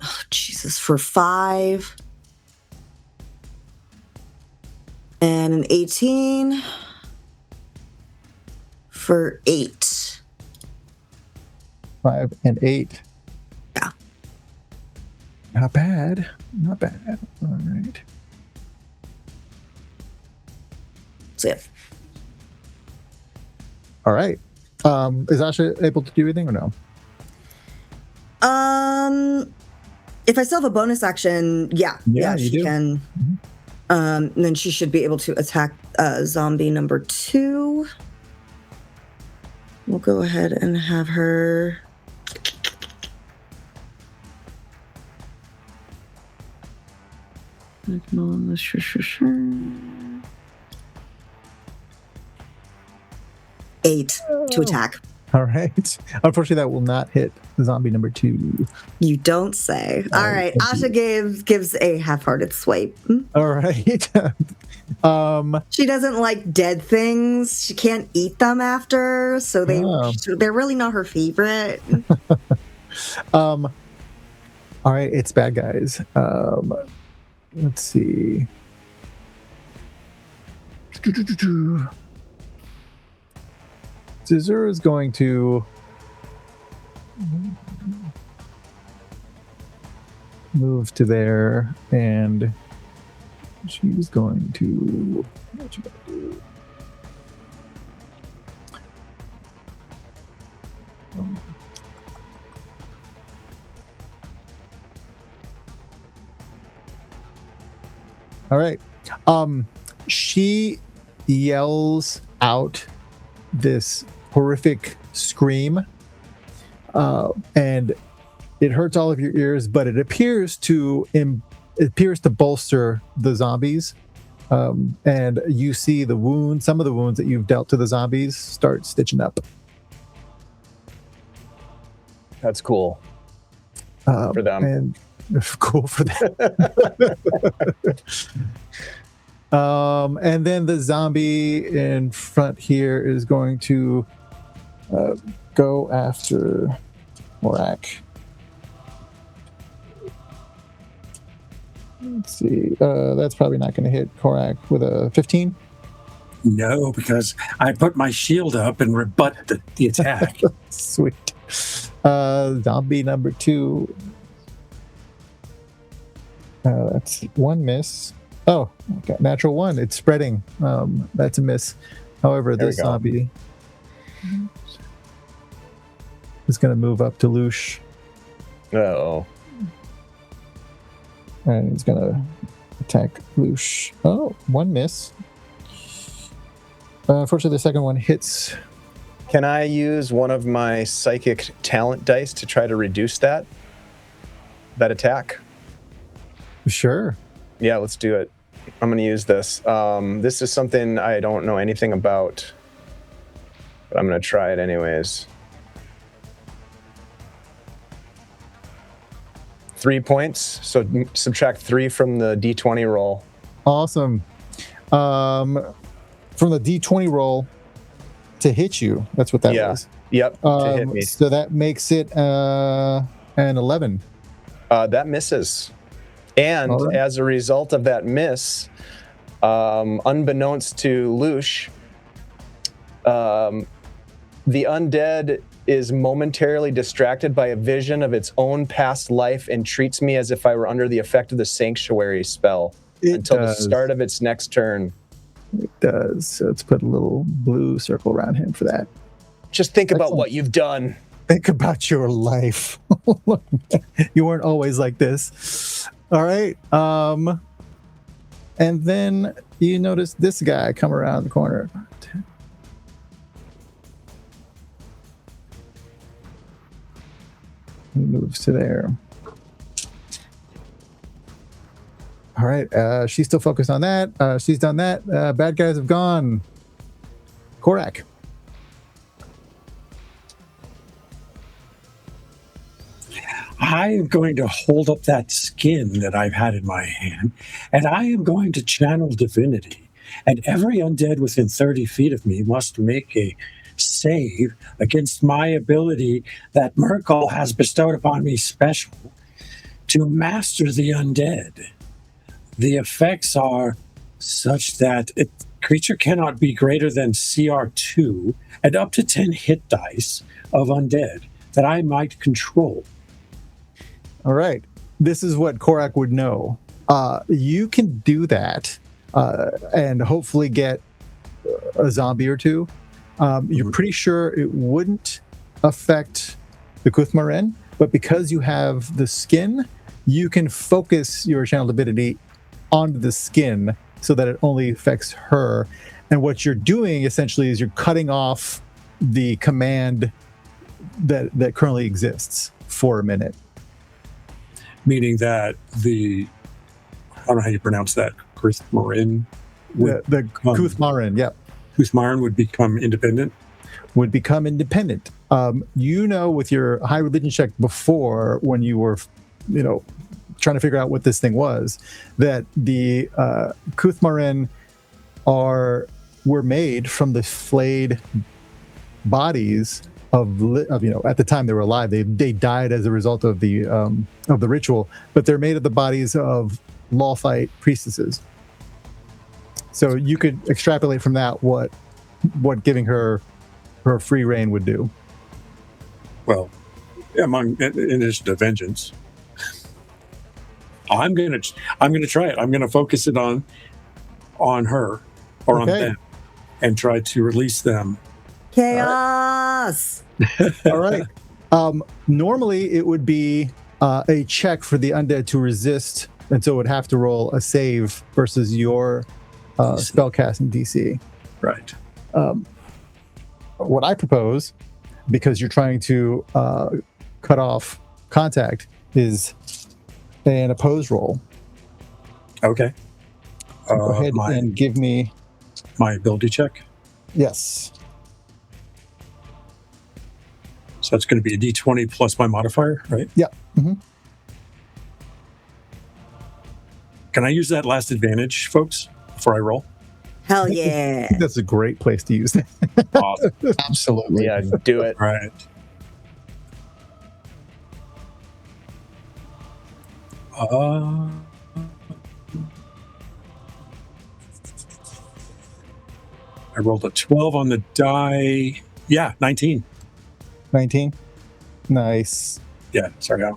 Oh, Jesus, for 5. And an 18 for 8. 5 and 8. Yeah. Not bad. Not bad. All right. So yeah. All right. Is Asha able to do anything or no? If I still have a bonus action, yeah, Yeah, you she do. can. And then she should be able to attack zombie number 2. We'll go ahead and have her. Eight to attack. All right. Unfortunately, that will not hit zombie number 2. You don't say. All right. thank Asha gives a half-hearted swipe. All right. She doesn't like dead things. She can't eat them after, so they're really not her favorite. All right. It's bad guys. Let's see. Scissor is going to move to there, and she's going to. What you gonna do? All right. She yells out this horrific scream, and it hurts all of your ears, but it appears to bolster the zombies, and you see the wounds, some of the wounds that you've dealt to the zombies start stitching up. That's cool for them. And cool for them. And then the zombie in front here is going to go after Morak. Let's see. That's probably not going to hit Korak with a 15. No, because I put my shield up and rebut the attack. Sweet. Zombie number 2. That's 1 miss. Oh, okay. Natural 1. It's spreading. That's a miss. However, this zombie is going to move up to Lush. Uh-oh. And he's going to attack Lush. Oh, 1 miss. Unfortunately, the second one hits. Can I use one of my psychic talent dice to try to reduce that attack? Sure. Yeah, let's do it. I'm going to use this. This is something I don't know anything about, but I'm going to try it anyways. 3 points. So subtract 3 from the D20 roll. Awesome. From the D20 roll to hit you, that's what that was. Yep. To hit me. So that makes it an 11. That misses. And All right. as a result of that miss, unbeknownst to Lush, the undead is momentarily distracted by a vision of its own past life and treats me as if I were under the effect of the sanctuary spell until the start of its next turn. It does. So let's put a little blue circle around him for that. Just think about what you've done. Think about your life. You weren't always like this. All right. And then you notice this guy come around the corner. He moves to there. All right. She's still focused on that. She's done that. Bad guys have gone. Korak. I am going to hold up that skin that I've had in my hand, and I am going to channel divinity. And every undead within 30 feet of me must make a save against my ability that Merkel has bestowed upon me special to master the undead. The effects are such that a creature cannot be greater than CR2 and up to 10 hit dice of undead that I might control. All right. This is what Korak would know. You can do that and hopefully get a zombie or two. You're pretty sure it wouldn't affect the Kuthmaren, but because you have the skin, you can focus your channel divinity onto the skin so that it only affects her. And what you're doing essentially is you're cutting off the command that currently exists for a minute. Meaning that I don't know how you pronounce that, Kuthmaren? The Kuthmaren, yep. Kuthmaren would become independent? Would become independent. You know, with your high religion check before, when you were, trying to figure out what this thing was, that the Kuthmaren were made from the flayed bodies of at the time they were alive. They died as a result of the ritual, but they're made of the bodies of Lawfite priestesses. So you could extrapolate from that what giving her free reign would do. Well, in addition to vengeance, I'm gonna try it. I'm gonna focus it on her or on them, and try to release them. Chaos. All right. Normally it would be a check for the undead to resist, and so it would have to roll a save versus your spellcasting DC. Right. What I propose, because you're trying to cut off contact, is an opposed roll. Okay. Go ahead and give me my ability check. Yes. So that's going to be a D20 plus my modifier, right? Yeah. Mm-hmm. Can I use that last advantage, folks, before I roll? Hell yeah. I think that's a great place to use that. Awesome. Absolutely. Yeah, do it. Right. I rolled a 12 on the die. Yeah, 19. 19. Nice. Yeah, sorry. I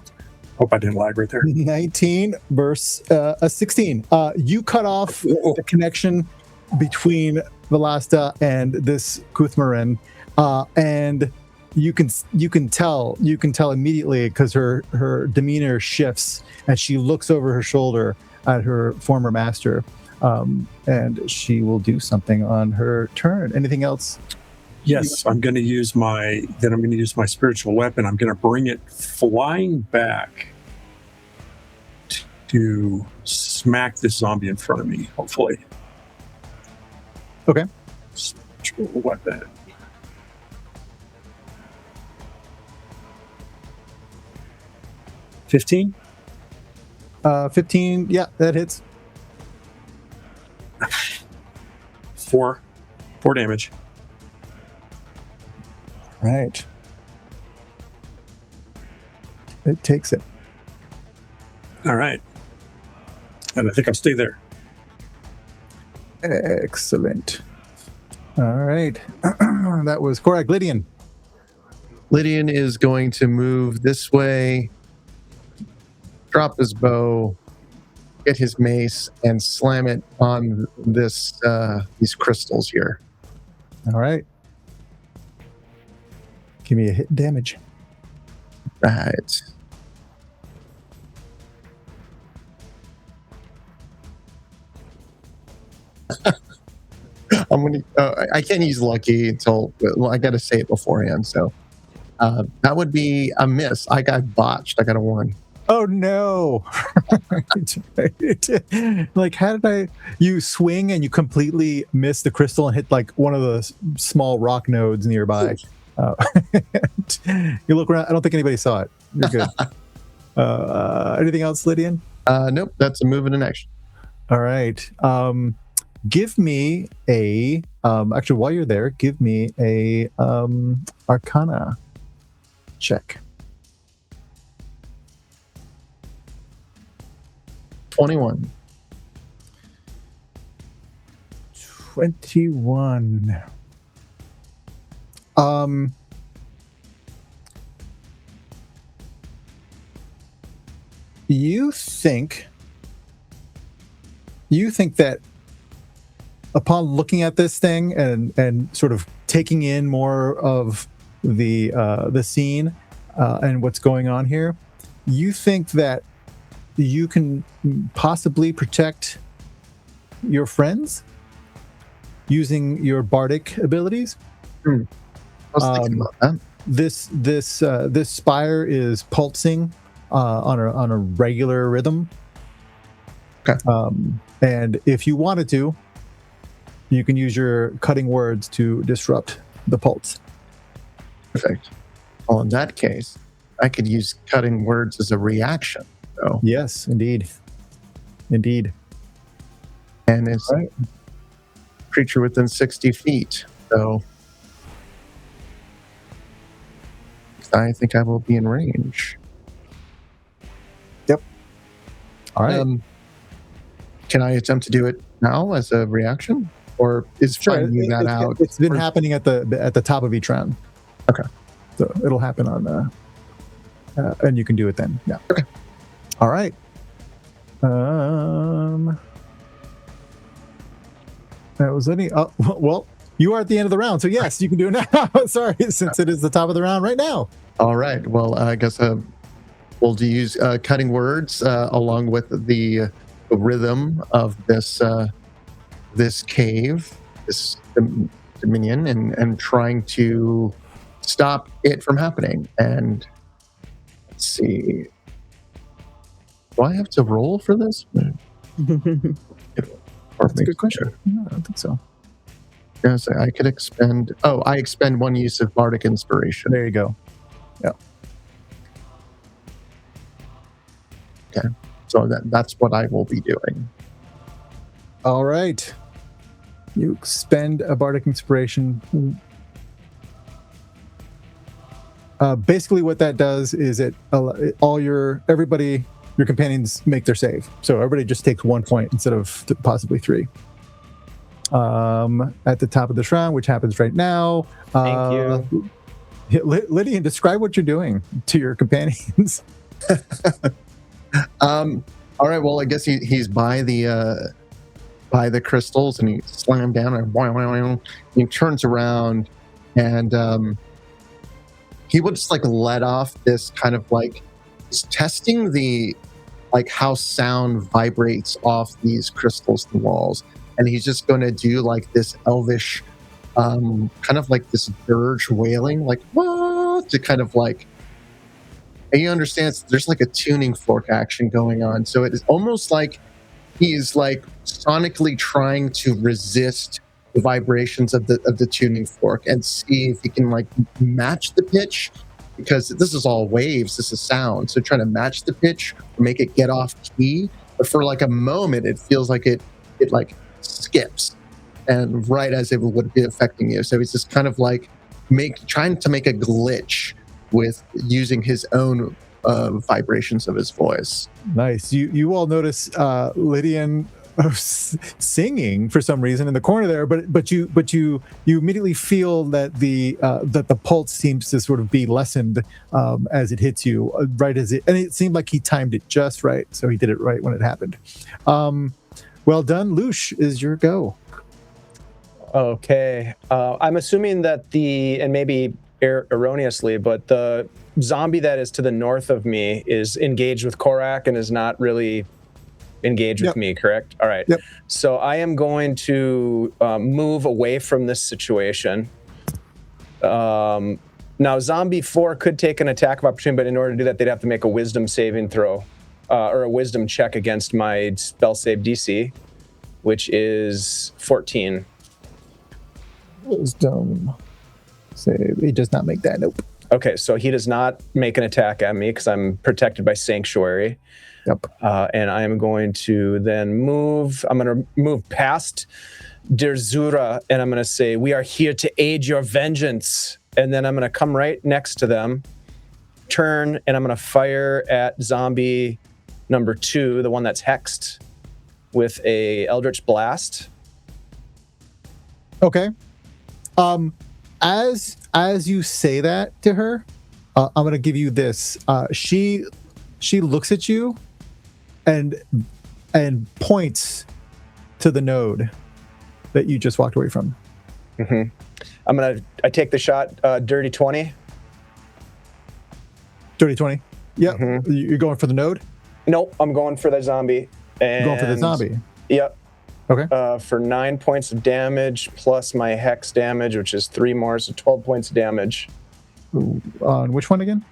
hope I didn't lag right there. 19 versus a 16. You cut off the connection between Velasta and this Kuthmaren, and you can tell immediately because her demeanor shifts and she looks over her shoulder at her former master, and she will do something on her turn. Anything else? Yes, I'm going to use my spiritual weapon. I'm going to bring it flying back to smack this zombie in front of me, hopefully. Okay. Spiritual weapon. $15? 15. Yeah, that hits. 4 damage. Right. It takes it. All right. And I think I'll stay there. Excellent. All right. That was correct. Lydian. Lydian is going to move this way, drop his bow, get his mace, and slam it on this these crystals here. All right. Give me a hit damage. Right. I'm gonna. I can't use lucky until I got to say it beforehand. So that would be a miss. I got botched. I got a 1. Oh no! Like, how did you swing and you completely miss the crystal and hit like one of the small rock nodes nearby? You look around. I don't think anybody saw it. You're good. Anything else, Lydian? Nope. That's a move and an action. All right. Give me a. Actually, while you're there, give me a Arcana check. 21. 21. You think that upon looking at this thing and sort of taking in more of the scene and what's going on here, you think that you can possibly protect your friends using your bardic abilities. I was thinking about that. This spire is pulsing on a regular rhythm. Okay. And if you wanted to, you can use your cutting words to disrupt the pulse. Perfect. Well, in that case, I could use cutting words as a reaction. So. Yes, indeed. And it's right. Creature within 60 feet. So I think I will be in range. Yep. All right. Can I attempt to do it now as a reaction? Or is finding that out? It's been happening at the top of each round. Okay. So it'll happen on and you can do it then. Yeah. Okay. All right. That was any. Oh, well, you are at the end of the round, so yes, you can do it now. Sorry, since it is the top of the round right now. All right. Well, I guess we'll use cutting words along with the rhythm of this cave, this dominion, and trying to stop it from happening. And let's see. Do I have to roll for this? That's a good question. No, I don't think so. Yes, I could expend. Oh, I expend 1 use of bardic inspiration. There you go. Yeah. Okay. So that's what I will be doing. All right. You expend a bardic inspiration. Basically, what that does is your companions make their save. So everybody just takes 1 point instead of possibly 3. At the top of this round, which happens right now. Thank you. Lydian, describe what you're doing to your companions. All right. Well, I guess he's by the crystals, and he slammed down and he turns around, and he would just let off this kind of he's testing how sound vibrates off these crystals and walls, and he's just going to do this elvish kind of this dirge wailing, what, to kind of and you understand there's a tuning fork action going on, so it is almost like he's sonically trying to resist the vibrations of the tuning fork and see if he can match the pitch because this is all waves, this is sound. So trying to match the pitch or make it get off key, but for like a moment, it feels like it like skips, and right as it would be affecting you. So he's just kind of like trying to make a glitch with using his own vibrations of his voice. Nice. You all notice Lydian singing for some reason in the corner there, but you immediately feel that the pulse seems to sort of be lessened as it hits you, right as and it seemed like he timed it just right, so he did it right when it happened. Well done, Lush. Is your go? Okay. I'm assuming that and maybe erroneously, but the zombie that is to the north of me is engaged with Korak and is not really engaged with me, correct? All right. Yep. So I am going to move away from this situation. Now, Zombie 4 could take an attack of opportunity, but in order to do that, they'd have to make a wisdom saving throw or a wisdom check against my spell save DC, which is 14. Wisdom save. He does not make that. Nope. Okay, so he does not make an attack at me because I'm protected by Sanctuary. Yep. And I am going to then move. I'm going to move past Derzura, and I'm going to say, "We are here to aid your vengeance." And then I'm going to come right next to them, turn, and I'm going to fire at zombie number 2, the one that's hexed, with a Eldritch Blast. Okay. As you say that to her, I'm going to give you this. She looks at you and points to the node that you just walked away from. Mm-hmm. I take the shot, dirty 20. Dirty 20. Yep. Mm-hmm. You're going for the node? Nope, I'm going for the zombie. And Going for the zombie. Yep. Okay. For 9 points of damage plus my hex damage, which is 3 more, so 12 points of damage. On which one again?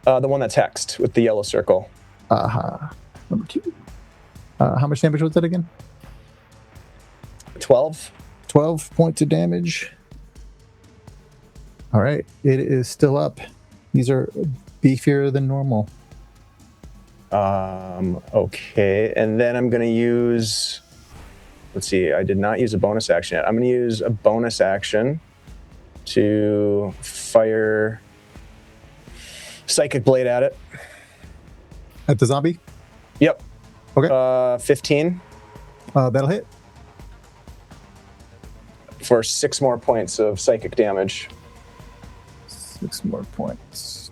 The one that's hexed with the yellow circle. Number 2. How much damage was that again? 12. 12 points of damage. All right. It is still up. These are beefier than normal. Okay. And then I'm going to use... Let's see. I did not use a bonus action yet. I'm going to use a bonus action to fire Psychic Blade at it. At the zombie? Yep. Okay. 15. That'll hit. For 6 more points of psychic damage. 6 more points.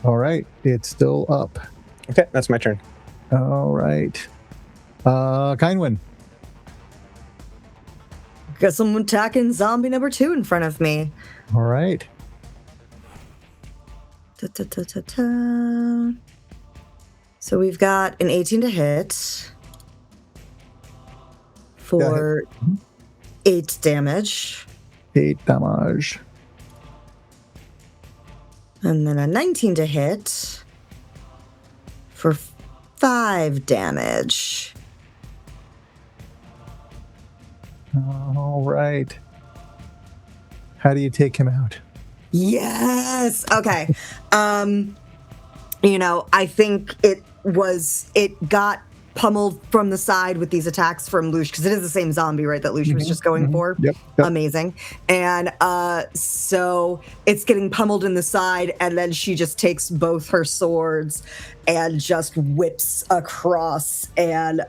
All right. It's still up. Okay, that's my turn. All right. Kindwin. Guess I'm attacking zombie number 2 in front of me. All right. Ta-ta-ta-ta-ta. So we've got an 18 to hit for 8 damage. 8 damage. And then a 19 to hit for 5 damage. All right. How do you take him out? Yes. Okay. I think it got pummeled from the side with these attacks from Lush, because it is the same zombie, right, that Lush was just going for. Yep. Amazing. And so it's getting pummeled in the side, and then she just takes both her swords and just whips across and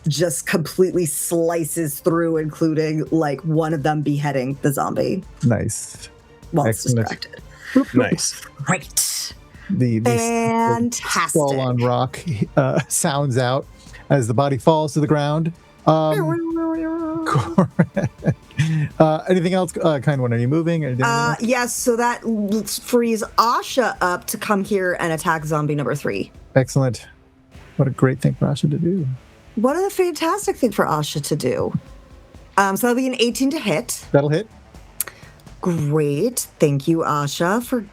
just completely slices through, including like one of them beheading the zombie Nice. while it's Excellent. distracted. Nice. Great. The Fantastic. skull on rock sounds out as the body falls to the ground. Anything else, kind one? Are you moving? Yes, so that frees Asha up to come here and attack zombie number 3. Excellent. What a great thing for Asha to do. What a fantastic thing for Asha to do. So that'll be an 18 to hit. That'll hit. Great. Thank you, Asha, for,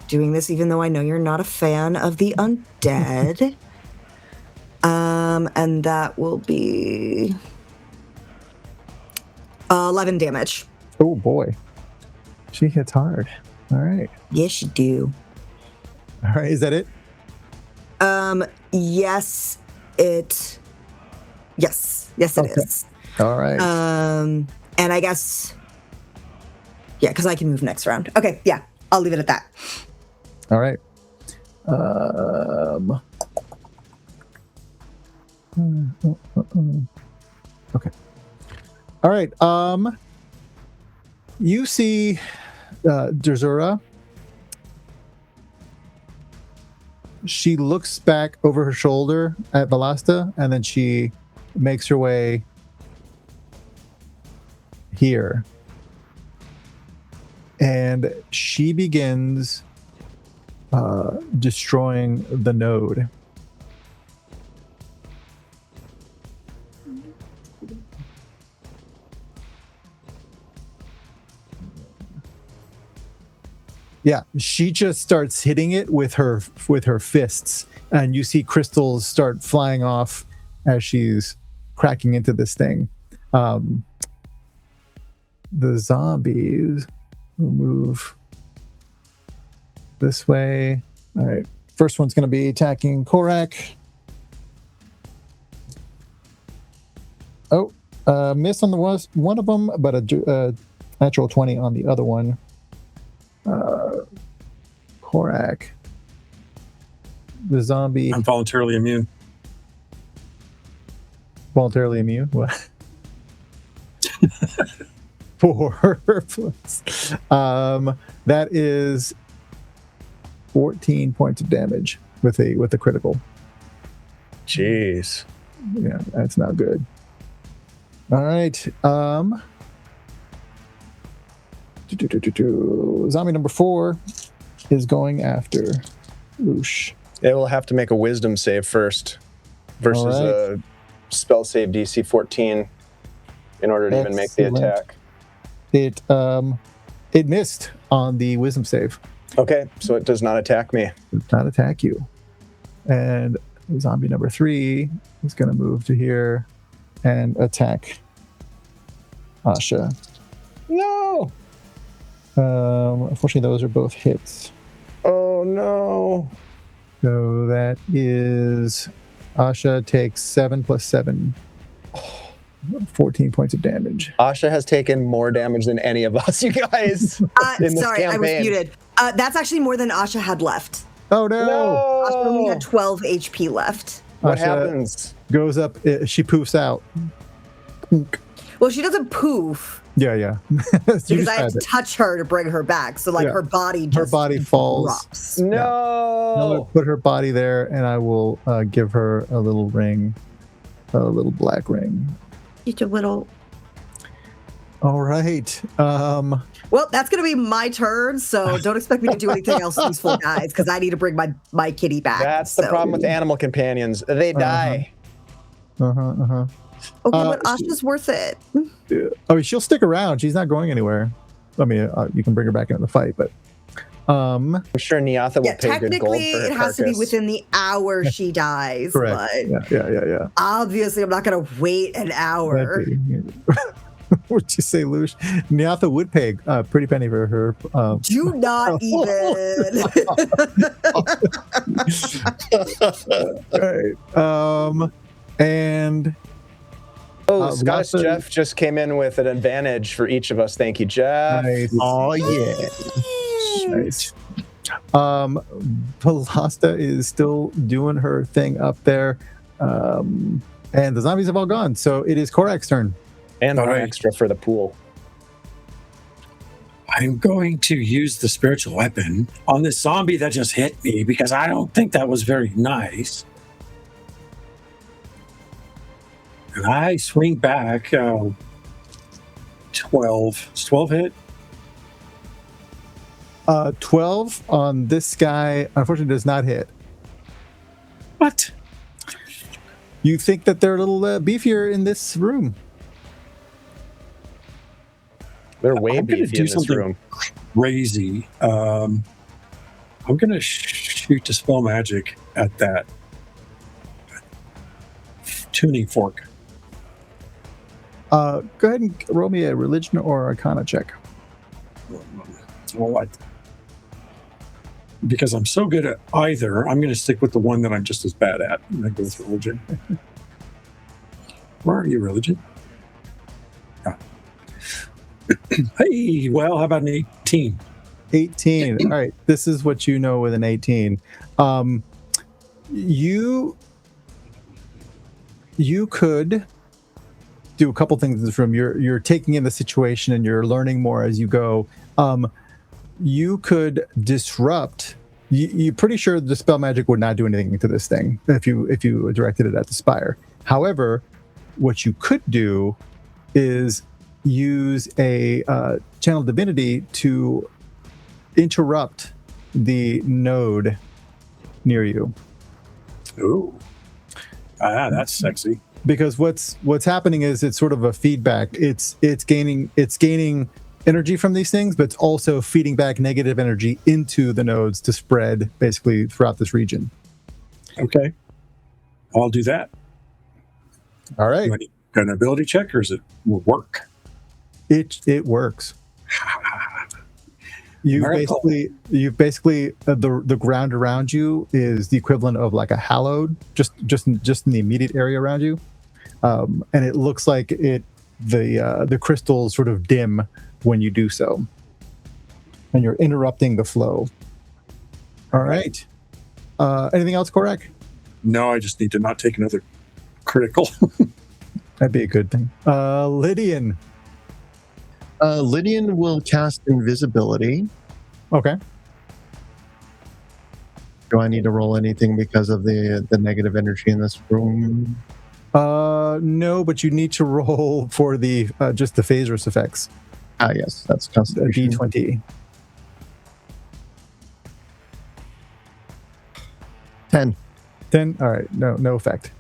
doing this, even though I know you're not a fan of the undead. And that will be 11 damage. Oh boy, she hits hard. All right. Yes, you do. All right. Is that it? Yes, it is. All right. And I guess, yeah, because I can move next round. Okay, yeah, I'll leave it at that. All right. Okay. All right. You see Derzura. She looks back over her shoulder at Balasta, and then she makes her way here. And she begins destroying the node. Yeah, she just starts hitting it with her fists, and you see crystals start flying off as she's cracking into this thing. The zombies will move this way. All right, first one's going to be attacking Korak. Oh, miss on the one of them, but a natural 20 on the other one. Korak. The zombie. I'm voluntarily immune. Voluntarily immune? What? 4 plus. That is 14 points of damage with a critical. Jeez. Yeah, that's not good. All right. Zombie number 4 is going after Loosh. It will have to make a wisdom save first versus a spell save DC 14 in order to even make the attack. It missed on the wisdom save. Okay, so it does not attack me. It does not attack you. And zombie number 3 is going to move to here and attack Asha. No! Unfortunately, those are both hits. Oh no! So that is Asha takes 7 plus 7, 14 points of damage. Asha has taken more damage than any of us, you guys. In this sorry, I was campaign. muted. That's actually more than Asha had left. Oh no! Asha only had 12 HP left. What Asha happens? Goes up. She poofs out. Well, she doesn't poof Yeah. because I have to touch her to bring her back. So, her body just falls. drops. No! I'll put her body there, and I will give her a little ring, a little black ring. Just a little. All right. Well, that's going to be my turn, so don't expect me to do anything else useful, guys, because I need to bring my kitty back. That's the problem with animal companions. They die. Okay, but Asha's worth it. Oh, she'll stick around. She's not going anywhere. I mean, you can bring her back into the fight, but I'm sure Niatha will pay good gold technically for her it has to be carcass. within the hour she dies. correct. But Yeah. obviously, I'm not going to wait an hour. What'd you say, Lush? Niatha would pay a pretty penny for her. Do not even. Right. And Scottish Latha- Jeff just came in with an advantage for each of us. Thank you, Jeff. Nice. Oh yeah. Nice. Palasta is still doing her thing up there. And the zombies have all gone. So it is Korak's turn. And All one right. extra for the pool. I'm going to use the spiritual weapon on this zombie that just hit me because I don't think that was very nice. And I swing back 12. Is 12 hit? 12 on this guy, unfortunately, does not hit. What? You think that they're a little beefier in this room. They're way I'm gonna beefy do in this something room. crazy. I'm going to shoot Dispel Magic at that tuning fork. Go ahead and roll me a religion or arcana check. Well, because I'm so good at either, I'm going to stick with the one that I'm just as bad at. And I go with religion. Where are you, religion? Ah. Hey, well, how about an 18? 18. All right. This is what you know with an 18. You could do a couple things in this room. You're taking in the situation and you're learning more as you go. You could disrupt. You're pretty sure the spell magic would not do anything to this thing if you directed it at the spire. However, what you could do is use a channel divinity to interrupt the node near you. Ooh. That's sexy. Because what's happening is it's sort of a feedback. It's gaining energy from these things, but it's also feeding back negative energy into the nodes to spread basically throughout this region. Okay. I'll do that. All right. Do I need an ability check or is it work? It works. You basically the ground around you is the equivalent of like a hallowed, just in the immediate area around you, and it looks like the crystals sort of dim when you do so, and you're interrupting the flow. All right. Anything else, Korak? No, I just need to not take another critical. That'd be a good thing. Lydian. Lydian will cast invisibility. Okay. Do I need to roll anything because of the negative energy in this room? No, but you need to roll for the just the phasers effects. Ah, yes, that's Constitution. D20. 10. 10. All right. No effect.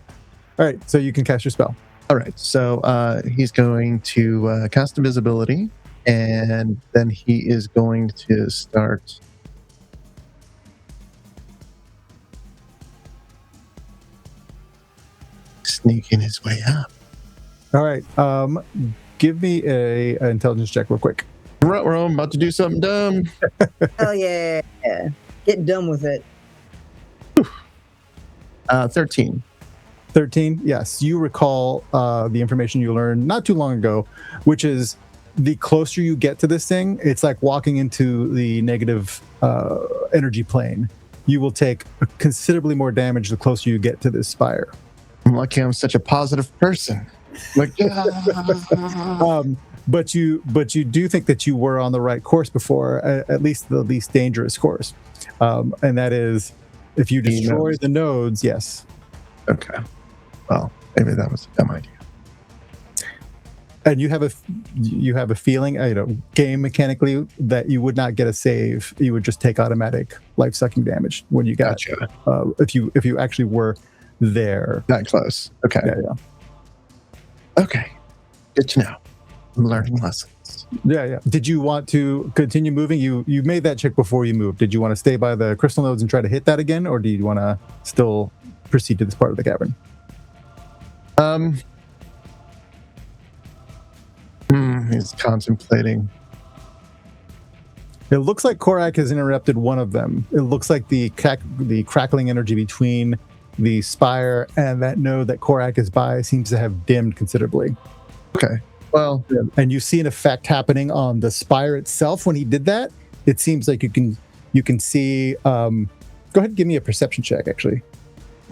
All right. So you can cast your spell. All right. So he's going to cast invisibility, and then he is going to start sneaking his way up. All right. Give me a intelligence check real quick. I'm about to do something dumb. Hell yeah. Get done with it. 13. 13. Yes, you recall the information you learned not too long ago, which is the closer you get to this thing, it's like walking into the negative energy plane. You will take considerably more damage the closer you get to this spire. I'm lucky I'm such a positive person. Like, but you do think that you were on the right course before, at least the least dangerous course, and that is if you destroy the nodes. Yes. Okay. Well, maybe that was a dumb idea. And you have a feeling, game mechanically, that you would not get a save. You would just take automatic life sucking damage when you got. Gotcha. If you actually were there. That close. Okay. Yeah. Okay. Good to know. I'm learning lessons. Yeah. Did you want to continue moving? You made that check before you moved. Did you want to stay by the crystal nodes and try to hit that again, or do you want to still proceed to this part of the cavern? He's contemplating. It looks like Korak has interrupted one of them. It looks like the crackling energy between the spire and that node that Korak is by seems to have dimmed considerably. Okay. Well, and you see an effect happening on the spire itself when he did that. It seems like you can see. Go ahead and give me a perception check, actually.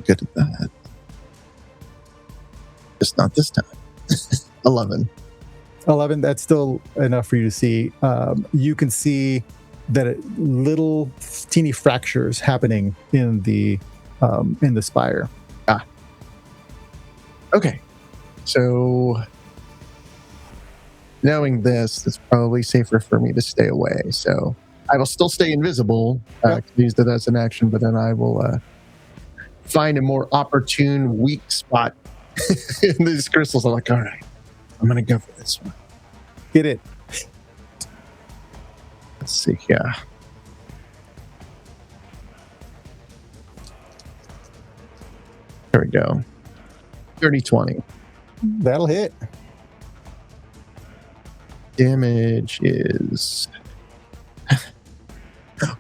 Good at that. Just not this time. 11. 11. That's still enough for you to see. You can see that little teeny fractures happening in the spire. Okay. So, knowing this, it's probably safer for me to stay away. So, I will still stay invisible. Use that as an action, but then I will find a more opportune, weak spot in these crystals. I'm like, all right, I'm going to go for this one. Get it. Let's see here. There we go. Dirty 20. That'll hit. Damage is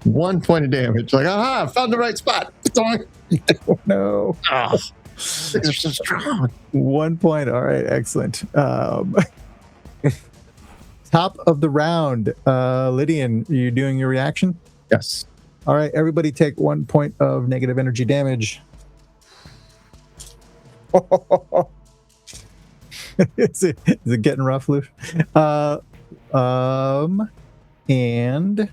1 point of damage. Like, aha, found the right spot. Oh, no. Oh, things are so strong. 1 point. All right, excellent. Top of the round. Lydian, are you doing your reaction? Yes. All right, everybody take 1 point of negative energy damage. Is it getting rough, Luke? And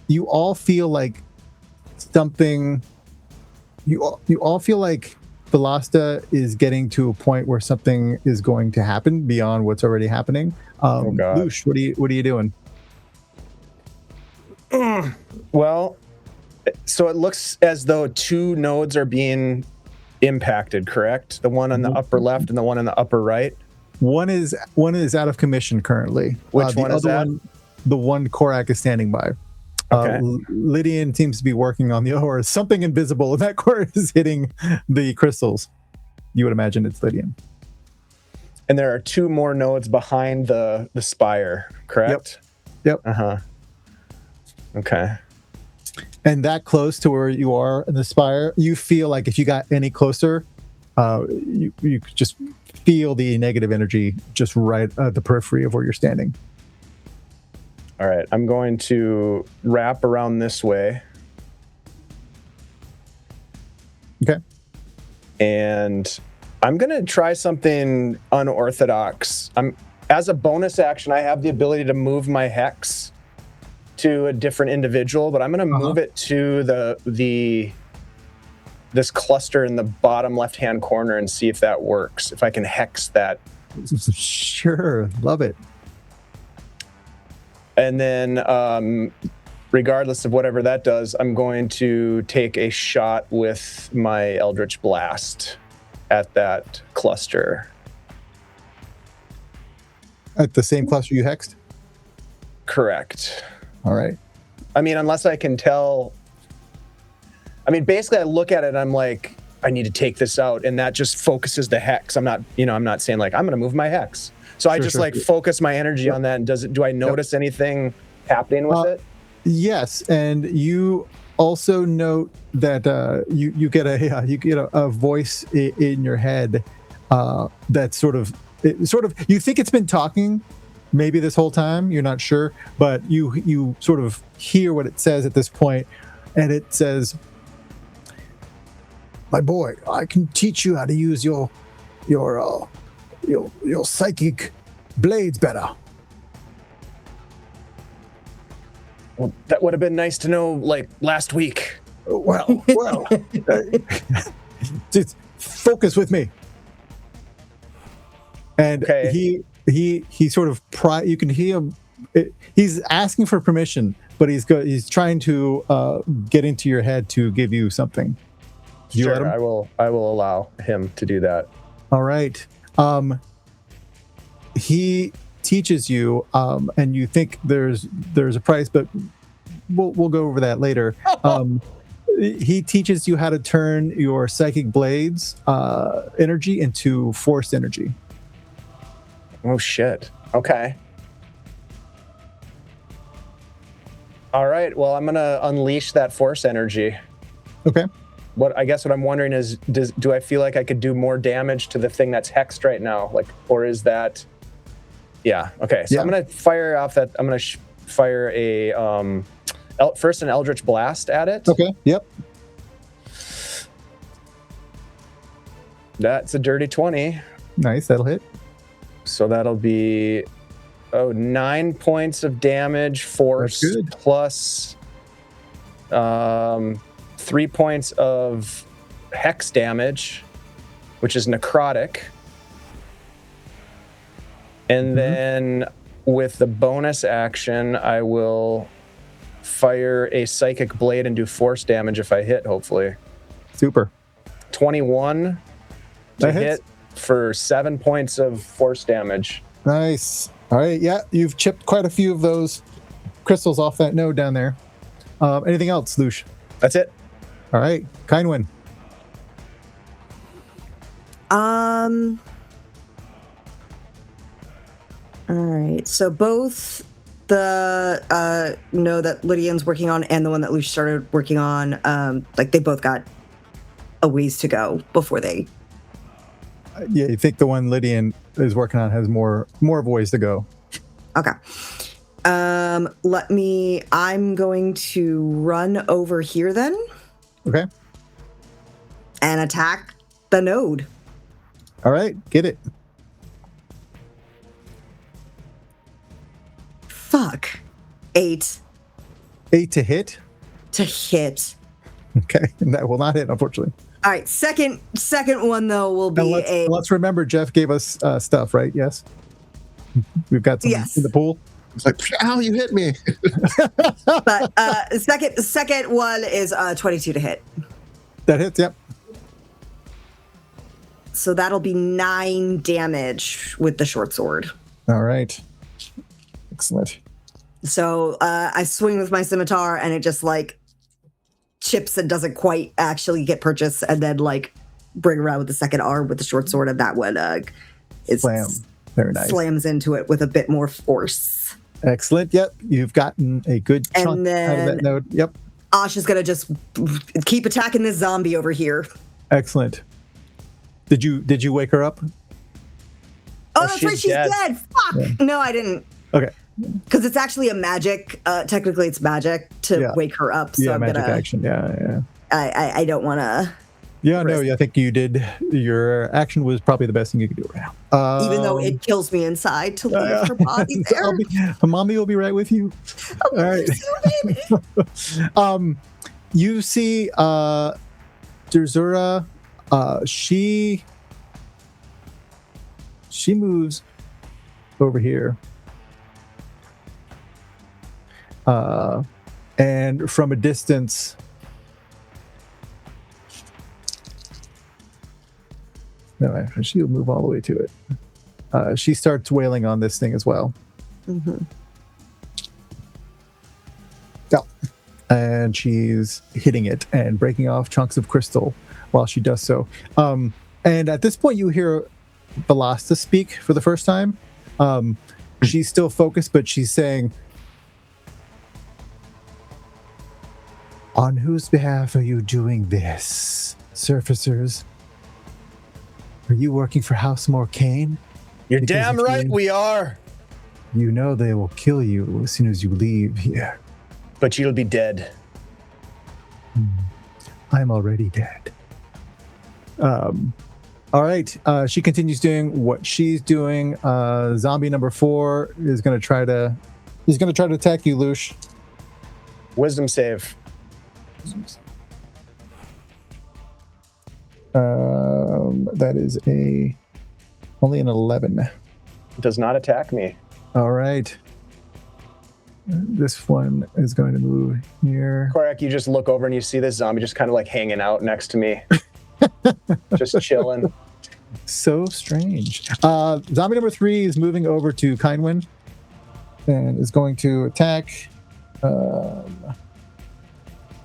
you all feel like something. You all feel like Velasta is getting to a point where something is going to happen beyond what's already happening. Oh, God. Lush, what are you doing? Well, so it looks as though 2 nodes are being impacted, correct? The one on the upper left and the one on the upper right. One is out of commission currently. Which one is that? The one Korak is standing by. Okay. Lydian seems to be working on the or something invisible, and that core is hitting the crystals. You would imagine it's Lydian. And there are 2 more nodes behind the spire, correct? Yep. Uh-huh. Okay. And that close to where you are in the spire, you feel like if you got any closer, you could just feel the negative energy just right at the periphery of where you're standing. All right. I'm going to wrap around this way. Okay. And I'm going to try something unorthodox. As a bonus action, I have the ability to move my hex to a different individual, but I'm going to move it to this cluster in the bottom left-hand corner and see if that works, if I can hex that. Sure. Love it. And then regardless of whatever that does, I'm going to take a shot with my Eldritch Blast at that cluster. At the same cluster you hexed? Correct. All right. I mean, unless I can tell. I mean, basically, I look at it and I'm like, I need to take this out, and that just focuses the hex. I'm not saying like I'm going to move my hex. So I just focus my energy on that. And do I notice anything happening with it? Yes, and you also note that you get a voice in your head that sort of you think it's been talking. Maybe this whole time, you're not sure, but you sort of hear what it says at this point, and it says, "My boy, I can teach you how to use your psychic blades better." Well, that would have been nice to know, like, last week. Well, just focus with me. And okay. He sort of you can hear him. He's asking for permission, but he's trying to get into your head to give you something. You sure, I will allow him to do that. All right. He teaches you, and you think there's a price, but we'll go over that later. He teaches you how to turn your psychic blades energy into force energy. Oh shit. Okay. All right. Well, I'm gonna unleash that force energy. Okay. What I'm wondering is, do I feel like I could do more damage to the thing that's hexed right now? Like, or is that? Yeah. Okay. So I'm gonna fire off that. I'm gonna fire a first an Eldritch Blast at it. Okay. Yep. That's a dirty 20. Nice. That'll hit. So that'll be 9 points of damage, force, plus 3 points of hex damage, which is necrotic. And then with the bonus action, I will fire a psychic blade and do force damage if I hit, hopefully. Super. 21 to hit for 7 points of force damage. Nice. All right. Yeah, you've chipped quite a few of those crystals off that node down there. Anything else, Lush? That's it. All right, Kindwin. All right. So both the know that Lydian's working on and the one that Luce started working on, like they both got a ways to go before they. Yeah, you think the one Lydian is working on has more of a ways to go. Okay. I'm going to run over here then. Okay. And attack the node. All right, get it. Fuck. 8 to hit. to hit. Okay, and that will not hit, unfortunately. All right, second one though will be let's remember Jeff gave us stuff, right? Yes. We've got some in the pool. It's like, ow, you hit me. But second one is 22 to hit. That hits, yep. So that'll be 9 damage with the short sword. All right. Excellent. So I swing with my scimitar and it just like chips and doesn't quite actually get purchased, and then like bring around with the second arm with the short sword, and that one Slam. Very nice. Slams into it with a bit more force. Excellent. Yep. You've gotten a good chunk out of that node. Yep. Ash is gonna just keep attacking this zombie over here. Excellent. Did you wake her up? Oh, that's right, she's dead. Fuck. Yeah. No, I didn't. Okay. Because it's actually a magic. Technically, it's magic to wake her up. So I'm magic gonna, action. Yeah. I don't want to. Yeah, no, I think you did. Your action was probably the best thing you could do right now. Even though it kills me inside to leave her body there. Mommy will be right with you. All right. You see Derzura. She moves over here. And from a distance, no, she'll move all the way to it. She starts wailing on this thing as well. Mm-hmm. Yeah. And she's hitting it and breaking off chunks of crystal while she does so. And at this point, you hear Balasta speak for the first time. She's still focused, but she's saying, "On whose behalf are you doing this, surfacers? Are you working for House Morcane? You're damn right we are. You know they will kill you as soon as you leave here. But you'll be dead. I'm already dead." All right. She continues doing what she's doing. Zombie number 4 is going to try to attack you, Lush. Wisdom save. That is only an 11. Does not attack me. All right. This one is going to move here. Korak, you just look over and you see this zombie just kind of like hanging out next to me. Just chilling. So strange. Zombie number 3 is moving over to Kindwin and is going to attack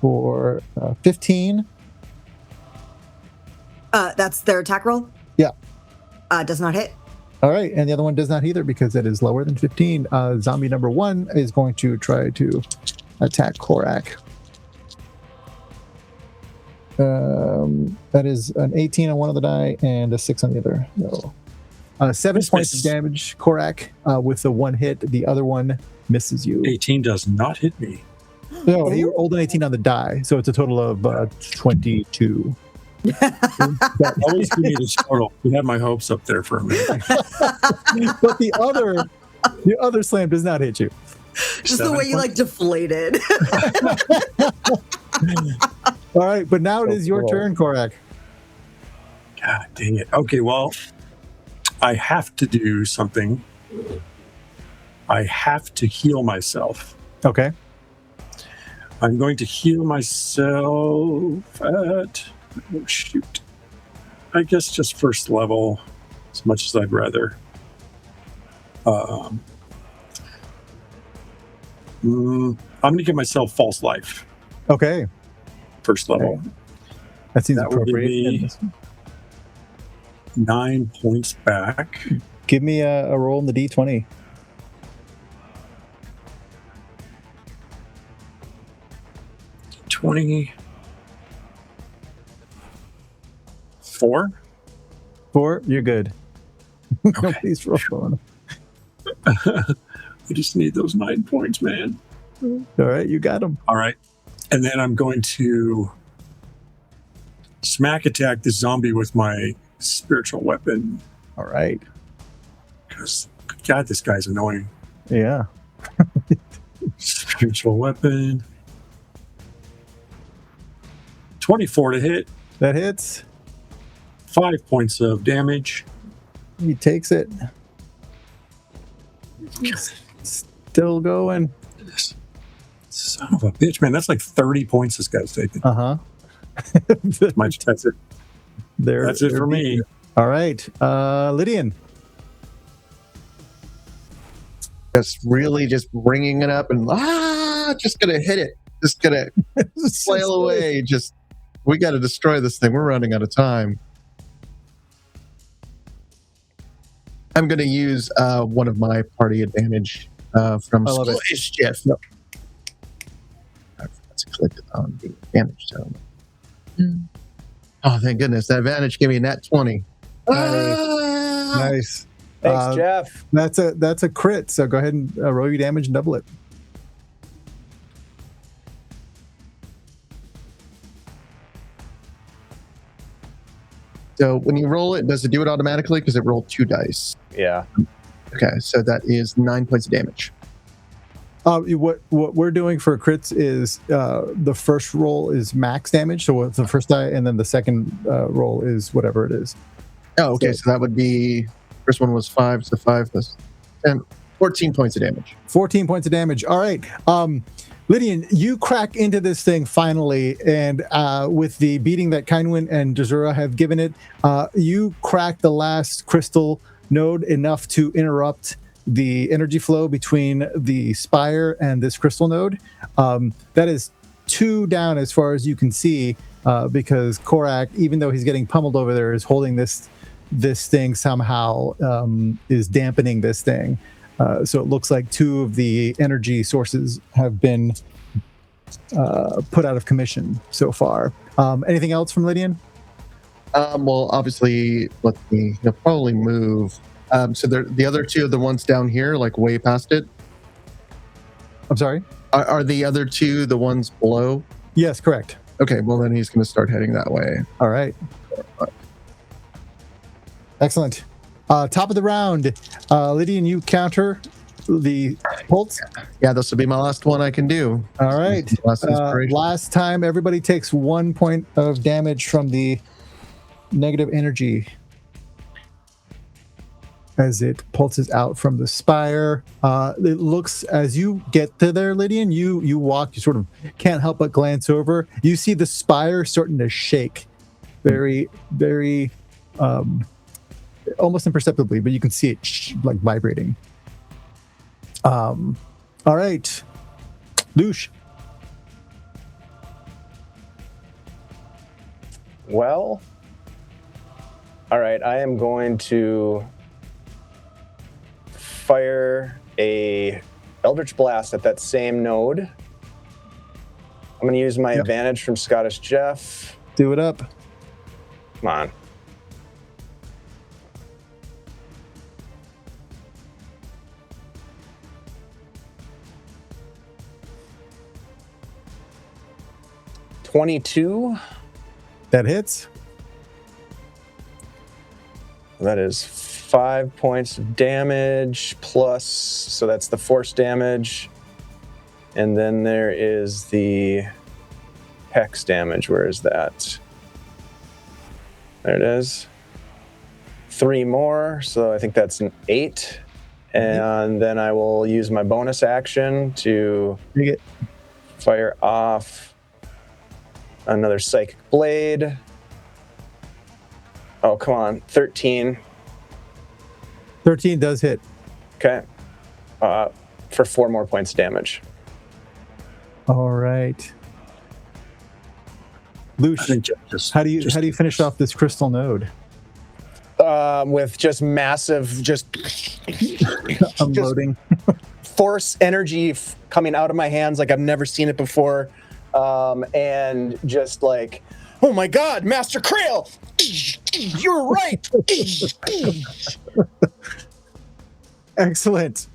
for 15. That's their attack roll? Yeah. Does not hit. All right, and the other one does not either because it is lower than 15. Zombie number 1 is going to try to attack Korak. That is an 18 on one of the die and a 6 on the other. No. 7 points of damage, Korak, with the 1 hit. The other one misses you. 18 does not hit me. No, you rolled an 18 on the die, so it's a total of 22. Always give me the total. We had my hopes up there for a minute. But the other slam does not hit you. Just the way you like deflated. All right, but now it is your turn, Korak. God dang it. Okay, well, I have to do something. I have to heal myself. Okay. I'm going to heal myself at, oh shoot, I guess just first level, as much as I'd rather. I'm going to give myself false life. Okay. First level. That seems That would give appropriate. me 9 points back. Give me a roll in the D20. $24. 4, you're good. Okay. Nobody's rolling. I just need those 9 points, man. All right, you got them. All right. And then I'm going to smack attack this zombie with my spiritual weapon. All right. Because, God, this guy's annoying. Yeah. Spiritual weapon. 24 to hit. That hits. 5 points of damage. He takes it. Still going. Son of a bitch, man. That's like 30 points this guy's taking. Uh-huh. That's it. That's it for me. All right. Lydian. Just bringing it up and just gonna hit it. Just gonna flail away. We got to destroy this thing. We're running out of time. I'm gonna use one of my party advantage from Jeff. No. I forgot to click on the advantage tone. Oh, thank goodness! That advantage gave me a nat 20. Nice. Thanks, Jeff. That's a crit. So go ahead and roll your damage and double it. So when you roll it, does it do it automatically? Because it rolled 2 dice. Yeah. Okay, so that is 9 points of damage. What we're doing for crits is the first roll is max damage, so it's the first die, and then the second roll is whatever it is. Oh, okay, so that would be, first one was 5, so 5 plus 10, 14 points of damage. 14 points of damage. All right. Lydian, you crack into this thing finally, and with the beating that Kainwin and Jazura have given it, you crack the last crystal node enough to interrupt the energy flow between the spire and this crystal node. That is 2 down as far as you can see, because Korak, even though he's getting pummeled over there, is holding this thing somehow, is dampening this thing. So it looks like 2 of the energy sources have been put out of commission so far. Anything else from Lydian? Well, obviously, he'll probably move. So the other 2 are the ones down here, like way past it. I'm sorry? Are the other 2 the ones below? Yes, correct. Okay, well then he's going to start heading that way. All right. Excellent. Top of the round, Lydian, you counter the pulse. Yeah, this will be my last one I can do. All right. Last time, everybody takes 1 point of damage from the negative energy as it pulses out from the spire. It looks, as you get to there, Lydian, you walk, you sort of can't help but glance over. You see the spire starting to shake very, very, almost imperceptibly, but you can see it like vibrating. All right. Lush. Well, all right, I am going to fire a Eldritch Blast at that same node. I'm going to use my advantage from Scottish Jeff. Do it up. Come on. $22. That hits. That is 5 points of damage plus, so that's the force damage. And then there is the hex damage. Where is that? There it is. 3 more, so I think that's an 8. And then I will use my bonus action to fire off another Psychic Blade. Oh, come on. 13. 13 does hit. Okay. For 4 more points of damage. All right. Lush, how do you finish off this crystal node? With just massive, Unloading. Force energy coming out of my hands like I've never seen it before, and just like, oh my God, Master Krail, you're right. Excellent.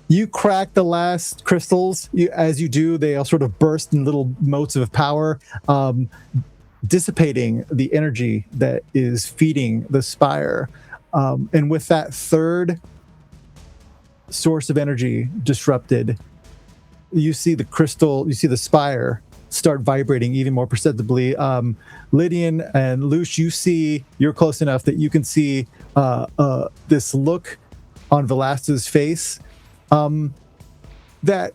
You crack the last crystals. As you do, they all sort of burst in little motes of power, dissipating the energy that is feeding the spire. And with that third source of energy disrupted, you see the crystal, you see the spire start vibrating even more perceptibly. Lydian and Lush, you're close enough that you can see this look on Velasta's face that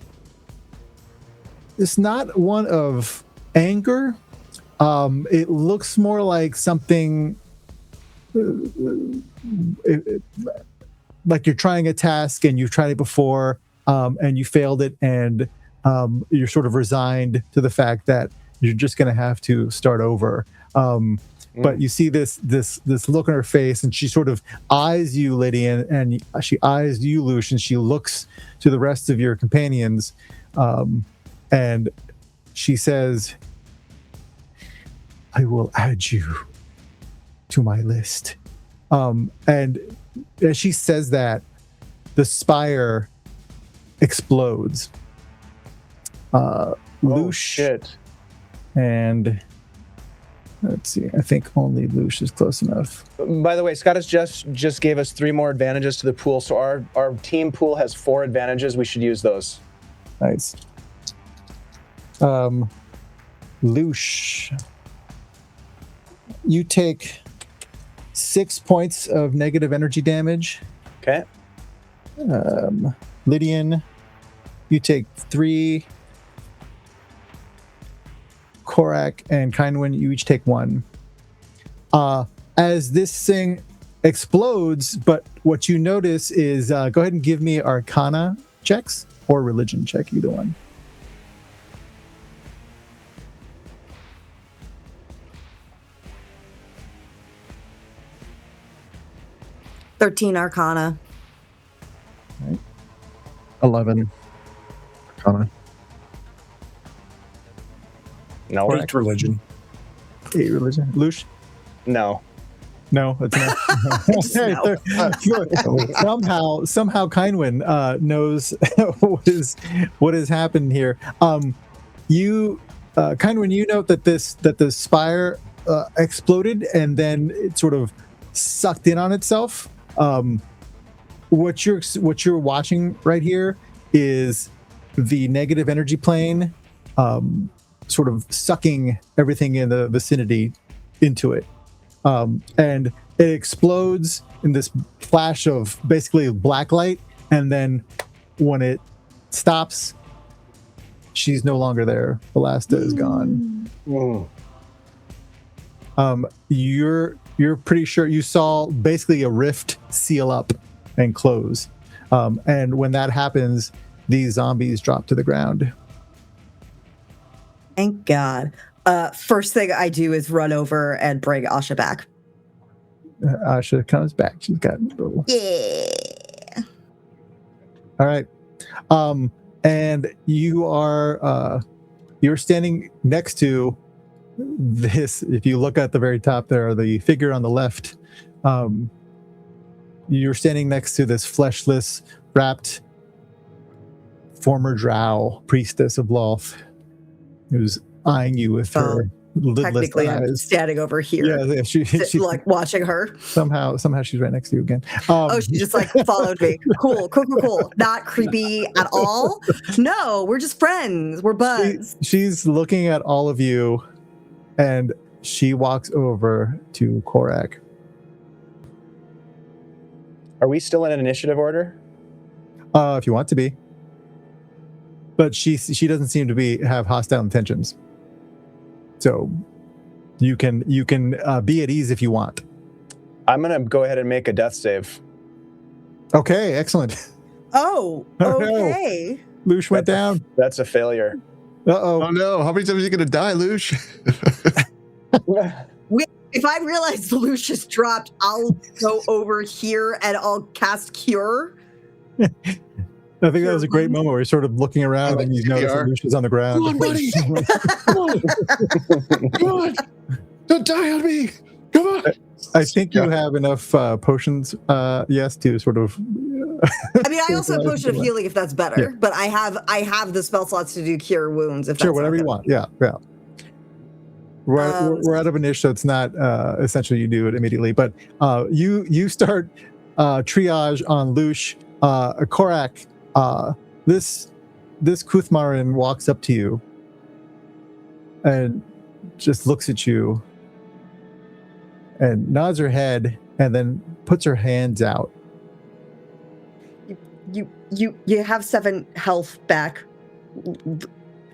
is not one of anger. It looks more like something like you're trying a task and you've tried it before and you failed it, and you're sort of resigned to the fact that you're just going to have to start over. But you see this look on her face, and she sort of eyes you, Lydian, and she eyes you, Lush, and she looks to the rest of your companions, and she says, I will add you to my list. And as she says that, the spire explodes. Lush, shit. And let's see, I think only Lush is close enough. By the way, Scott has just gave us 3 more advantages to the pool, so our team pool has 4 advantages. We should use those. Nice. Lush, you take 6 points of negative energy damage. Okay. Lydian, you take 3. Korak and Kindwin, you each take 1. As this thing explodes, but what you notice is, go ahead and give me Arcana checks or Religion check, either one. "13 Arcana." Right. 11 Arcana. No. 8 religion. 8 Religion. Lush? No. No, it's not. Somehow Kindwin knows what has happened here. Kindwin, you note that the spire exploded and then it sort of sucked in on itself. What you're watching right here is the negative energy plane sort of sucking everything in the vicinity into it. And it explodes in this flash of basically black light, and then when it stops, she's no longer there. Velasta is gone. You're pretty sure you saw basically a rift seal up and close. And when that happens, these zombies drop to the ground. Thank God. First thing I do is run over and bring Asha back. Asha comes back. She's got a little... Yeah. All right. And you're standing next to this. If you look at the very top there, the figure on the left, you're standing next to this fleshless, wrapped former drow priestess of Lolth, who's eyeing you with her lidless Technically, eyes. I'm standing over here. Yeah, she's like watching her. Somehow she's right next to you again. She just like followed me. Cool. Not creepy at all. No, we're just friends. We're buds. She's looking at all of you, and she walks over to Korak. Are we still in an initiative order? If you want to be. But she doesn't seem to have hostile intentions. So you can be at ease if you want. I'm gonna go ahead and make a death save. Okay, excellent. Oh, okay. No. Lush went down. That's a failure. Oh no! How many times are you going to die, Lush? If I realize Lucius dropped, I'll go over here and I'll cast Cure. I think that was a great moment where he's sort of looking around and he's noticed that Lucius on the ground. Come on, buddy! Come on! Don't die on me! Come on! I think you have enough potions, yes, to sort of. I mean, I also have potion of healing if that's better, Yeah. but I have the spell slots to do cure wounds. If Sure, that's whatever you want. Yeah. We're out of a niche, so it's not essential you do it immediately. But you start triage on Lush. Korak, this Kuthmarin walks up to you and just looks at you and nods her head and then puts her hands out. You have 7 health back.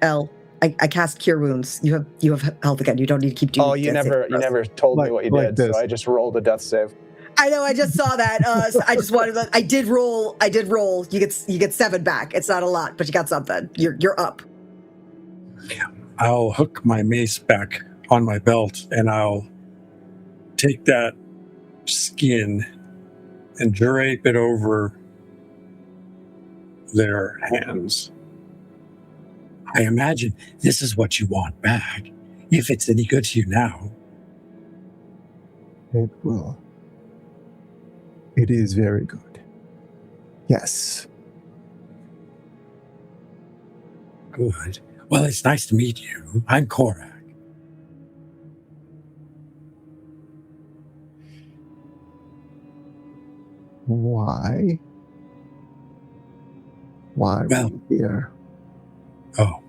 L. I cast cure wounds. You have health again. You don't need to keep doing. Oh, you never told me what you did, this. so I just rolled a death save. I know. I just saw that. So I just wanted. I did roll. You get 7 back. It's not a lot, but you got something. You're up. I'll hook my mace back on my belt, and I'll take that skin and drape it over their hands. I imagine this is what you want back, if it's any good to you now. It will. It is very good. Yes. Good. Well, it's nice to meet you. I'm Korak. Why? Why Well, are you here? Oh.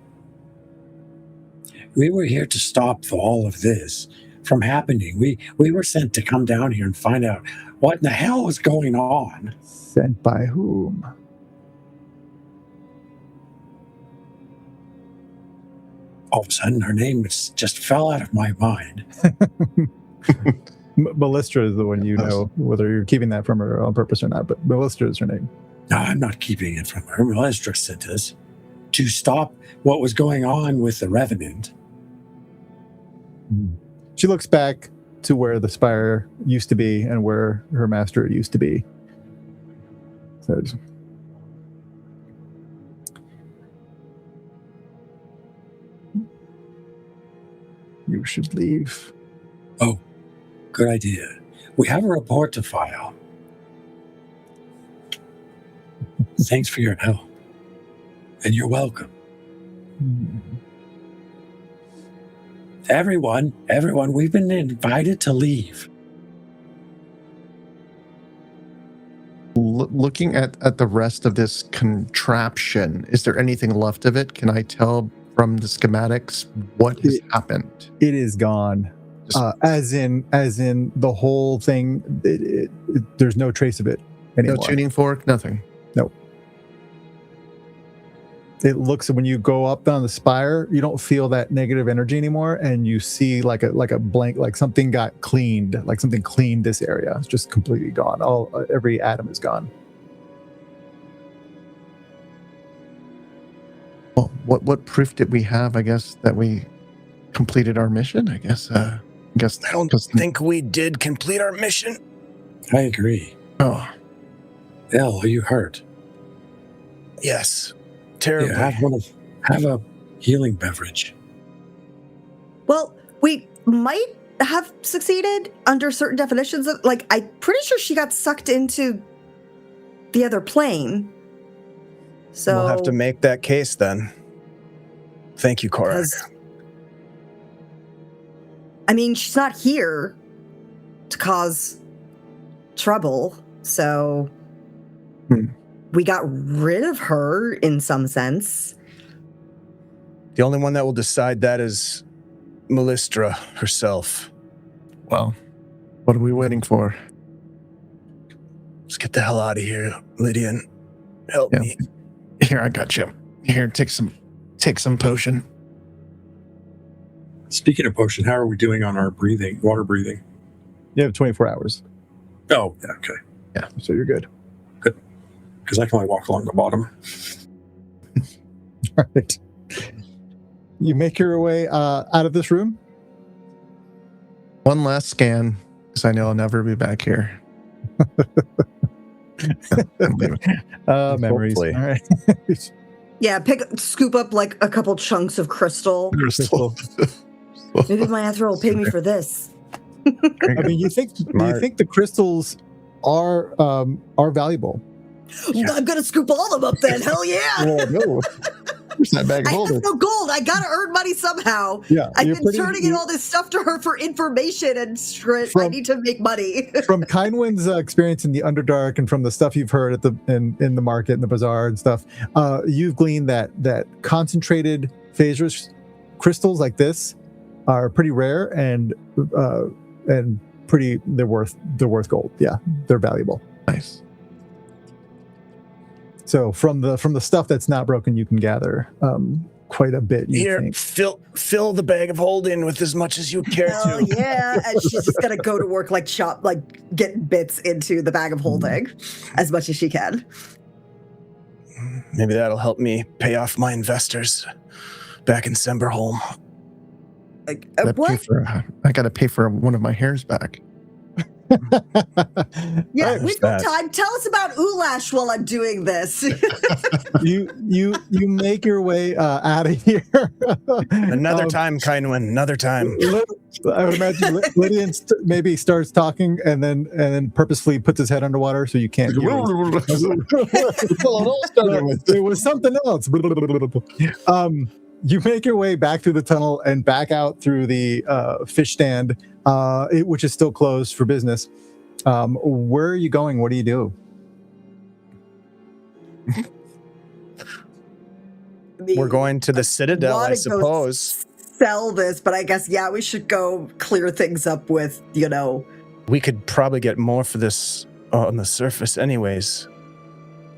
We were here to stop all of this from happening. We were sent to come down here and find out what in the hell was going on. Sent by whom? All of a sudden, her name just fell out of my mind. Ballistra is the one you know, whether you're keeping that from her on purpose or not, but Ballistra is her name. No, I'm not keeping it from her. Melistra sent us to stop what was going on with the Revenant. She looks back to where the spire used to be and where her master used to be. Says, you should leave. Oh, good idea. We have a report to file. Thanks for your help. And you're welcome. Everyone, we've been invited to leave. Looking at the rest of this contraption, is there anything left of it? Can I tell from the schematics what has happened? It is gone. As in the whole thing, there's no trace of it anymore. No tuning fork, nothing. Nope. It looks, when you go up on the spire, you don't feel that negative energy anymore, and you see like a blank, like something got cleaned, like something cleaned this area. It's just completely gone. Every atom is gone. Well, what proof did we have? I guess that we completed our mission. I guess. I don't think we did complete our mission. I agree. Oh, Elle, are you hurt? Yes. Terribly. Yeah, have a healing beverage. Well, we might have succeeded under certain definitions. Like, I'm pretty sure she got sucked into the other plane. So we'll have to make that case then. Thank you, Korak. I mean, she's not here to cause trouble, so we got rid of her in some sense. The only one that will decide that is Melistra herself. well, what are we waiting for? Let's get the hell out of here, Lydian. Help me. Here, I got you. Here, take some potion. Speaking of potion, how are we doing on our water breathing? You have 24 hours, Oh, yeah, okay. so you're good. Because I can only walk along the bottom. Right. You make your way out of this room. One last scan, because I know I'll never be back here. Memories. Hopefully. All right. Yeah, scoop up like a couple chunks of crystal. Crystal. Maybe my Athro will pay me for this. I mean, you think the crystals are valuable? I'm gonna scoop all of them up then. Hell yeah! Oh, no. Where's that bag of I holding? have no gold. I gotta earn money somehow. Yeah, I've been turning in all this stuff to her for information and I need to make money. From Kindwin's experience in the Underdark and from the stuff you've heard in the market and the bazaar and stuff, you've gleaned that concentrated phasers crystals like this are pretty rare and pretty they're worth gold. Yeah, they're valuable. Nice. So from the stuff that's not broken, you can gather quite a bit. Here, Think. fill the bag of holding with as much as you care Hell to. yeah! And she's just gonna go to work get bits into the bag of holding as much as she can. Maybe that'll help me pay off my investors back in Semberholm. Like What? I gotta pay for one of my hairs back. Yeah, we've got that. time. Tell us about Ulash while I'm doing this. you make your way out of here. Another time, Kindwin. Another time. I would imagine Lydian maybe starts talking and then purposefully puts his head underwater so you can't hear. It was something else. You make your way back through the tunnel and back out through the fish stand, which is still closed for business. Where are you going? What do you do? We're going to the Citadel, I suppose. Sell this, but I guess, yeah, we should go clear things up with, We could probably get more for this on the surface anyways.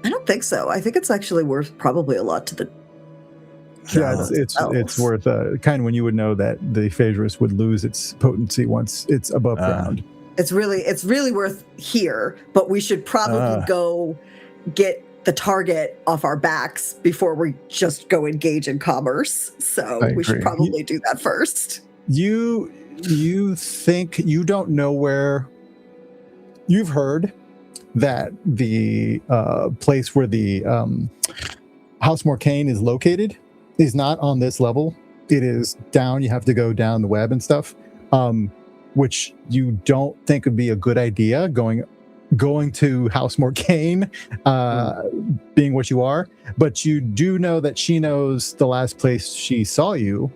I don't think so. I think it's actually worth probably a lot to the... Yeah, it's worth kind of when you would know that the Phaedrus would lose its potency once it's above ground. It's really worth here, but we should probably go get the target off our backs before we just go engage in commerce. So we should probably do that first. You think you don't know where you've heard that the place where the House Morcaine is located is not on this level. It is down. You have to go down the web and stuff, which you don't think would be a good idea going to House Morcaine, being what you are. But you do know that she knows the last place she saw you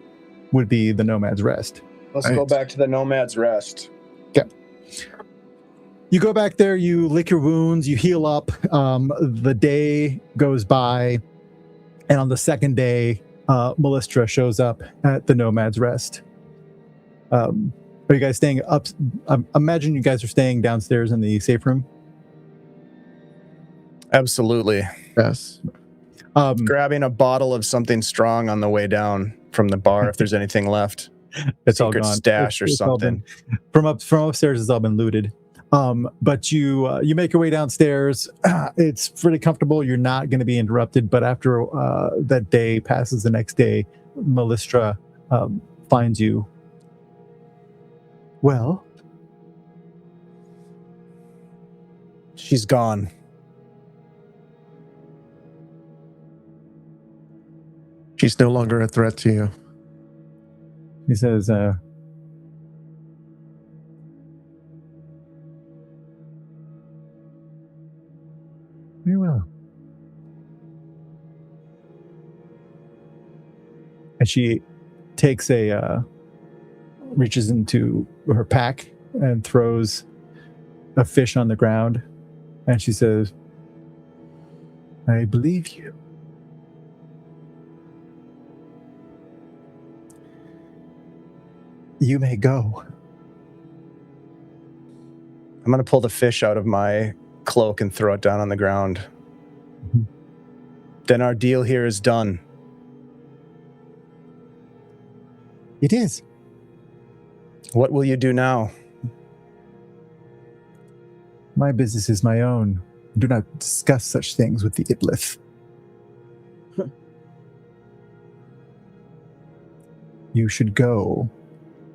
would be the Nomad's Rest. Let's go back to the Nomad's Rest. Okay. You go back there, you lick your wounds, you heal up. The day goes by, and on the second day, Melistra shows up at the Nomad's Rest. Are you guys staying up? I imagine you guys are staying downstairs in the safe room. Absolutely. Yes. Grabbing a bottle of something strong on the way down from the bar if there's anything left. It's Secret all gone. Stash or something. From upstairs, it's all been looted. But you make your way downstairs. It's pretty comfortable. You're not going to be interrupted. But after that day passes, the next day, Melistra finds you. Well, she's gone. She's no longer a threat to you. He says, very well. And she takes reaches into her pack and throws a fish on the ground. And she says, I believe you. You may go. I'm going to pull the fish out of my cloak and throw it down on the ground. Mm-hmm. Then our deal here is done. It is. What will you do now? My business is my own. Do not discuss such things with the Idlith. you should go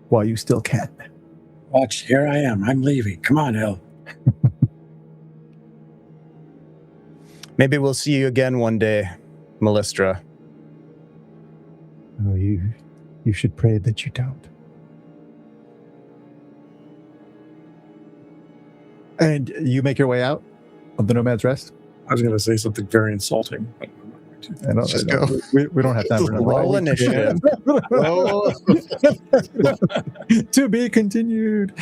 while you still can. Watch, here I am. I'm leaving. Come on, El. Maybe we'll see you again one day, Melistra. Oh, you should pray that you don't. And you make your way out of the Nomad's Rest. I was going to say something very insulting. But I'm not going to. I don't, Just I don't- go. We don't have time for Roll initiative. To be continued.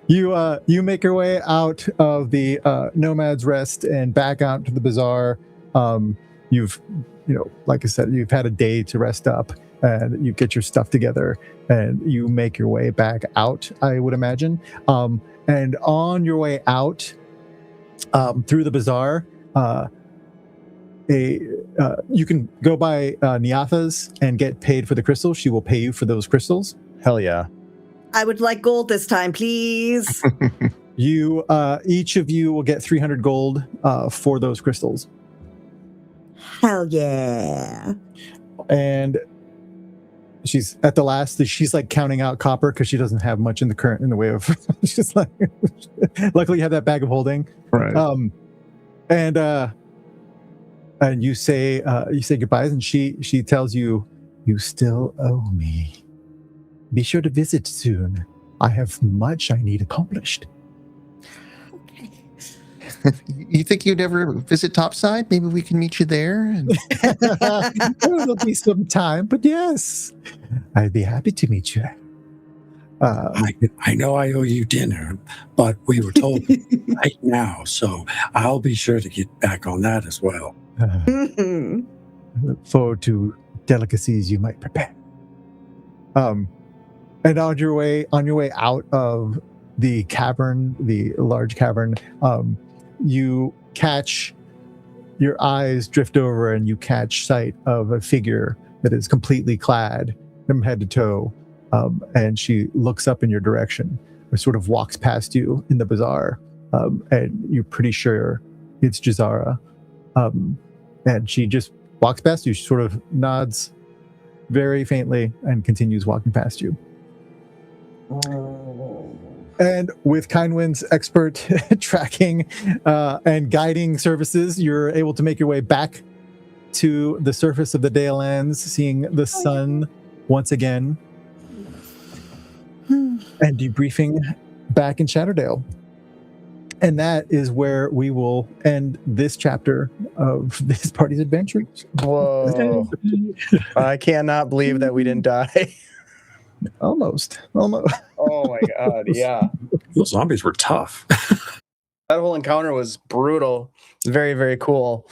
You make your way out of the Nomad's Rest and back out to the bazaar. You've, like I said, you've had a day to rest up, and you get your stuff together, and you make your way back out, I would imagine. And on your way out through the bazaar, you can go by Nyatha's and get paid for the crystals. She will pay you for those crystals. Hell yeah. I would like gold this time, please. You each of you will get 300 gold for those crystals. Hell yeah. And she's at the last. She's like counting out copper because she doesn't have much in the way of. She's like, luckily you have that bag of holding. Right. And you say goodbyes, and she tells you, you still owe me. Be sure to visit soon. I have much I need accomplished. You think you'd ever visit Topside? Maybe we can meet you there. And... There'll be some time, but yes, I'd be happy to meet you. I know I owe you dinner, but we were told right now, so I'll be sure to get back on that as well. I look forward to delicacies you might prepare. And on your way out of the cavern, the large cavern, you catch, your eyes drift over and you catch sight of a figure that is completely clad from head to toe. And she looks up in your direction, or sort of walks past you in the bazaar. And you're pretty sure it's Jazara. And she just walks past you. She sort of nods very faintly and continues walking past you. And with Kindwind's expert tracking and guiding services, you're able to make your way back to the surface of the Dalelands, seeing the sun once again, and debriefing back in Shatterdale. And that is where we will end this chapter of this party's adventures. Whoa. I cannot believe that we didn't die. Almost. Oh my God, yeah. Those zombies were tough. That whole encounter was brutal. Very, very cool.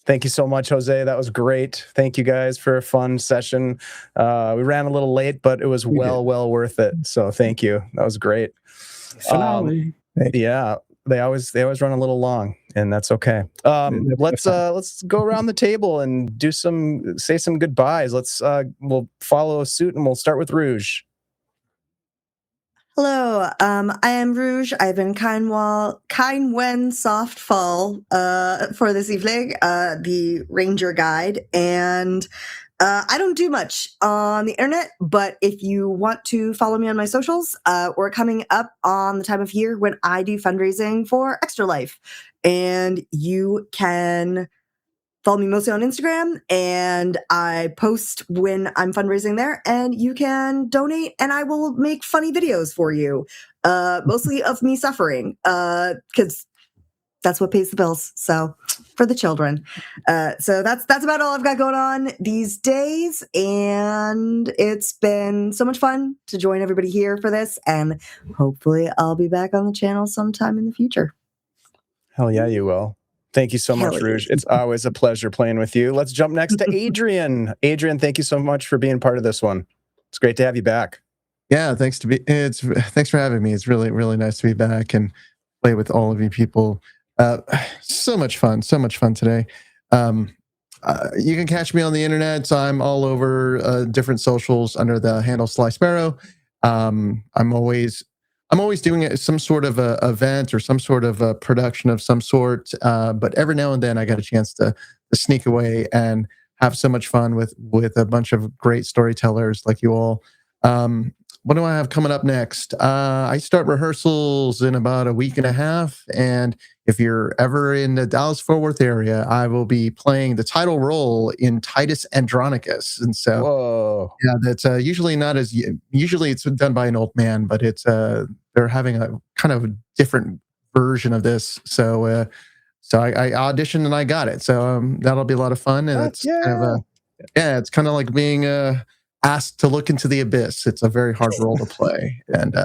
Thank you so much, Jose. That was great. Thank you guys for a fun session. We ran a little late, but it was well worth it. So thank you. That was great. Finale. Yeah, they always run a little long, and that's okay. Let's go around the table and say some goodbyes. We'll follow suit, and we'll start with Rouge. Hello, I am Rouge. I've been Kindwen Softfall for this evening, the Ranger Guide, and I don't do much on the internet, but if you want to follow me on my socials, we're coming up on the time of year when I do fundraising for Extra Life, and you can follow me mostly on Instagram, and I post when I'm fundraising there, and you can donate, and I will make funny videos for you, mostly of me suffering, because that's what pays the bills. So for the children. So that's about all I've got going on these days, and it's been so much fun to join everybody here for this, and hopefully I'll be back on the channel sometime in the future. Hell yeah, you will. Thank you so much, Rouge. It's always a pleasure playing with you. Let's jump next to Adrian. Adrian, thank you so much for being part of this one. It's great to have you back. Yeah, thanks for having me. It's really, really nice to be back and play with all of you people. So much fun today. You can catch me on the internet. So I'm all over different socials under the handle Sly Sparrow. I'm always I'm always doing some sort of a event or some sort of a production of some sort. But every now and then I get a chance to sneak away and have so much fun with a bunch of great storytellers like you all. What do I have coming up next? I start rehearsals in about a week and a half. And if you're ever in the Dallas-Fort Worth area, I will be playing the title role in Titus Andronicus. And so, Whoa. yeah, that's usually not as usually it's done by an old man, but it's they're having a kind of different version of this. So I auditioned and I got it. So that'll be a lot of fun. And it's kind of it's kind of like being asked to look into the abyss. It's a very hard role to play. And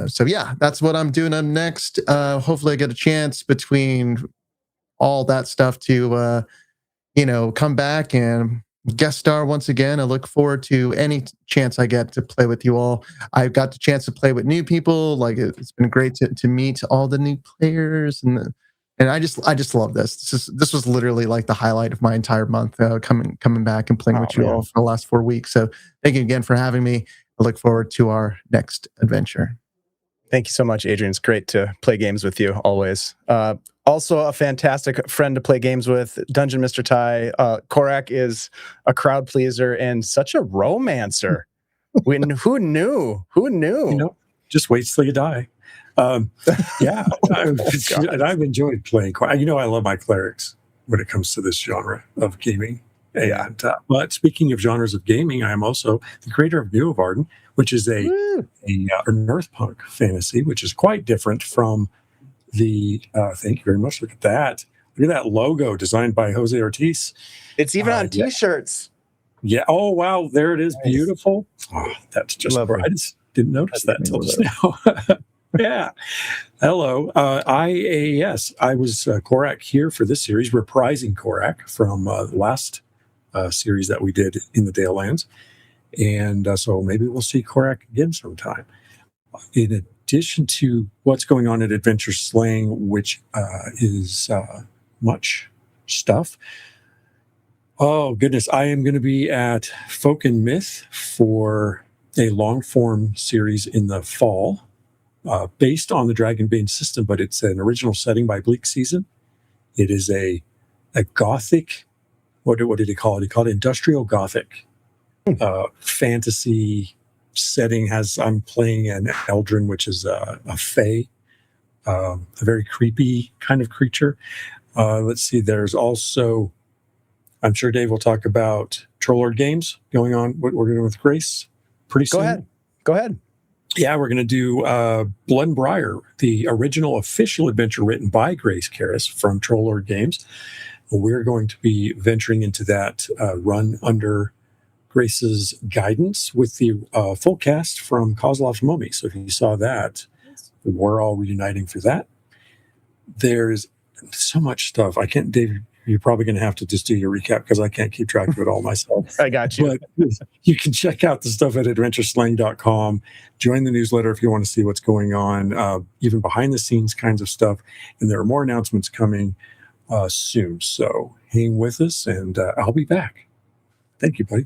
so yeah, that's what I'm doing up next. Hopefully I get a chance between all that stuff to come back and guest star once again. I look forward to any chance I get to play with you all. I've got the chance to play with new people. Like it's been great to meet all the new players, and I just love this. This was literally like the highlight of my entire month, coming back and playing with you all for the last 4 weeks. So thank you again for having me. I look forward to our next adventure. Thank you so much, Adrian. It's great to play games with you always. Also a fantastic friend to play games with, Dungeon Mr. Ty. Korak is a crowd pleaser and such a romancer. Who knew? Who knew? Just wait till you die. Yeah, and I've enjoyed playing. I love my clerics when it comes to this genre of gaming. And but speaking of genres of gaming, I am also the creator of New of Arden, which is an Earthpunk fantasy, which is quite different from the. Thank you very much. Look at that. Look at that logo designed by Jose Ortiz. It's even on T-shirts. Yeah. Oh wow, there it is. Nice. Beautiful. Oh, that's just. I just didn't notice that until just now. Yeah. Hello. I was Korak here for this series, reprising Korak from the last series that we did in the Dalelands. And so maybe we'll see Korak again sometime. In addition to what's going on at Adventure Slaying, which is much stuff. Oh, goodness. I am going to be at Folk and Myth for a long-form series in the fall. Based on the Dragonbane system, but it's an original setting by Bleak Season. It is a gothic, what did he call it? He called it industrial gothic fantasy setting. I'm playing an Eldrin, which is a fae, a very creepy kind of creature. Let's see, there's also, I'm sure Dave will talk about Troll Lord games going on, what we're doing with Grace pretty soon. Go ahead. Yeah, we're going to do Blood and Briar, the original official adventure written by Grace Karras from Troll Lord Games. We're going to be venturing into that run under Grace's guidance with the full cast from Kozlov's Mummy. So if you saw that, we're all reuniting for that. There's so much stuff. Dave, you're probably going to have to just do your recap because I can't keep track of it all myself. I got you. But you can check out the stuff at adventureslang.com. Join the newsletter if you want to see what's going on, even behind the scenes kinds of stuff. And there are more announcements coming soon. So hang with us and I'll be back. Thank you, buddy.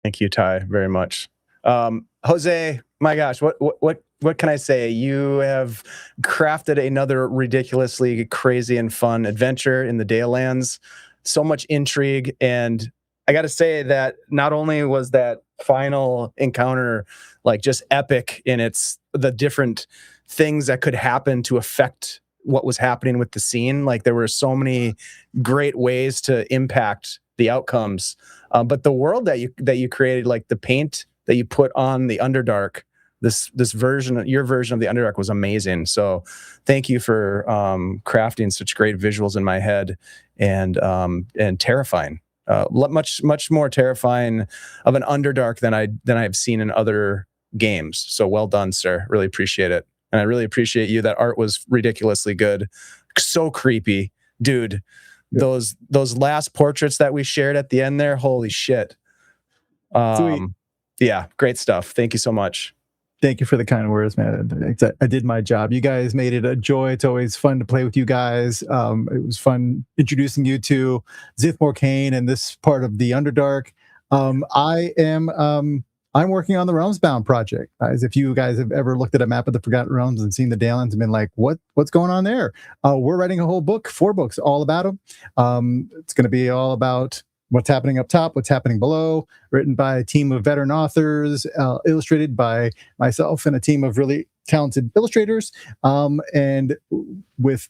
Thank you, Ty, very much. Jose, my gosh, what can I say? You have crafted another ridiculously crazy and fun adventure in the Dalelands. So much intrigue, and I got to say that not only was that final encounter like just epic in the different things that could happen to affect what was happening with the scene. Like there were so many great ways to impact the outcomes. But the world that you created, like the paint that you put on the Underdark, this version, your version of the Underdark was amazing. So thank you for crafting such great visuals in my head and terrifying. Much more terrifying of an Underdark than I've seen in other games. So well done, sir. Really appreciate it. And I really appreciate you. That art was ridiculously good. So creepy, dude. Those last portraits that we shared at the end there, holy shit. Yeah, great stuff. Thank you so much. Thank you for the kind words, man. I did my job. You guys made it a joy. It's always fun to play with you guys. It was fun introducing you to Zith Morcaine and this part of the Underdark. I am I'm working on the Realmsbound project. As if you guys have ever looked at a map of the Forgotten Realms and seen the Dalelands and been like, what's going on there? We're writing a whole book, 4 books, all about them. It's going to be all about what's happening up top, what's happening below, written by a team of veteran authors, illustrated by myself and a team of really talented illustrators, and with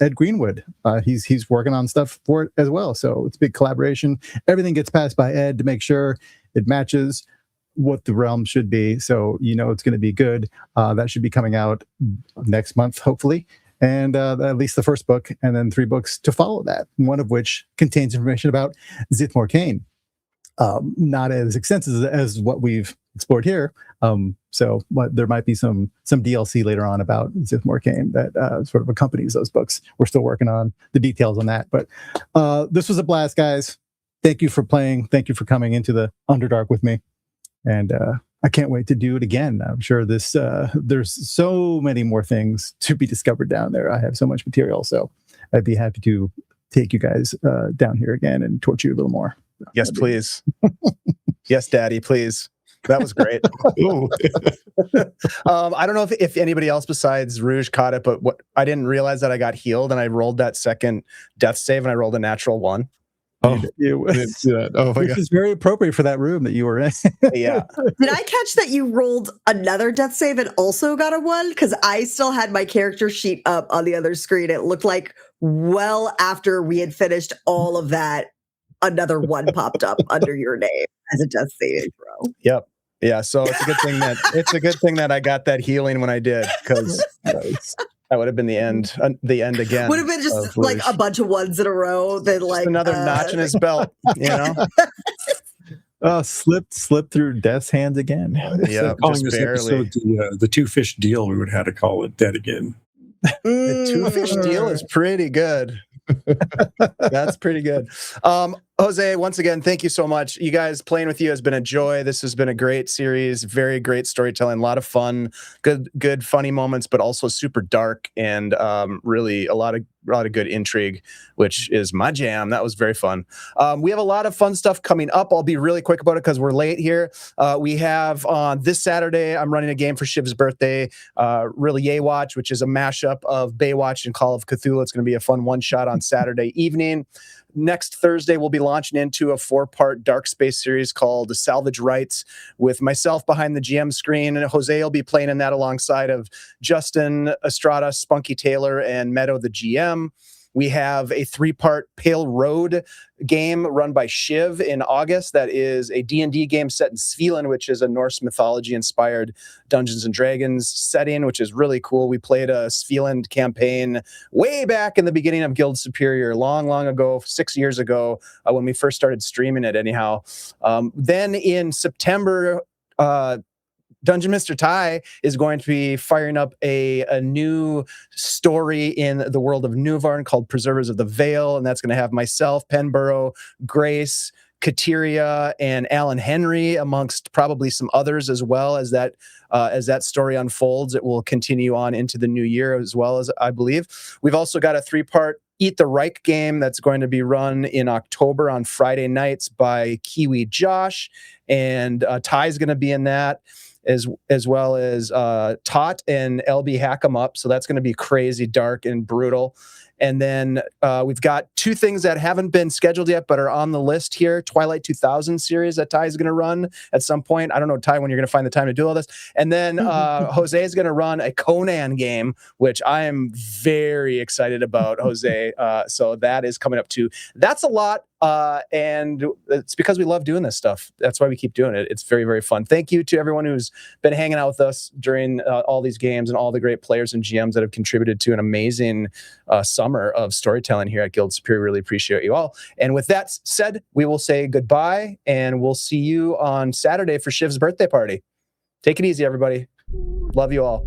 Ed Greenwood. He's working on stuff for it as well. So it's a big collaboration. Everything gets passed by Ed to make sure it matches what the realm should be. So it's going to be good. That should be coming out next month, hopefully. And at least the first book, and then 3 books to follow that, one of which contains information about Zithmor Kane. Not as extensive as what we've explored here. But there might be some DLC later on about Zithmor Kane that sort of accompanies those books. We're still working on the details on that. But this was a blast, guys. Thank you for playing. Thank you for coming into the Underdark with me. And I can't wait to do it again. I'm sure there's so many more things to be discovered down there. I have so much material, so I'd be happy to take you guys down here again and torture you a little more. Yes, please. Yes, Daddy, please. That was great. I don't know if anybody else besides Rouge caught it, but I didn't realize that I got healed, and I rolled that second death save, and I rolled a natural 1. Oh, which is very appropriate for that room that you were in. Yeah. Did I catch that you rolled another death save and also got a 1? Because I still had my character sheet up on the other screen. It looked like well after we had finished all of that, another 1 popped up under your name as a death saving throw. Yep. Yeah. So it's a good thing that I got that healing when I did, because that would have been the end again. Would have been just like a bunch of 1s in a row. Then like another notch in his belt, Slipped through death's hands again. Yeah, calling just this barely. episode the 2-fish deal, we would have had to call it dead again. The 2-fish deal is pretty good. That's pretty good. Jose, once again, thank you so much. You guys, playing with you has been a joy. This has been a great series, very great storytelling, a lot of fun, good funny moments, but also super dark, and really a lot of good intrigue, which is my jam. That was very fun. We have a lot of fun stuff coming up. I'll be really quick about it because we're late here. We have on this Saturday, I'm running a game for Shiv's birthday, Really Yay Watch, which is a mashup of Baywatch and Call of Cthulhu. It's going to be a fun one-shot on Saturday evening. Next Thursday, we'll be launching into a 4-part Dark Space series called The Salvage Rights with myself behind the GM screen. And Jose will be playing in that alongside of Justin, Estrada, Spunky Taylor, and Meadow, the GM. We have a 3-part Pale Road game run by Shiv in August. That is a D&D game set in Svelin, which is a Norse mythology-inspired Dungeons & Dragons setting, which is really cool. We played a Svelin campaign way back in the beginning of Guild Superior, long, long ago, 6 years ago, when we first started streaming it anyhow. Then in September, Dungeon Mr. Ty is going to be firing up a new story in the world of Nuvarn called Preservers of the Veil, and that's going to have myself, Penborough, Grace, Kateria, and Alan Henry, amongst probably some others as well. As that story unfolds, it will continue on into the new year as well, as I believe. We've also got a 3-part Eat the Reich game that's going to be run in October on Friday nights by Kiwi Josh, and Ty's going to be in that, as well as Tot and LB Hack 'em Up. So that's going to be crazy, dark, and brutal. And then we've got 2 things that haven't been scheduled yet, but are on the list here. Twilight 2000 series that Ty is going to run at some point. I don't know, Ty, when you're going to find the time to do all this. And then Jose is going to run a Conan game, which I am very excited about, Jose. So that is coming up too. That's a lot. And it's because we love doing this stuff. That's why we keep doing it. It's very, very fun. Thank you to everyone who's been hanging out with us during all these games, and all the great players and GMs that have contributed to an amazing summer of storytelling here at Guild Superior. Really appreciate you all. And with that said, we will say goodbye, and we'll see you on Saturday for Shiv's birthday party. Take it easy, everybody. Love you all.